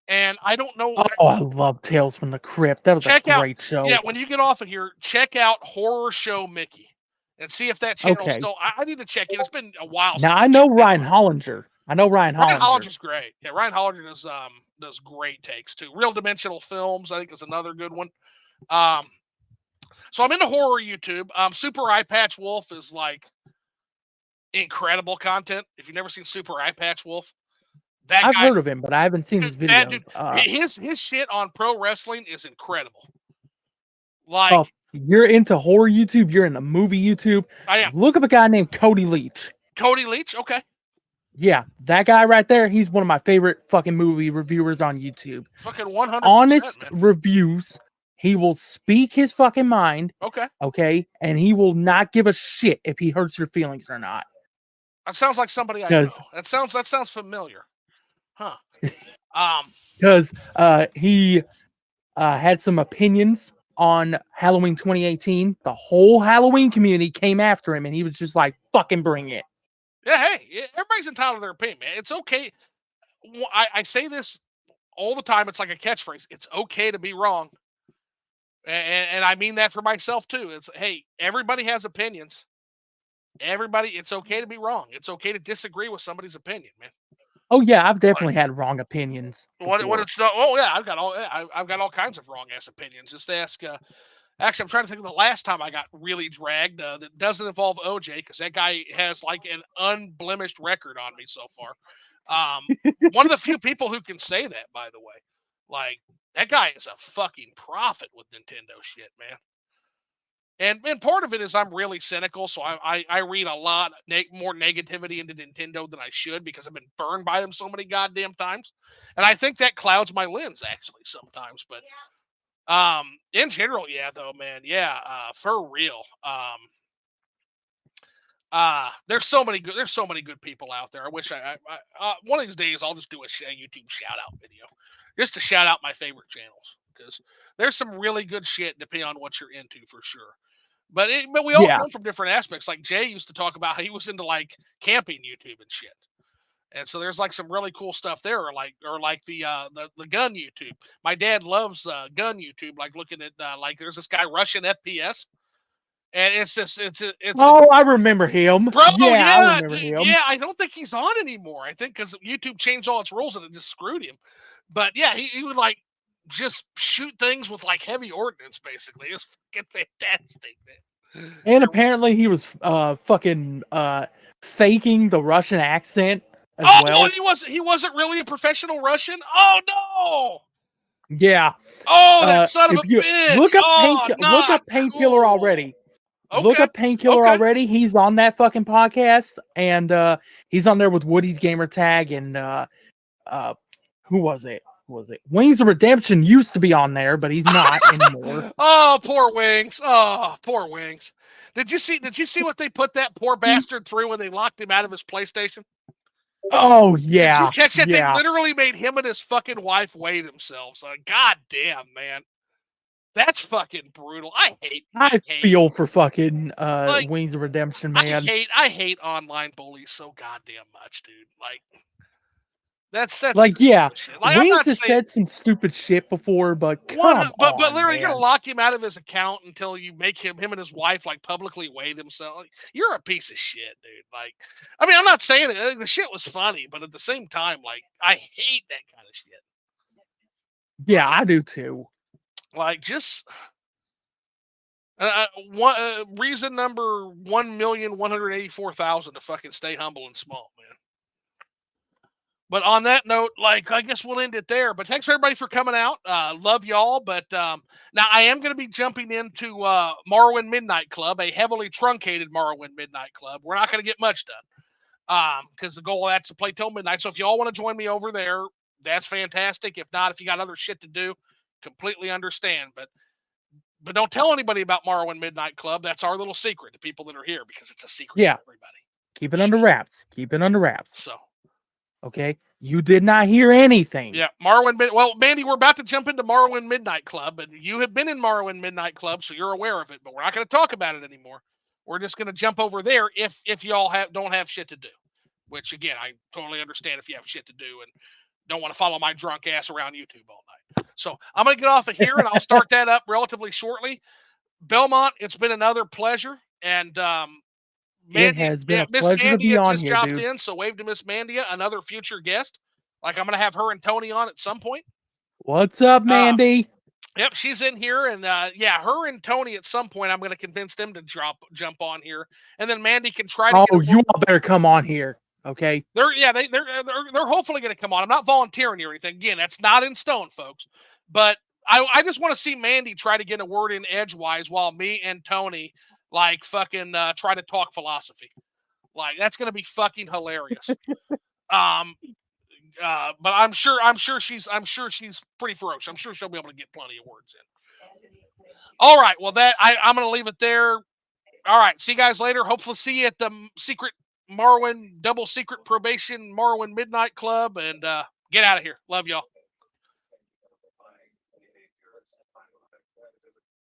And I don't know. Oh, I love Tales from the Crypt. That was a great show. Yeah, when you get off of here, check out Horror Show Mickey and see if that channel's still. I need to check it. It's been a while. Now I know Ryan Hollinger. Ryan Hollinger's great. Yeah, Ryan Hollinger does great takes too. Real Dimensional Films, I think, is another good one. So I'm into horror YouTube. Super Eye Patch Wolf is like incredible content. If you've never seen Super Eye Patch Wolf, I've heard of him, but I haven't seen his videos. Dude, his shit on pro wrestling is incredible. Like, you're into horror YouTube, you're into movie YouTube. I am. Look up a guy named Cody Leach. Cody Leach, okay. Yeah, that guy right there, he's one of my favorite fucking movie reviewers on YouTube. Fucking 100%. Honest man. reviews. He will speak his fucking mind. Okay. Okay, and he will not give a shit if he hurts your feelings or not. That sounds like somebody I know. That sounds familiar. Huh. Because he had some opinions on Halloween 2018. The whole Halloween community came after him, and he was just like, fucking bring it. Yeah, hey, everybody's entitled to their opinion, man. It's okay. I say this all the time. It's like a catchphrase. It's okay to be wrong. And I mean that for myself, too. It's, hey, everybody has opinions. It's okay to be wrong. It's okay to disagree with somebody's opinion, man. Oh yeah, I've definitely had wrong opinions. What it's not? Oh yeah, I've got all kinds of wrong ass opinions. Just ask. Actually, I'm trying to think of the last time I got really dragged. That doesn't involve OJ because that guy has like an unblemished record on me so far. One of the few people who can say that, by the way. Like that guy is a fucking prophet with Nintendo shit, man. And part of it is I'm really cynical, so I read a lot more negativity into Nintendo than I should because I've been burned by them so many goddamn times, and I think that clouds my lens actually sometimes. But in general, yeah, though, man, yeah, for real. There's so many good people out there. I wish I one of these days I'll just do a YouTube shout out video, just to shout out my favorite channels because there's some really good shit depending on what you're into for sure. But we all come from different aspects. Like Jay used to talk about how he was into like camping YouTube and shit. And so there's like some really cool stuff there, or like the gun YouTube. My dad loves gun YouTube, like looking at like there's this guy Russian FPS, and it's I remember him, bro. Yeah, I remember him. Yeah, I don't think he's on anymore. I think because YouTube changed all its rules and it just screwed him. But yeah, he would like just shoot things with like heavy ordnance. Basically, it's fucking fantastic, man. And apparently he was fucking faking the Russian accent as well. He wasn't really a professional Russian. Oh no. Yeah. Oh, that son of a bitch. Look up Painkiller already. Look Okay. up Painkiller Okay. already. He's on that fucking podcast, and he's on there with Woody's gamer tag and who was it? Who was it? Wings of Redemption used to be on there, but he's not anymore. Oh, poor Wings. Oh, poor Wings. Did you see what they put that poor bastard through when they locked him out of his PlayStation? Oh Did you yeah, catch that? They yeah. literally made him and his fucking wife weigh themselves. God damn, man. That's fucking brutal. I I hate feel for fucking like Wings of Redemption, man. I hate online bullies so goddamn much, dude. Like that's Like, some yeah, bullshit. Like I'm Wings not has saying said some stupid shit before, but one, come but on, literally you're gonna man. lock him out of his account until you make him and his wife like publicly weigh themselves. Like, you're a piece of shit, dude. Like, I mean, I'm not saying it. The shit was funny, but at the same time, like, I hate that kind of shit. Yeah, I do too. Like, just one reason number 1,184,000 to fucking stay humble and small, man. But on that note, like, I guess we'll end it there. But thanks everybody for coming out. Love y'all. But now I am going to be jumping into Morrowind Midnight Club, a heavily truncated Morrowind Midnight Club. We're not going to get much done because the goal of that's to play till midnight. So if y'all want to join me over there, that's fantastic. If not, if you got other shit to do, completely understand. But don't tell anybody about Morrowind Midnight Club. That's our little secret, the people that are here, because it's a secret Yeah, to everybody. keep it under wraps. Keep it under wraps. So. Okay, you did not hear anything. Yeah, Morrowind. Well, Mandy, we're about to jump into Morrowind Midnight Club, and you have been in Morrowind Midnight Club, so you're aware of it. But we're not going to talk about it anymore. We're just going to jump over there if y'all don't have shit to do. Which again, I totally understand if you have shit to do and don't want to follow my drunk ass around YouTube all night. So I'm going to get off of here, and I'll start that up relatively shortly. Belmont, it's been another pleasure, and It Mandy, has been yeah, a Miss pleasure to be Mandia on just here, dropped dude. in, so wave to Miss Mandia, another future guest. Like I'm gonna have her and Tony on at some point. What's up, Mandy? Yep, she's in here, and yeah, her and Tony at some point. I'm gonna convince them to jump on here, and then Mandy can try to get. Oh, you all better come on here, okay? They're hopefully gonna come on. I'm not volunteering or anything. Again, that's not in stone, folks. But I just want to see Mandy try to get a word in edgewise while me and Tony like fucking try to talk philosophy. Like that's gonna be fucking hilarious. Um, but I'm sure she's pretty ferocious. I'm sure she'll be able to get plenty of words in. All right, well I'm gonna leave it there. All right, see you guys later. Hopefully see you at the secret Marwin double secret probation Marwin Midnight Club, and get out of here. Love y'all.